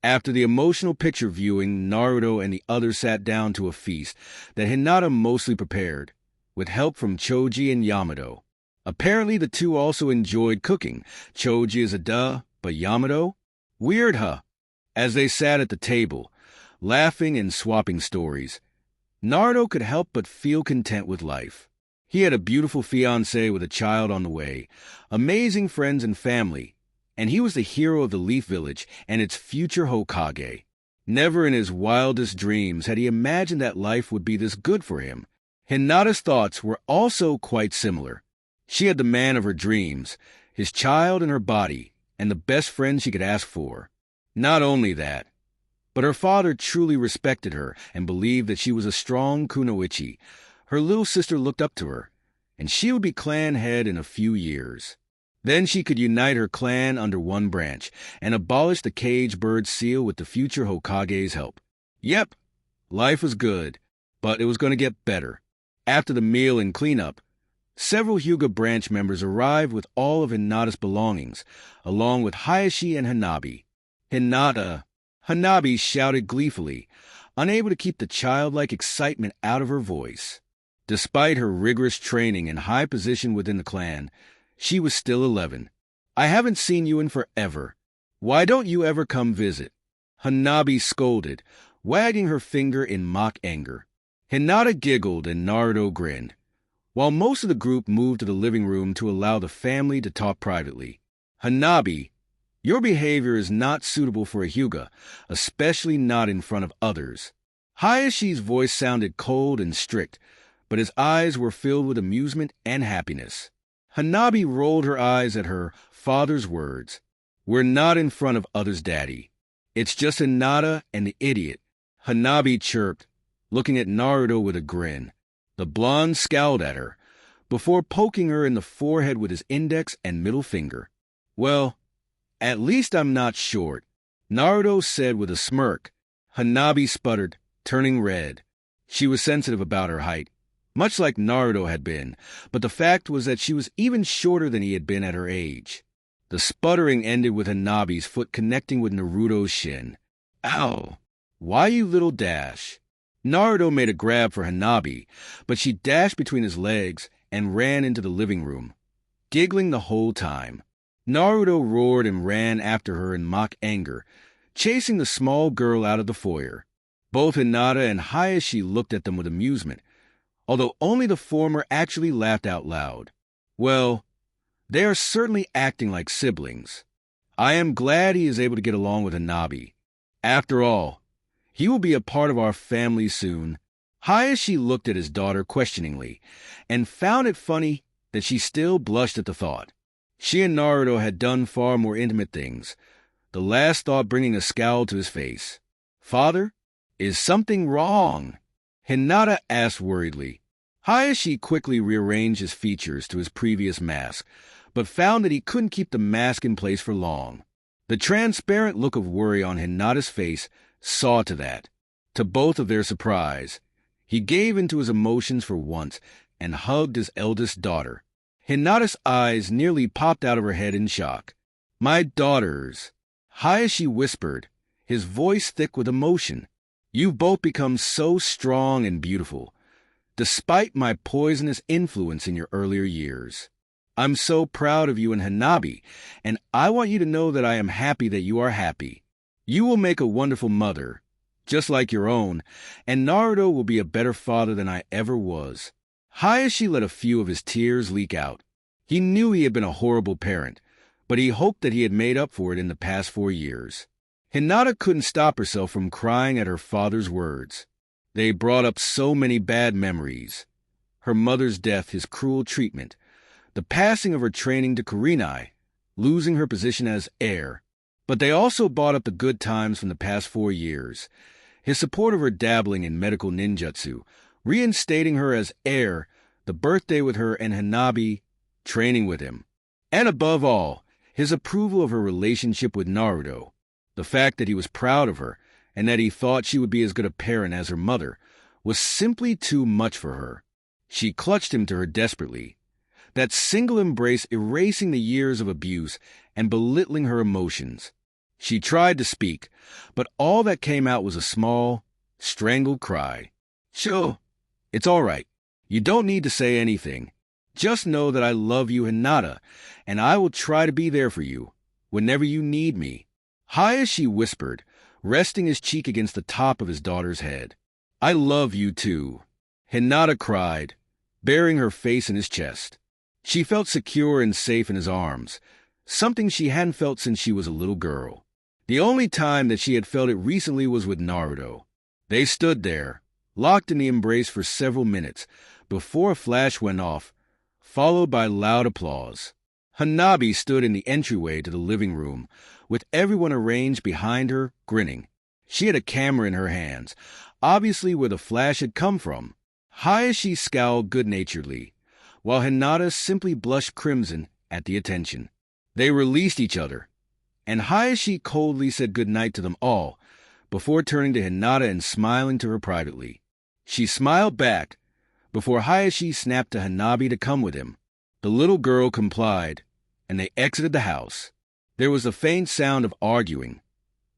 After the emotional picture viewing, Naruto and the others sat down to a feast that Hinata mostly prepared, with help from Choji and Yamato. Apparently the two also enjoyed cooking. Choji is a duh, but Yamato? Weird, huh? As they sat at the table, laughing and swapping stories, Naruto could help but feel content with life. He had a beautiful fiancée with a child on the way, amazing friends and family, and he was the hero of the Leaf Village and its future Hokage. Never in his wildest dreams had he imagined that life would be this good for him. Hinata's thoughts were also quite similar. She had the man of her dreams, his child in her body, and the best friend she could ask for. Not only that, but her father truly respected her and believed that she was a strong kunoichi. Her little sister looked up to her, and she would be clan head in a few years. Then she could unite her clan under one branch and abolish the cage bird seal with the future Hokage's help. Yep, life was good, but it was going to get better. After the meal and cleanup, several Hyuga branch members arrived with all of Hinata's belongings, along with Hayashi and Hanabi. Hanabi shouted gleefully, unable to keep the childlike excitement out of her voice. Despite her rigorous training and high position within the clan, she was still 11. I haven't seen you in forever. Why don't you ever come visit? Hanabi scolded, wagging her finger in mock anger. Hinata giggled and Naruto grinned, while most of the group moved to the living room to allow the family to talk privately. Hanabi, your behavior is not suitable for a Hyuga, especially not in front of others. Hayashi's voice sounded cold and strict, but his eyes were filled with amusement and happiness. Hanabi rolled her eyes at her father's words. We're not in front of others, Daddy. It's just Hinata and the idiot. Hanabi chirped, looking at Naruto with a grin. The blonde scowled at her, before poking her in the forehead with his index and middle finger. Well, at least I'm not short, Naruto said with a smirk. Hanabi sputtered, turning red. She was sensitive about her height, much like Naruto had been, but the fact was that she was even shorter than he had been at her age. The sputtering ended with Hanabi's foot connecting with Naruto's shin. Ow! Why, you little dash? Naruto made a grab for Hanabi, but she dashed between his legs and ran into the living room, giggling the whole time. Naruto roared and ran after her in mock anger, chasing the small girl out of the foyer. Both Hinata and Hayashi looked at them with amusement, although only the former actually laughed out loud. Well, they are certainly acting like siblings. I am glad he is able to get along with Hanabi. After all, he will be a part of our family soon. Hayashi looked at his daughter questioningly, and found it funny that she still blushed at the thought. She and Naruto had done far more intimate things, the last thought bringing a scowl to his face. Father, is something wrong? Hinata asked worriedly. Hayashi quickly rearranged his features to his previous mask, but found that he couldn't keep the mask in place for long. The transparent look of worry on Hinata's face saw to that. To both of their surprise, he gave into his emotions for once and hugged his eldest daughter. Hinata's eyes nearly popped out of her head in shock. My daughters, Hayashi whispered, his voice thick with emotion. You've both become so strong and beautiful, despite my poisonous influence in your earlier years. I'm so proud of you and Hanabi, and I want you to know that I am happy that you are happy. You will make a wonderful mother, just like your own, and Naruto will be a better father than I ever was. Hayashi let a few of his tears leak out. He knew he had been a horrible parent, but he hoped that he had made up for it in the past 4 years. Hinata couldn't stop herself from crying at her father's words. They brought up so many bad memories. Her mother's death, his cruel treatment, the passing of her training to Kurenai, losing her position as heir. But they also brought up the good times from the past 4 years. His support of her dabbling in medical ninjutsu, reinstating her as heir, the birthday with her and Hanabi, training with him. And above all, his approval of her relationship with Naruto. The fact that he was proud of her, and that he thought she would be as good a parent as her mother, was simply too much for her. She clutched him to her desperately, that single embrace erasing the years of abuse and belittling her emotions. She tried to speak, but all that came out was a small, strangled cry. Sure, it's all right. You don't need to say anything. Just know that I love you, Hinata, and I will try to be there for you, whenever you need me. Hayashi whispered, resting his cheek against the top of his daughter's head. I love you too. Hinata cried, burying her face in his chest. She felt secure and safe in his arms, something she hadn't felt since she was a little girl. The only time that she had felt it recently was with Naruto. They stood there, locked in the embrace for several minutes, before a flash went off, followed by loud applause. Hanabi stood in the entryway to the living room, with everyone arranged behind her, grinning. She had a camera in her hands, obviously where the flash had come from. Hayashi scowled good-naturedly, while Hinata simply blushed crimson at the attention. They released each other, and Hayashi coldly said goodnight to them all, before turning to Hinata and smiling to her privately. She smiled back, before Hayashi snapped to Hanabi to come with him. The little girl complied, and they exited the house. There was a faint sound of arguing,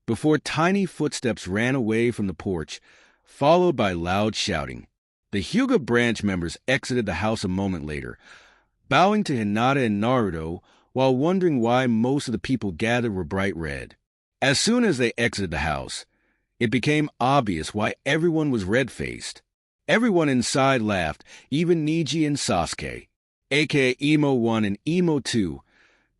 before tiny footsteps ran away from the porch, followed by loud shouting. The Hyuga branch members exited the house a moment later, bowing to Hinata and Naruto while wondering why most of the people gathered were bright red. As soon as they exited the house, it became obvious why everyone was red-faced. Everyone inside laughed, even Niji and Sasuke, aka Emo 1 and Emo 2.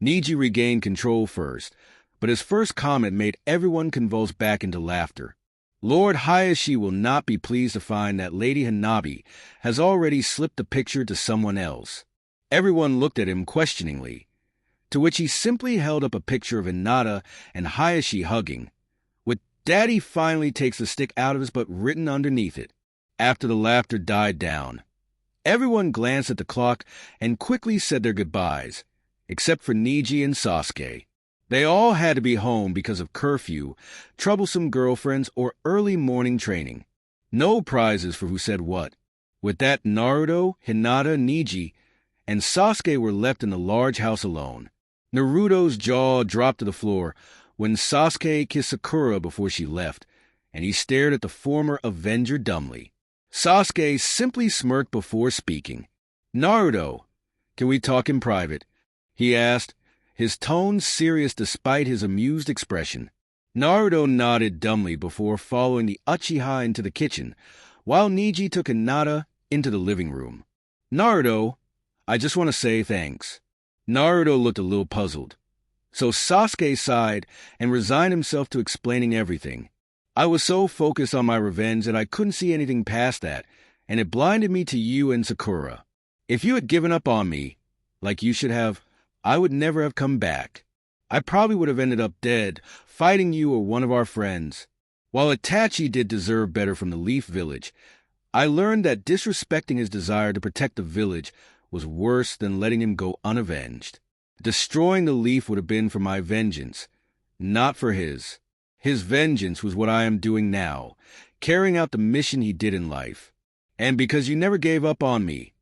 Niji regained control first, but his first comment made everyone convulse back into laughter. Lord Hayashi will not be pleased to find that Lady Hanabi has already slipped the picture to someone else. Everyone looked at him questioningly, to which he simply held up a picture of Hinata and Hayashi hugging, with "Daddy finally takes the stick out of his butt" written underneath it. After the laughter died down, everyone glanced at the clock and quickly said their goodbyes, except for Niji and Sasuke. They all had to be home because of curfew, troublesome girlfriends, or early morning training. No prizes for who said what. With that, Naruto, Hinata, Niji, and Sasuke were left in the large house alone. Naruto's jaw dropped to the floor when Sasuke kissed Sakura before she left, and he stared at the former Avenger dumbly. Sasuke simply smirked before speaking. "Naruto, can we talk in private?" he asked, his tone serious despite his amused expression. Naruto nodded dumbly before following the Uchiha into the kitchen, while Niji took Hinata into the living room. "Naruto, I just want to say thanks." Naruto looked a little puzzled, so Sasuke sighed and resigned himself to explaining everything. "I was so focused on my revenge that I couldn't see anything past that, and it blinded me to you and Sakura. If you had given up on me, like you should have, I would never have come back. I probably would have ended up dead, fighting you or one of our friends. While Itachi did deserve better from the Leaf Village, I learned that disrespecting his desire to protect the village was worse than letting him go unavenged. Destroying the leaf would have been for my vengeance, not for his. His vengeance was what I am doing now, carrying out the mission he did in life. And because you never gave up on me,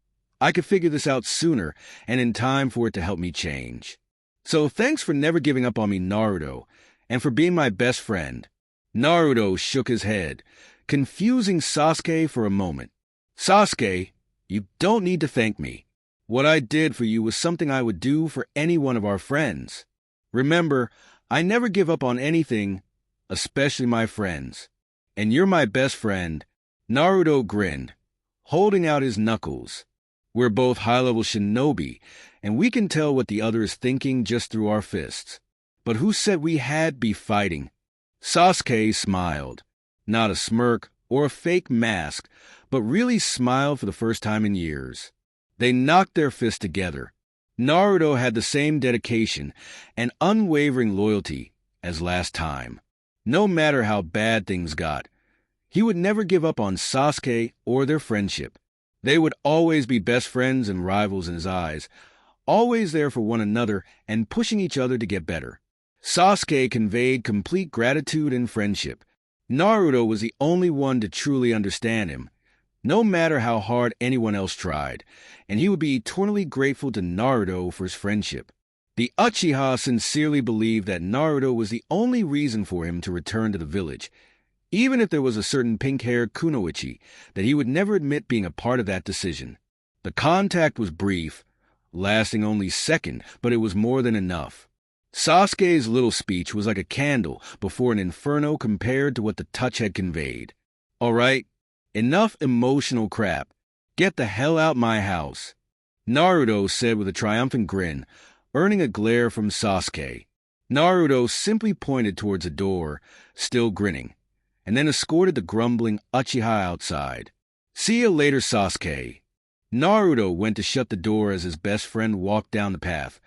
I could figure this out sooner and in time for it to help me change. So thanks for never giving up on me, Naruto, and for being my best friend." Naruto shook his head, confusing Sasuke for a moment. "Sasuke, you don't need to thank me. What I did for you was something I would do for any one of our friends. Remember, I never give up on anything, especially my friends. And you're my best friend." Naruto grinned, holding out his knuckles. "We're both high-level shinobi, and we can tell what the other is thinking just through our fists. But who said we had be fighting?" Sasuke smiled. Not a smirk or a fake mask, but really smiled for the first time in years. They knocked their fists together. Naruto had the same dedication and unwavering loyalty as last time. No matter how bad things got, he would never give up on Sasuke or their friendship. They would always be best friends and rivals in his eyes, always there for one another and pushing each other to get better. Sasuke conveyed complete gratitude and friendship. Naruto was the only one to truly understand him, no matter how hard anyone else tried, and he would be eternally grateful to Naruto for his friendship. The Uchiha sincerely believed that Naruto was the only reason for him to return to the village, even if there was a certain pink-haired kunoichi that he would never admit being a part of that decision. The contact was brief, lasting only a second, but it was more than enough. Sasuke's little speech was like a candle before an inferno compared to what the touch had conveyed. "All right, enough emotional crap. Get the hell out my house," Naruto said with a triumphant grin, earning a glare from Sasuke. Naruto simply pointed towards the door, still grinning, and then escorted the grumbling Uchiha outside. "See you later, Sasuke." Naruto went to shut the door as his best friend walked down the path,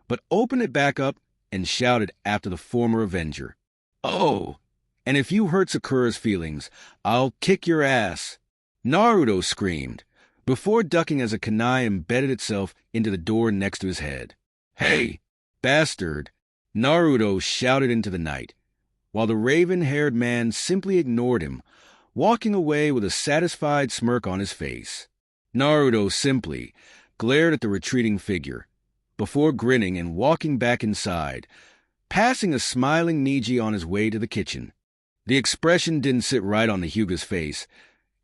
but opened it back up and shouted after the former Avenger, "Oh, and if you hurt Sakura's feelings, I'll kick your ass." Naruto screamed, before ducking as a kunai embedded itself into the door next to his head. "Hey, bastard!" Naruto shouted into the night, while the raven-haired man simply ignored him, walking away with a satisfied smirk on his face. Naruto simply glared at the retreating figure, before grinning and walking back inside, passing a smiling Niji on his way to the kitchen. The expression didn't sit right on the Hyuga's face,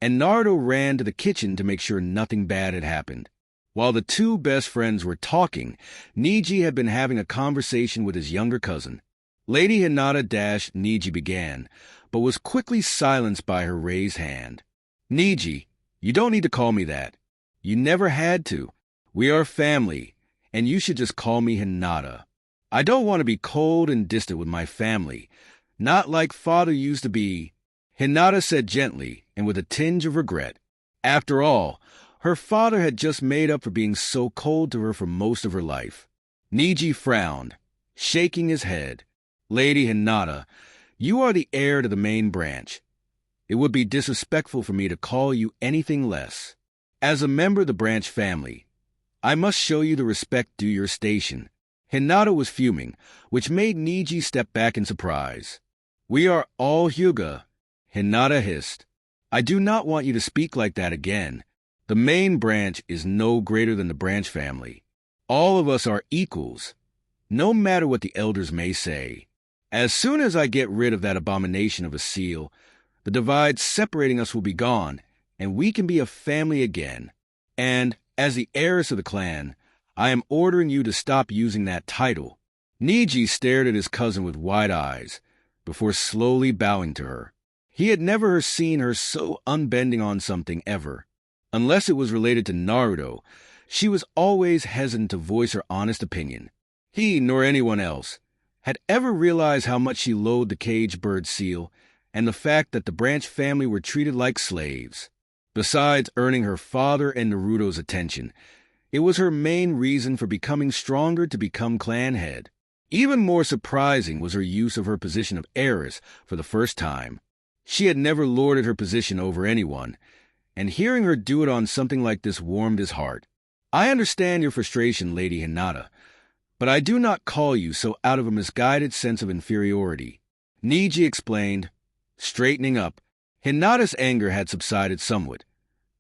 and Naruto ran to the kitchen to make sure nothing bad had happened. While the two best friends were talking, Niji had been having a conversation with his younger cousin. Lady Hinata Niji began, but was quickly silenced by her raised hand. "Niji, you don't need to call me that. You never had to. We are family, and you should just call me Hinata. I don't want to be cold and distant with my family, not like father used to be," Hinata said gently and with a tinge of regret. After all, her father had just made up for being so cold to her for most of her life. Niji frowned, shaking his head. "Lady Hinata, you are the heir to the main branch. It would be disrespectful for me to call you anything less. As a member of the branch family, I must show you the respect due your station." Hinata was fuming, which made Niji step back in surprise. "We are all Hyuga," Hinata hissed. "I do not want you to speak like that again. The main branch is no greater than the branch family. All of us are equals, no matter what the elders may say. As soon as I get rid of that abomination of a seal, the divide separating us will be gone, and we can be a family again. And, as the heiress of the clan, I am ordering you to stop using that title." Niji stared at his cousin with wide eyes, before slowly bowing to her. He had never seen her so unbending on something ever. Unless it was related to Naruto, she was always hesitant to voice her honest opinion. He, nor anyone else, had ever realized how much she loathed the cage bird seal and the fact that the branch family were treated like slaves. Besides earning her father and Naruto's attention, it was her main reason for becoming stronger to become clan head. Even more surprising was her use of her position of heiress for the first time. She had never lorded her position over anyone, and hearing her do it on something like this warmed his heart. "I understand your frustration, Lady Hinata, but I do not call you so out of a misguided sense of inferiority," Niji explained. Straightening up, Hinata's anger had subsided somewhat,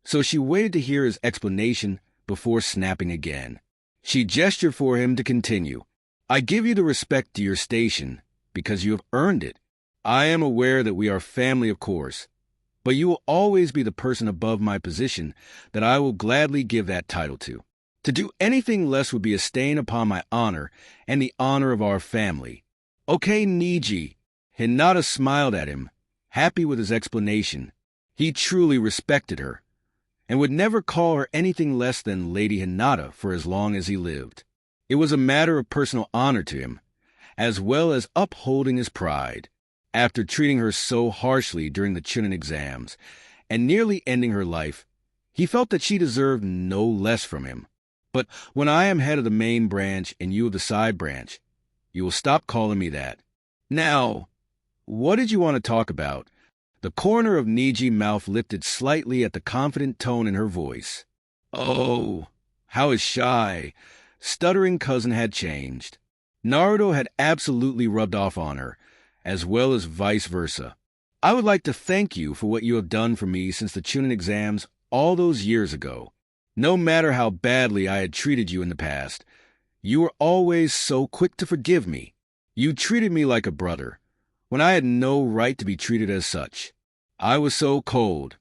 so she waited to hear his explanation before snapping again. She gestured for him to continue. "I give you the respect to your station because you have earned it. I am aware that we are family, of course, but you will always be the person above my position that I will gladly give that title to. To do anything less would be a stain upon my honor and the honor of our family." "Okay, Niji." Hinata smiled at him, happy with his explanation. He truly respected her, and would never call her anything less than Lady Hinata for as long as he lived. It was a matter of personal honor to him, as well as upholding his pride. After treating her so harshly during the Chunin exams, and nearly ending her life, he felt that she deserved no less from him. "But when I am head of the main branch and you of the side branch, you will stop calling me that. Now, what did you want to talk about?" The corner of Niji's mouth lifted slightly at the confident tone in her voice. Oh, how his shy, stuttering cousin had changed. Naruto had absolutely rubbed off on her, as well as vice versa. "I would like to thank you for what you have done for me since the Chunin exams all those years ago. No matter how badly I had treated you in the past, you were always so quick to forgive me. You treated me like a brother, when I had no right to be treated as such. I was so cold,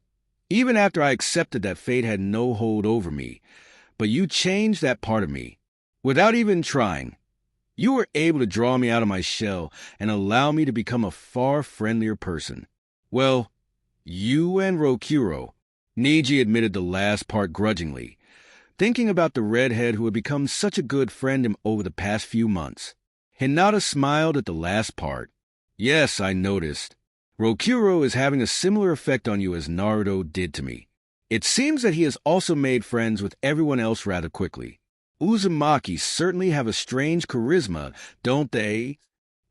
even after I accepted that fate had no hold over me, but you changed that part of me. Without even trying, you were able to draw me out of my shell and allow me to become a far friendlier person. Well, you and Rokuro," Niji admitted the last part grudgingly, thinking about the redhead who had become such a good friend over the past few months. Hinata smiled at the last part. "Yes, I noticed. Rokuro is having a similar effect on you as Naruto did to me. It seems that he has also made friends with everyone else rather quickly. Uzumaki certainly have a strange charisma, don't they?"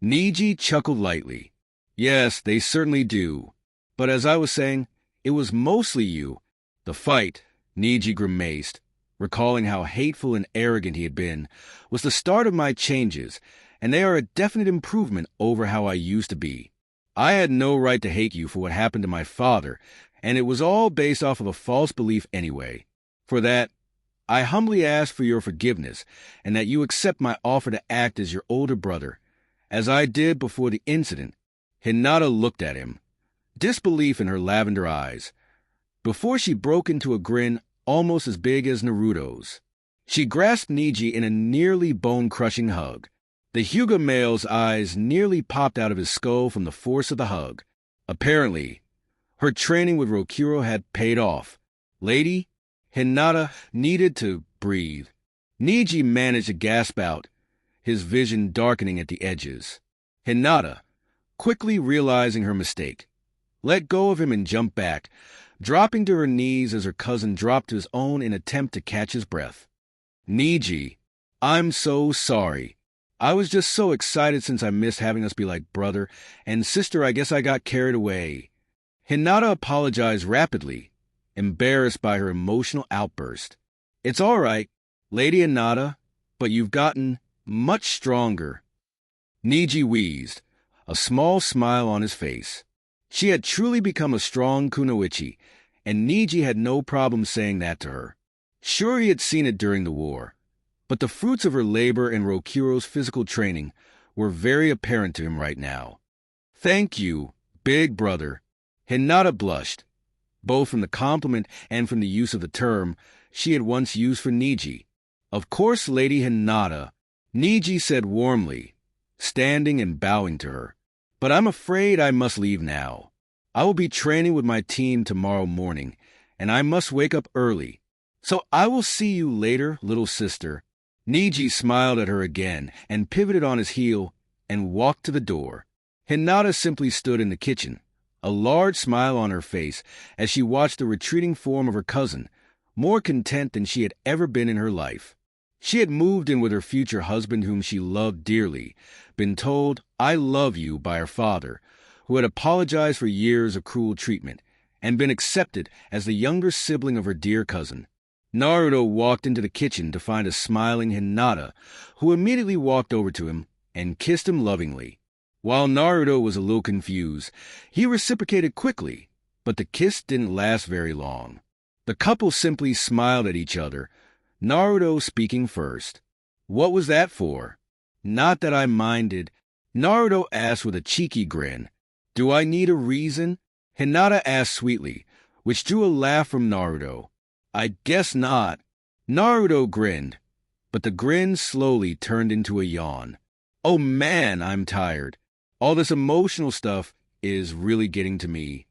Niji chuckled lightly. "Yes, they certainly do. But as I was saying, it was mostly you. The fight, Niji grimaced, recalling how hateful and arrogant he had been, was the start of my changes, and they are a definite improvement over how I used to be. I had no right to hate you for what happened to my father, and it was all based off of a false belief anyway. For that, I humbly ask for your forgiveness, and that you accept my offer to act as your older brother. As I did before the incident, Hinata looked at him, disbelief in her lavender eyes, before she broke into a grin almost as big as Naruto's. She grasped Niji in a nearly bone-crushing hug. The Hyuga male's eyes nearly popped out of his skull from the force of the hug. Apparently, her training with Rokuro had paid off. Lady, Hinata needed to breathe. Niji managed to gasp out, his vision darkening at the edges. Hinata, quickly realizing her mistake, let go of him and jumped back, dropping to her knees as her cousin dropped to his own in an attempt to catch his breath. Niji, I'm so sorry. I was just so excited since I missed having us be like brother and sister. I guess I got carried away. Hinata apologized rapidly, embarrassed by her emotional outburst. It's all right, Lady Hinata, but you've gotten much stronger. Niji wheezed, a small smile on his face. She had truly become a strong kunoichi, and Niji had no problem saying that to her. Sure, he had seen it during the war, but the fruits of her labor and Rokuro's physical training were very apparent to him right now. Thank you, big brother. Hinata blushed, both from the compliment and from the use of the term she had once used for Niji. Of course, Lady Hinata, Niji said warmly, standing and bowing to her. But I'm afraid I must leave now. I will be training with my team tomorrow morning, and I must wake up early. So I will see you later, little sister. Niji smiled at her again and pivoted on his heel and walked to the door. Hinata simply stood in the kitchen, a large smile on her face as she watched the retreating form of her cousin, more content than she had ever been in her life. She had moved in with her future husband whom she loved dearly, been told, "I love you," by her father, who had apologized for years of cruel treatment, and been accepted as the younger sibling of her dear cousin. Naruto walked into the kitchen to find a smiling Hinata, who immediately walked over to him and kissed him lovingly. While Naruto was a little confused, he reciprocated quickly, but the kiss didn't last very long. The couple simply smiled at each other, Naruto speaking first. What was that for? Not that I minded. Naruto asked with a cheeky grin. Do I need a reason? Hinata asked sweetly, which drew a laugh from Naruto. I guess not. Naruto grinned, but the grin slowly turned into a yawn. Oh man, I'm tired. All this emotional stuff is really getting to me.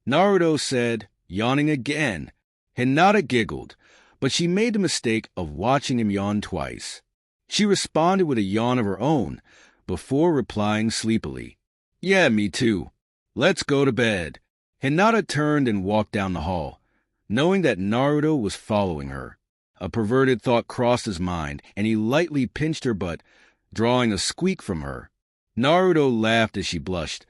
Naruto said, yawning again. Hinata giggled, but she made the mistake of watching him yawn twice. She responded with a yawn of her own, before replying sleepily. Yeah, me too. Let's go to bed. Hinata turned and walked down the hall, knowing that Naruto was following her. A perverted thought crossed his mind, and he lightly pinched her butt, drawing a squeak from her. Naruto laughed as she blushed,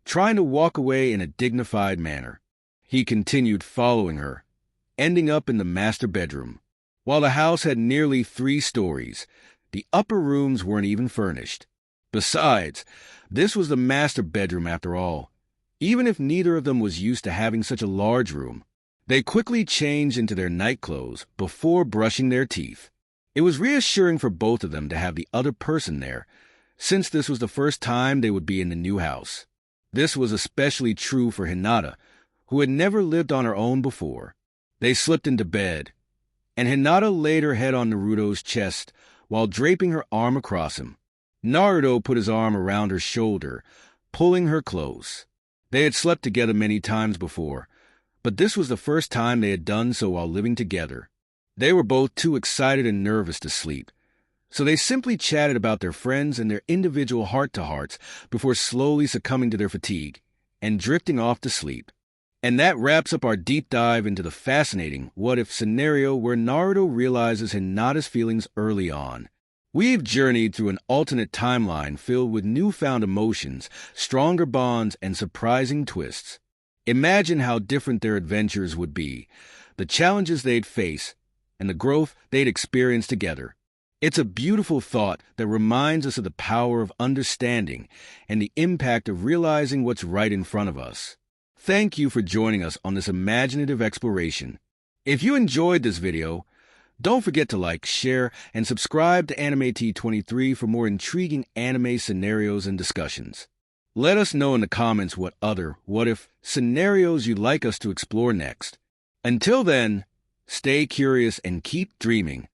trying to walk away in a dignified manner. He continued following her, ending up in the master bedroom. While the house had nearly 3 stories, the upper rooms weren't even furnished. Besides, this was the master bedroom after all. Even if neither of them was used to having such a large room, they quickly changed into their night clothes before brushing their teeth. It was reassuring for both of them to have the other person there, since this was the first time they would be in the new house. This was especially true for Hinata, who had never lived on her own before. They slipped into bed, and Hinata laid her head on Naruto's chest while draping her arm across him. Naruto put his arm around her shoulder, pulling her close. They had slept together many times before, but this was the first time they had done so while living together. They were both too excited and nervous to sleep, so they simply chatted about their friends and their individual heart-to-hearts before slowly succumbing to their fatigue and drifting off to sleep. And that wraps up our deep dive into the fascinating what-if scenario where Naruto realizes Hinata's feelings early on. We've journeyed through an alternate timeline filled with newfound emotions, stronger bonds, and surprising twists. Imagine how different their adventures would be, the challenges they'd face, and the growth they'd experience together. It's a beautiful thought that reminds us of the power of understanding and the impact of realizing what's right in front of us. Thank you for joining us on this imaginative exploration. If you enjoyed this video, don't forget to like, share, and subscribe to AnimeT23 for more intriguing anime scenarios and discussions. Let us know in the comments what other what-if scenarios you'd like us to explore next. Until then, stay curious and keep dreaming.